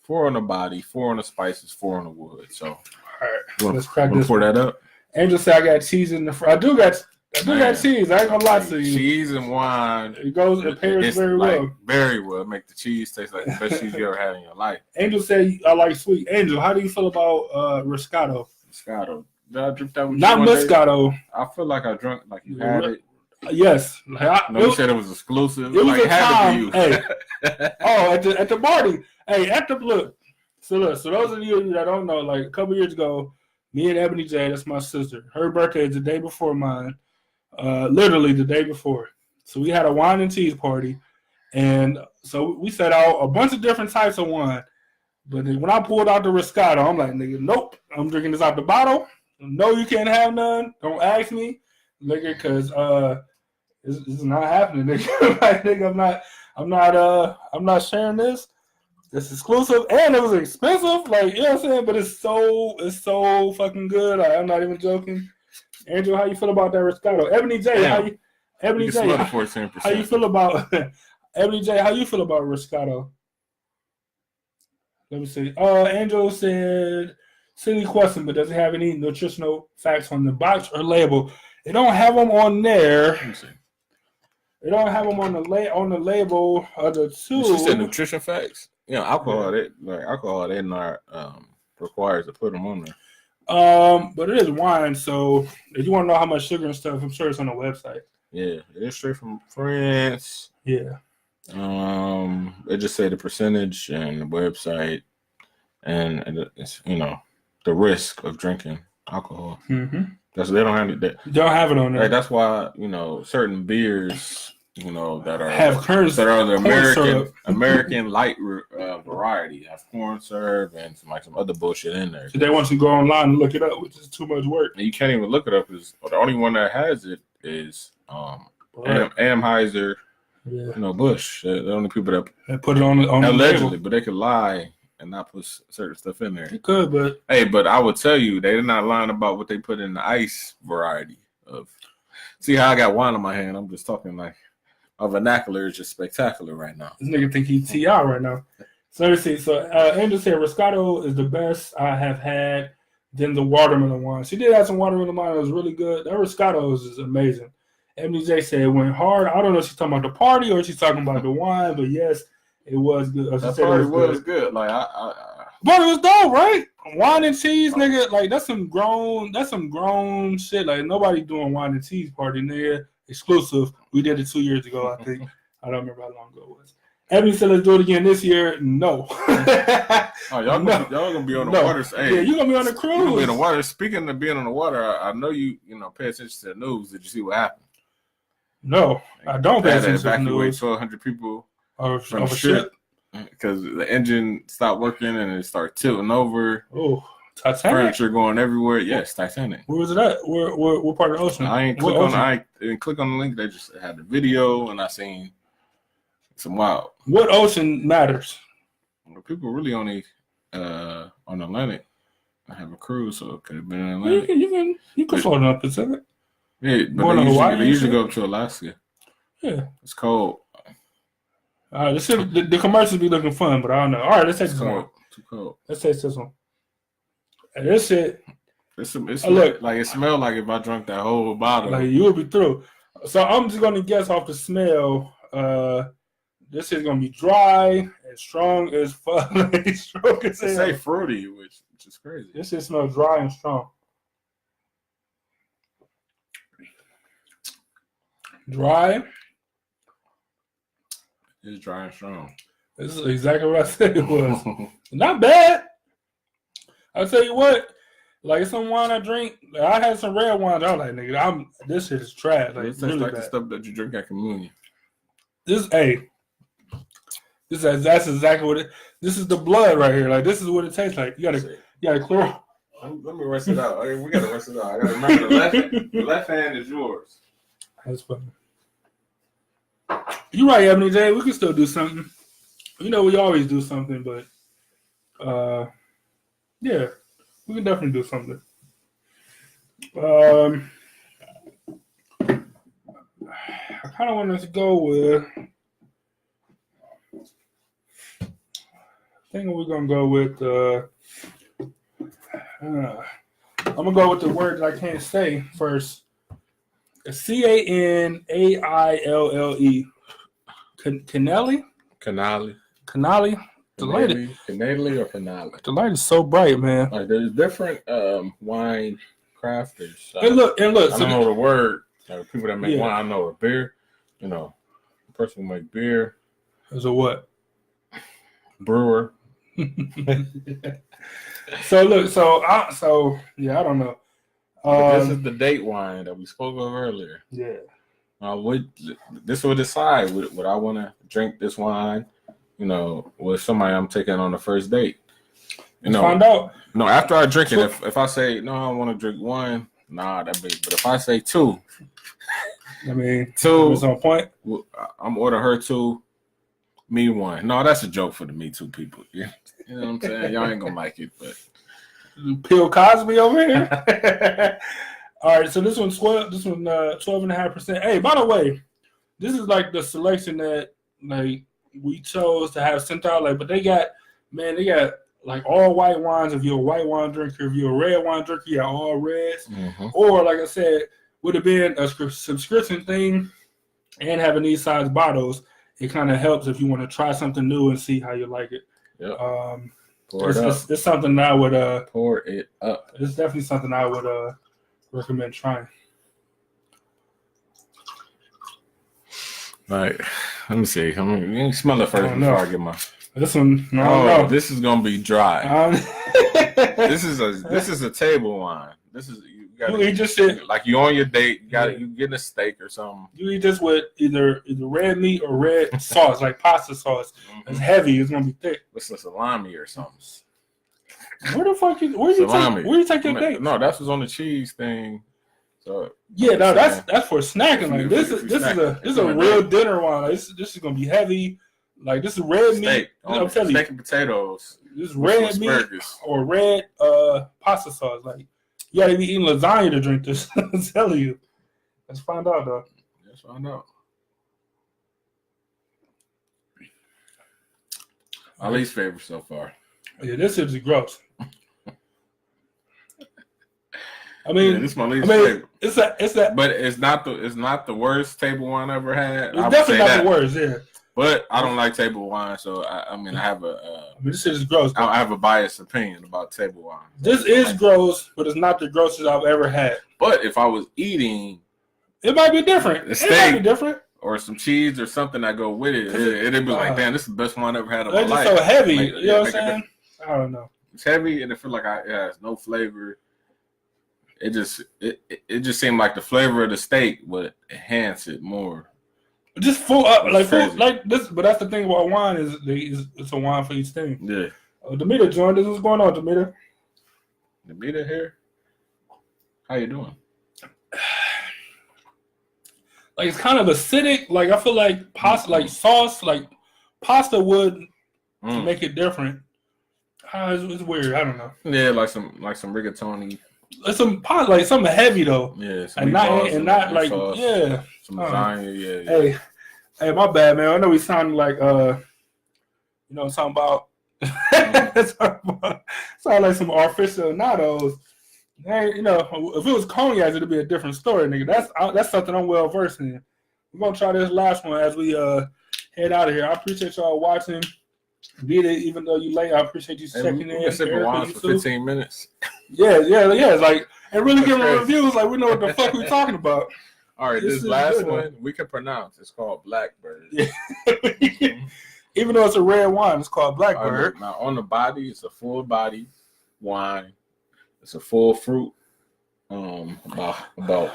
4 on the body, 4 on the spices, 4 on the wood. So all right, let's crack this. Pour that up. Angel said I got cheese in the front. I do got cheese. I ain't gonna lie to you. Cheese and wine. It pairs very well. Very well. Make the cheese taste like the best cheese you ever had in your life. Angel said I like sweet. Angel, how do you feel about Riscato? Riscato. Did I drink that with Not you Moscato. I feel like I drank like you had it. Yes. You said it was exclusive. It was like, a time. Hey. at the party. Hey, look. So those of you that don't know, like a couple years ago, me and Ebony J, that's my sister, her birthday is the day before mine. Literally the day before. So we had a wine and cheese party. And so we set out a bunch of different types of wine. But when I pulled out the Riscato, I'm like, nigga, nope. I'm drinking this out the bottle. No, you can't have none. Don't ask me. Nigga, because it's not happening, nigga. Like, nigga, I'm not sharing this. It's exclusive and it was expensive. Like, you know what I'm saying? But it's so fucking good. Like, I'm not even joking. Andrew, how you feel about that Riscato? Ebony J, how you 14%. How you feel about Ebony J, how you feel about Riscato? Let me see. Angel said, silly question, but does it have any nutritional facts on the box or label? They don't have them on there. Let me see. They don't have them on the label of the two. She said nutrition facts. Yeah, alcohol they're not required to put them on there. But it is wine, so if you want to know how much sugar and stuff, I'm sure it's on the website. Yeah, it is straight from France. Yeah. It just say the percentage and the website, and it's the risk of drinking alcohol. Mm-hmm. That's they don't have it. Don't have it on there. Like, that's why certain beers that are have corn, that are the syrup. American light variety. Have corn syrup and some other bullshit in there. So they want you to go online and look it up, which is too much work. And you can't even look it up. The only one that has it is Amheiser. Yeah. Bush. They're the only people that put it on allegedly, the but they could lie and not put certain stuff in there. They could, but but I would tell you they're not lying about what they put in the ice variety of. See how I got wine in my hand? I'm just talking like my vernacular is just spectacular right now. This nigga think he's T.I. right now. So let's see. So Andrew said Roscato is the best I have had. Then the watermelon wine. She did have some watermelon wine that was really good. That Roscato is amazing. MJ said it went hard. I don't know if she's talking about the party or she's talking about the wine, but yes, it was good. That party was good. Like but it was dope, right? Wine and cheese, nigga. Like that's some grown shit. Like nobody doing wine and cheese party, nigga. Exclusive. We did it 2 years ago, I think. I don't remember how long ago it was. Ebony said, let's do it again this year. No. Y'all gonna be on the water. Hey, yeah, you gonna be on the cruise. You gonna be on the water. Speaking of being on the water, I know you pay attention to the news. Did you see what happened? No, I don't pay attention to the news. Evacuate 1,200 people from ship because the engine stopped working and it started tilting over. Oh, Titanic. Furniture going everywhere. Yes, Titanic. Where was it at? What part of the ocean? I didn't click on the link. They just had the video and I seen some wild. What ocean matters? People really only on Atlantic. I have a cruise, so it could have been in Atlantic. You can float on Pacific. Yeah, but they usually go up to Alaska. Yeah, it's cold. The commercials be looking fun, but I don't know. All right, let's take this one. Too cold. Let's take this one. And this shit. Look, like it smelled like if I drank that whole bottle. Like you would be through. So I'm just gonna guess off the smell. This is gonna be dry and strong as fuck. Strong as hell. They say fruity, which is crazy. This shit smells dry and strong. Dry. It's dry and strong. This is exactly what I said it was. Not bad. I'll tell you what. Like some wine I drink, I had some red wine. I was like, nigga, this shit is trash. Like, it's really like bad. The stuff that you drink at communion. That's exactly what it. This is the blood right here. Like this is what it tastes like. You gotta clear. Let me rinse it out. We gotta rinse it out. I gotta remember the left hand is yours. That's funny. You're right, Ebony J. We can still do something. We always do something, but yeah, we can definitely do something. I kind of wanted to go with. I think we're gonna go with. I'm gonna go with the word that I can't say first. Canaille. Canelli? Canali The light or Canali? The light is so bright, man. Like there's different wine crafters. And look. I don't know the word. People that make wine, I know a beer. The person who make beer. As a what? Brewer. So look, I don't know. This is the date wine that we spoke of earlier. Yeah. This will decide would I want to drink this wine, with somebody I'm taking on the first date. Find out. No, after I drink it, if I say no, I want to drink one, nah, that big. But if I say two, two is on point. I'm ordering her two, me one. No, that's a joke for the Me Too people. Yeah, you know what I'm saying. Y'all ain't gonna like it, but Bill Cosby over here. All right, so this one's 12.5%. Hey, by the way, this is like the selection that we chose to have sent out. But they got like all white wines. If you're a white wine drinker, if you're a red wine drinker, you got all reds. Mm-hmm. Or like I said, would have been a subscription thing, and having these size bottles, it kind of helps if you want to try something new and see how you like it. Yep. It's something I would pour it up. It's definitely something I would recommend trying. Right. Let me see. Let me smell it first before I get my. This one. No. This is gonna be dry. This is a table wine. You gotta you eat just shit like you on your date. You getting a steak or something. You eat this with either red meat or red sauce, like pasta sauce. It's heavy. It's gonna be thick. With some salami or something. Where the fuck where you take your date? No, that's what's on the cheese thing. So yeah, no, that's for snacking. Like this is a real dinner one. Like, this is gonna be heavy. Like this is red meat. I'm telling you, steak and potatoes. This is red meat or red pasta sauce. Like you gotta be eating lasagna to drink this. I'm telling you. Let's find out though. Let's find out. My least favorite so far. Yeah, this is gross. I mean, this is my least favorite. It's that, but it's not the worst table wine I ever had. It's definitely not the worst, yeah. But I don't like table wine, so I have this shit is gross. I have a biased opinion about table wine. This is gross, but it's not the grossest I've ever had. But if I was eating, it might be different. It might be different, or some cheese or something that go with it. It'd be like, damn, this is the best wine I ever had in my life. It's so heavy. You know what I'm saying? I don't know. It's heavy, and it feels like it has no flavor. It just seemed like the flavor of the steak would enhance it more. Just full up like this, but that's the thing about wine is it's a wine for each thing. Yeah. Demeter joined us. What's going on, Demeter? Demeter here. How you doing? Like it's kind of acidic. Like I feel like pasta, like sauce, like pasta would make it different. It's weird. I don't know. Yeah, like some rigatoni. Like something heavy though. Yeah, and not like sauce. Yeah. Some lasagna, yeah. Hey, my bad, man. I know we sound like talking about sound like some artificial aficionados. Hey, if it was cognac, it'd be a different story, nigga. That's something I'm well versed in. We're gonna try this last one as we head out of here. I appreciate y'all watching. Did it even though you late? I appreciate you checking in. We can sip a wine for 15 minutes. Yeah. It's like and really giving reviews like we know what the fuck we talking about. All right, this last one we can pronounce. It's called Blackbird. Yeah. Even though it's a red wine, it's called Blackbird. Now on the body, it's a full body wine. It's a full fruit. About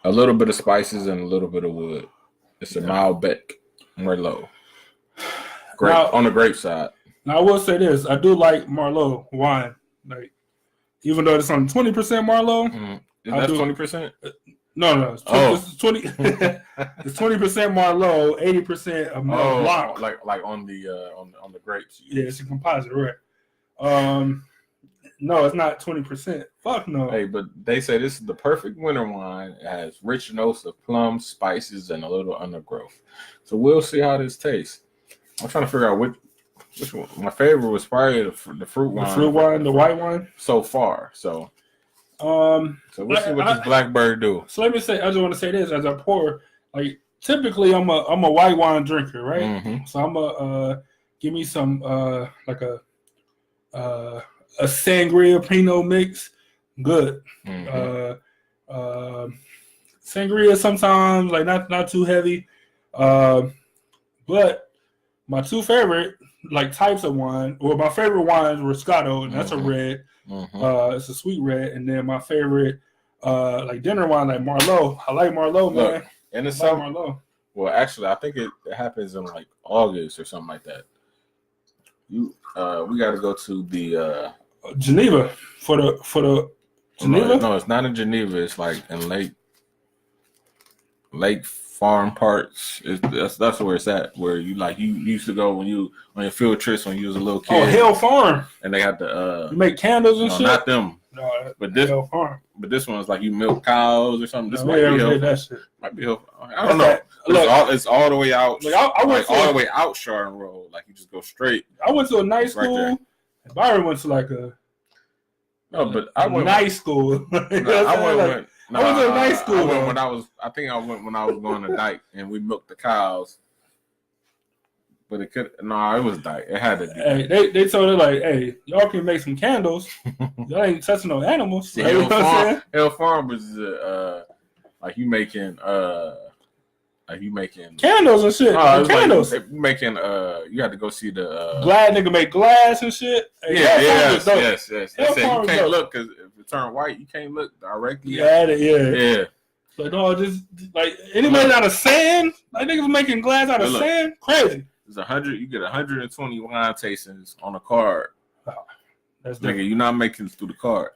a little bit of spices and a little bit of wood. It's a Malbec Merlot. Grape on the grape side. Now I will say this: I do like Merlot wine. Like, even though it's on 20% Merlot, is that 20%? No, it's 20. It's 20. It's 20% Merlot, 80% of Merlot Blanc. Like on the grapes. Yeah, it's a composite, right? No, it's not 20%. Fuck no. Hey, but they say this is the perfect winter wine. It has rich notes of plums, spices, and a little undergrowth. So we'll see how this tastes. I'm trying to figure out which one. My favorite was probably the fruit wine. The fruit wine, the white wine. So far, so we'll see what this Blackbird do. So let me say, I just want to say this as I pour. Like typically, I'm a white wine drinker, right? Mm-hmm. So I'm a give me some like a sangria Pinot mix, good. Mm-hmm. Sangria sometimes like not too heavy, but my two favorite like types of wine, well, my favorite wines were Scotto, and that's a red. Mm-hmm. It's a sweet red, and then my favorite like dinner wine like Merlot. I like Merlot, man. And it's Merlot. Well, actually, I think it happens in like August or something like that. We got to go to the Geneva for the Geneva. No, it's not in Geneva. It's like in Lake Farm Parks. That's where it's at. Where you used to go when you on your field trips when you was a little kid. Oh, Hill Farm. And they had the you make candles and shit. Not them. No, but this Hill Farm. But this one's like you milk cows or something. This might be Hill. That shit. Might be Hill. I don't know. It's all the way out. Like I went all the way out Sharon Road. Like you just go straight. I went to a nice school. Right, and Byron went to like a. No, but I went nice school. I went to a nice school. I think I went when I was going to Dyke, and we milked the cows. But it could. No, it was Dyke. It had to be. Hey, they told her like, hey, y'all can make some candles. Y'all ain't touching no animals. Hill Farm was like you making Like you making candles and shit. Candles. Like making you had to go see the Glad nigga make glass and shit. Hey, yes. They said you Farm can't dope. look because if it turn white, you can't look directly. Yeah. But no, just like anybody out of sand, like niggas making glass out of sand, crazy. It's 100. You get 120 wine tastings on a card. Oh, that's nigga, different. you're not making it through the cards.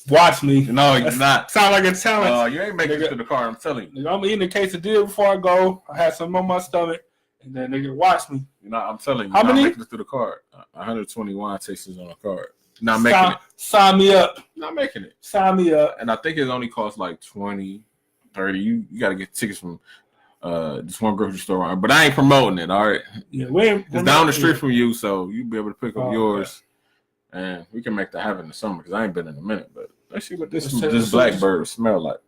Watch me. No, you're not. Sound like a challenge. You ain't making it through the card. I'm telling you. Nigga, I'm eating a quesadilla before I go. I had some on my stomach, and then nigga, watch me. You know, I'm telling you. How many? Not making it through the card. 120 wine tastings on a card. You're not making it. Sign me up. You're not making it. Sign me up. And I think it only costs like 20, 30. You got to get tickets from this one grocery store, but I ain't promoting it. All right, yeah, it's down the street from you, so you be able to pick up yours, and we can make that happen in the summer because I ain't been in a minute. But let's see what this blackbird smell like.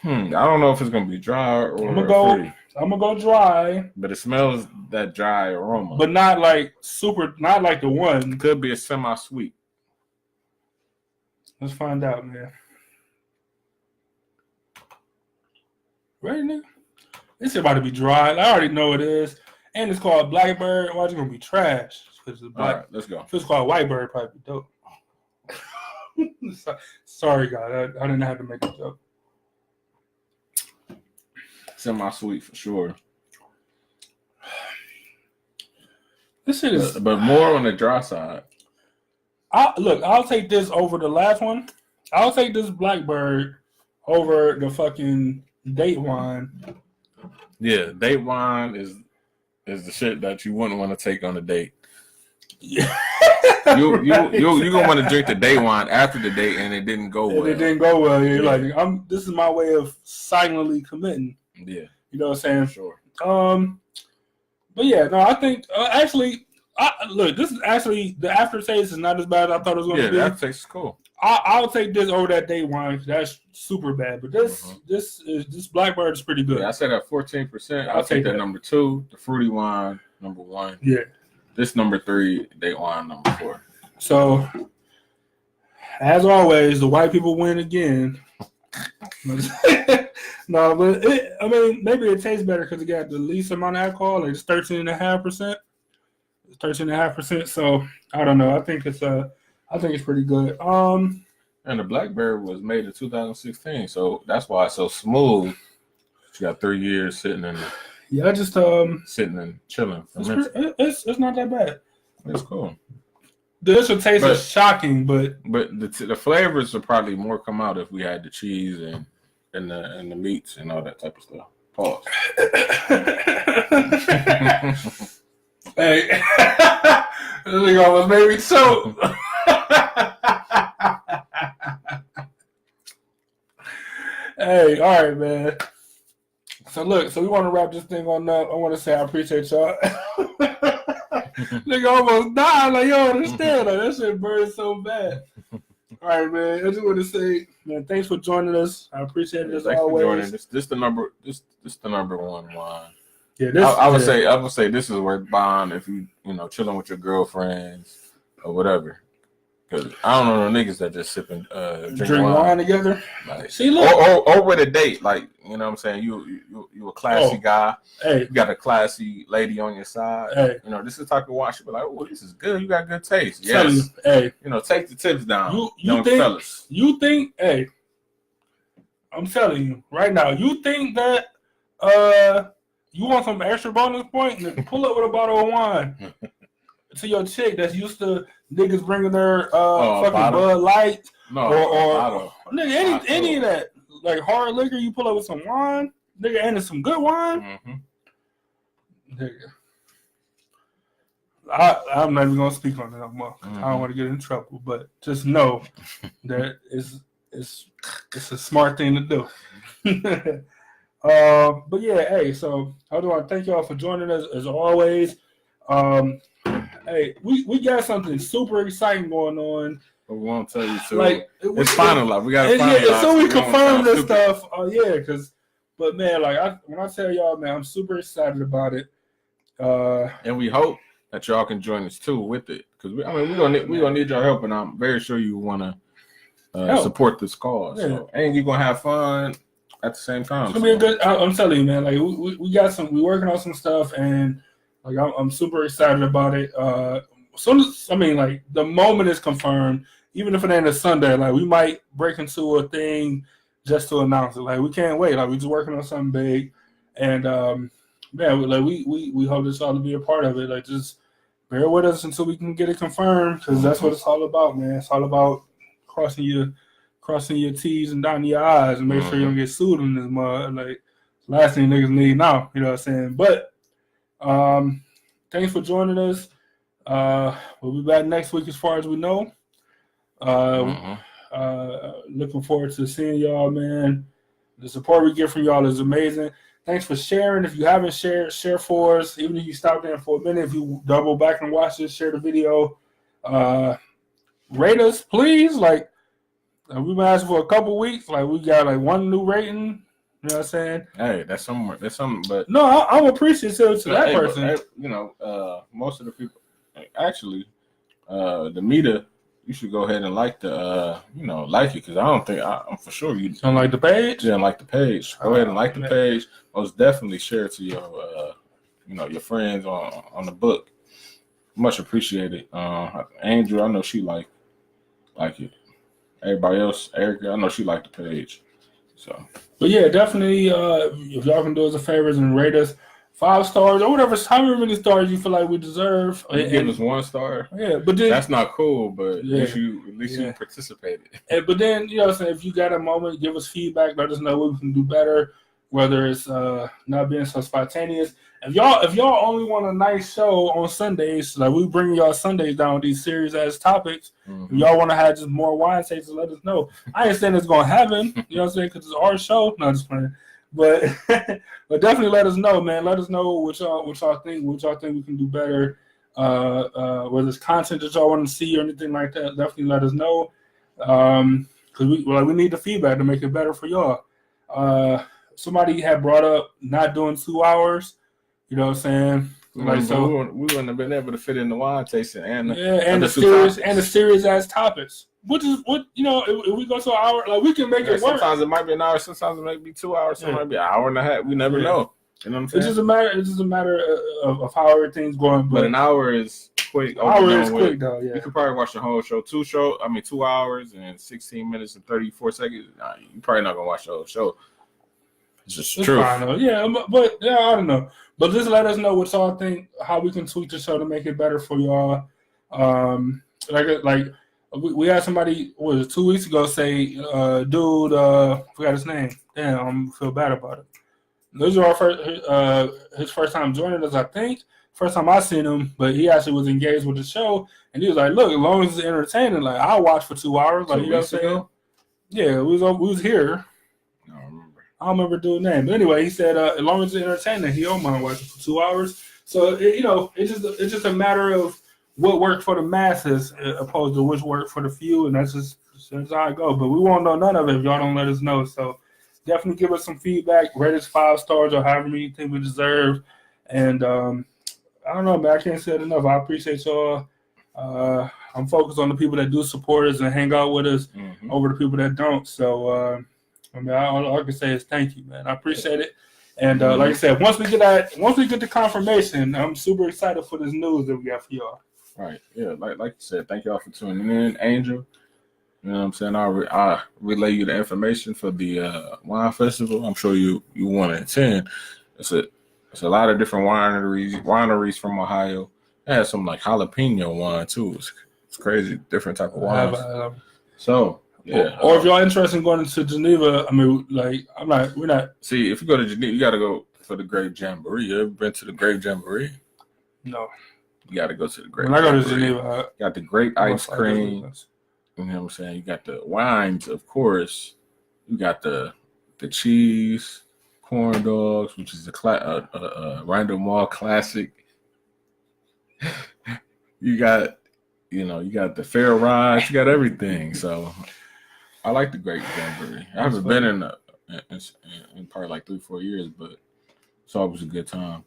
I don't know if it's gonna be dry or fruity. I'm gonna go dry, but it smells that dry aroma, but not like not like the one. It could be a semi-sweet. Let's find out, man. Ready, nigga? This about to be dry. I already know it is. And it's called Blackbird. Why is it going to be trash? All right, let's go. If it's called Whitebird, probably dope. Sorry, guys. I didn't have to make a joke. Semi-sweet for sure. This shit is... But more on the dry side. I'll take this over the last one. I'll take this Blackbird over the fucking date wine. Yeah, date wine is the shit that you wouldn't want to take on a date. Yeah. you gonna want to drink the date wine after the date, and it didn't go well. It didn't go well. You're like, this is my way of silently committing. Yeah, you know what I'm saying. Sure. But yeah, no, I think actually, look, this is actually the aftertaste is not as bad as I thought it was going to be. Yeah, the aftertaste is cool. I'll take this over that date wine. That's super bad. But this Blackbird is pretty good. Yeah, I said at 14%. I'll take that number 2. The fruity wine, number 1. Yeah. This number 3. Date wine, number 4. So, as always, the white people win again. No, but maybe it tastes better because it got the least amount of alcohol. Like it's 13.5%. It's 13.5%. So I don't know. I think it's pretty good. And the Blackberry was made in 2016, so that's why it's so smooth. She got 3 years sitting in. Yeah, just sitting and chilling. It's not that bad. It's cool. The initial taste is shocking, but the flavors would probably more come out if we had the cheese and the meats and all that type of stuff. Pause. Hey, this nigga almost made me choke. Hey, all right, man. So we want to wrap this thing on up. I want to say I appreciate y'all. Nigga almost died. Like, yo, understand? Like, that shit burns so bad. All right, man. I just want to say, man, thanks for joining us. I appreciate it as always. For joining. This the number 1 wine. Yeah, I would say this is worth buying if you chilling with your girlfriends or whatever. Because I don't know no niggas that just sip and drink wine together. Like, see, look. Or with a date, like, you know what I'm saying? You a classy guy. Hey. You got a classy lady on your side. Hey. This is the type of watch you be like, oh, this is good. You got good taste. Yes. You, hey. Take the tips down. You think, hey, I'm telling you right now, you think that you want some extra bonus point? Pull up with a bottle of wine to your chick that's used to niggas bringing their fucking Bud Light or nigga any of that like hard liquor. You pull up with some wine, nigga, and it's some good wine. Mm-hmm. Nigga, I'm not even gonna speak on it no more. Mm-hmm. I don't want to get in trouble, but just know that it's a smart thing to do. But yeah, hey, so I do want to thank y'all for joining us as always. Hey, we got something super exciting going on. We won't tell you to. Like, it's finalized. We got to finalize. Yeah, so we confirm this stuff. But man, like when I tell y'all, man, I'm super excited about it. And we hope that y'all can join us too with it, because we gonna need your help, and I'm very sure you want to support this cause. Yeah. So, and you're gonna have fun. at the same time. It's gonna be a good. I'm telling you, man. Like we got some. We working on some stuff, and like I'm super excited about it. Like the moment is confirmed, even if it ain't a Sunday, like we might break into a thing just to announce it. Like we can't wait. Like we just working on something big, and man, we hope this all to be a part of it. Like just bear with us until we can get it confirmed, because that's what it's all about, man. It's all about crossing your T's and dotting your I's and make sure you don't get sued in this mud. Like last thing niggas need now, you know what I'm saying? But thanks for joining us. We'll be back next week as far as we know. Looking forward to seeing y'all, man. The support we get from y'all is amazing. Thanks for sharing. If you haven't shared, share for us. Even if you stop there for a minute, if you double back and watch this, share the video. Rate us, please. Like we've been asking for a couple weeks. Like we got like one new rating. You know what I'm saying? Hey, that's something. But no, I'm appreciative to that person. But, most of the people, actually, the meter, you should go ahead and like the, like it, because I don't think I'm for sure you don't like the page. Yeah, like the page. Go ahead and like the page. Most definitely share it to your, your friends on the book. Much appreciated. Andrew, I know she like it. Everybody else, Erica, I know she liked the page. So, but yeah, definitely. If y'all can do us a favor and rate us 5 stars or whatever, however many stars you feel like we deserve. Give us 1 star. Yeah, but then that's not cool. But at least you participated. But then if you got a moment, give us feedback. Let us know what we can do better. Whether it's not being so spontaneous. If y'all only want a nice show on Sundays, like we bring y'all Sundays down with these serious ass topics. If y'all want to have just more wine tastes, let us know. I ain't saying it's gonna happen, you know what I'm saying? Because it's our show. No, just playing. But but definitely let us know, man. Let us know what y'all think. What y'all think we can do better. Whether it's content that y'all want to see or anything like that, definitely let us know. Because we need the feedback to make it better for y'all. Somebody had brought up not doing 2 hours. You know what I'm saying? Like we wouldn't have been able to fit in the wine tasting and the serious ass topics. Which is what if we go to an hour, like we can make it work. Sometimes it might be an hour, sometimes it might be 2 hours, sometimes it might be an hour and a half. We never know. You know what I'm saying? It's just a matter of how everything's going. But an hour is quick. Though. Yeah, you could probably watch the whole show. 2 hours and 16 minutes and 34 seconds. You probably not gonna watch the whole show. It's just true. Yeah, but I don't know. But just let us know what y'all think, how we can tweak the show to make it better for y'all. We had somebody, 2 weeks ago say, dude, forgot his name. Damn, I feel bad about it. This was his first time joining us, I think. First time I seen him, but he actually was engaged with the show, and he was like, "Look, as long as it's entertaining, like I'll watch for 2 hours." Like, you know what I'm saying? Yeah, we was here. I don't remember doing that, but anyway, he said as long as it's entertaining, he don't mind watching for 2 hours. So it's just a matter of what worked for the masses opposed to which worked for the few, and that's how it goes. But we won't know none of it if y'all don't let us know. So definitely give us some feedback. Rate us 5 stars or however many you think we deserve. And I don't know, man. I can't say it enough. I appreciate y'all. I'm focused on the people that do support us and hang out with us over the people that don't. So all I can say is thank you, man. I appreciate it. And like I said, once we get the confirmation, I'm super excited for this news that we got for y'all. Right. Yeah. Like you said, thank y'all for tuning in, Angel. You know what I'm saying? I'll relay you the information for the wine festival. I'm sure you want to attend. It's a lot of different wineries from Ohio. It has some like jalapeno wine too. It's crazy, different type of wines. So yeah. Or if y'all interested in going to Geneva, I mean, like we're not. See, if you go to Geneva, you got to go for the Grape Jamboree. You ever been to the Grape Jamboree? No. You got to go to the Grape. When I go to Geneva, you got the grape ice cream. You know what I'm saying? You got the wines, of course. You got the cheese, corn dogs, which is a Randall Mall classic. You got the fair rides. You got everything. So I like the Grape Jamboree. I haven't been in probably like 3-4 years, but it's always a good time.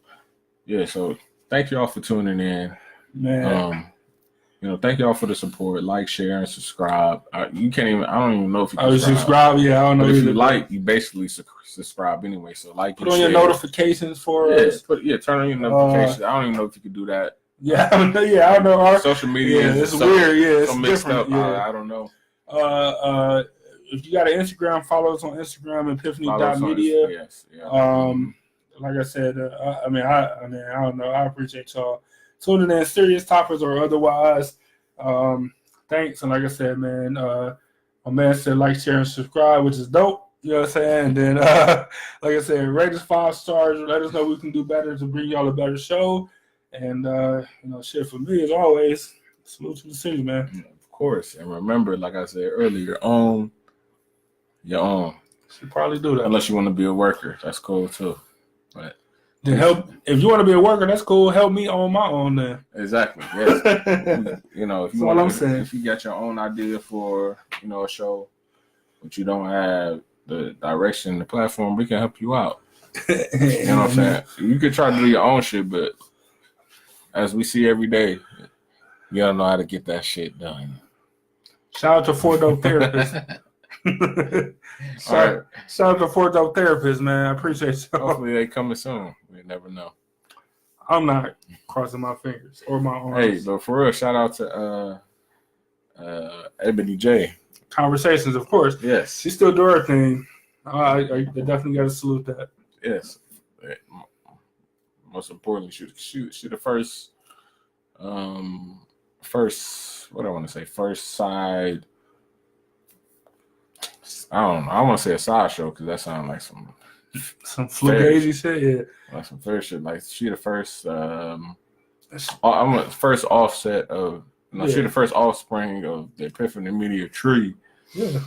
Yeah. So thank you all for tuning in. Man. thank y'all for the support. Like, share, and subscribe. You can't even. I don't even know if you I can was subscribe. Yeah, I don't know. But if either, you like, you basically subscribe anyway. So like, put on your notifications for us. Turn on your notifications. I don't even know if you can do that. Yeah, I don't know. Our social media it's weird. Yeah, it's so mixed different. up. Yeah. I don't know. If you got an Instagram, follow us on Instagram, ePIFFany.media. Yes. Yeah. Like I said, I don't know. I appreciate y'all tuning in, serious topics or otherwise. Thanks, and like I said, man, my man said like, share, and subscribe, which is dope. You know what I'm saying? And then, like I said, rate us 5 stars. Let us know we can do better to bring y'all a better show. And shit, for me as always, salute to the city, man. Of course, and remember, like I said earlier, own your own. Should probably do that. Unless you want to be a worker, that's cool too. But then help if you want to be a worker, that's cool. Help me own my own then. Exactly. Yes. If you I'm saying. If you got your own idea for a show, but you don't have the direction, the platform, we can help you out. You know what I'm saying? You could try to do your own shit, but as we see every day, you don't know how to get that shit done. Shout out to 4 Dope Therapists. Shout out to 4 Dope Therapists, man. I appreciate you. Hopefully they coming soon. We never know. I'm not crossing my fingers or my arms. Hey, but for real, shout out to Ebony J. Conversations, of course. Yes. She still do her thing. I definitely got to salute that. Yes. Most importantly, she the first side. I don't know. I want to say a side show because that sounds like some fugazi shit. Yeah, like some fair shit. Like she the first. I'm the first offset of. No, she the first offspring of the ePIFFany Media tree. Yeah.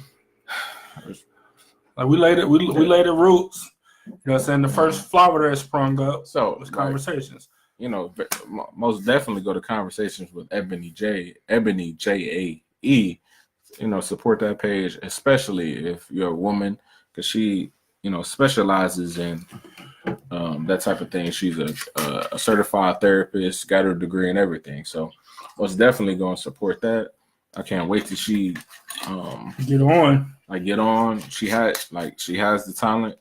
Like we laid it roots. You know what I'm saying? The first flower that sprung up. So was conversations. Most definitely go to conversations with Ebony J-A-E. Support that page, especially if you're a woman, because she, specializes in that type of thing. She's a certified therapist, got her degree and everything. So most definitely going to support that. I can't wait till she get on. She has the talent.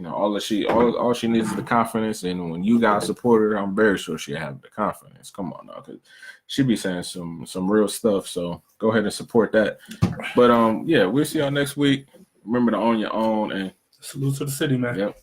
All she needs is the confidence, and when you guys support her, I'm very sure she have the confidence. Come on now, because she be saying some real stuff. So go ahead and support that. But we'll see y'all next week. Remember to own your own and salute to the city, man. Yep.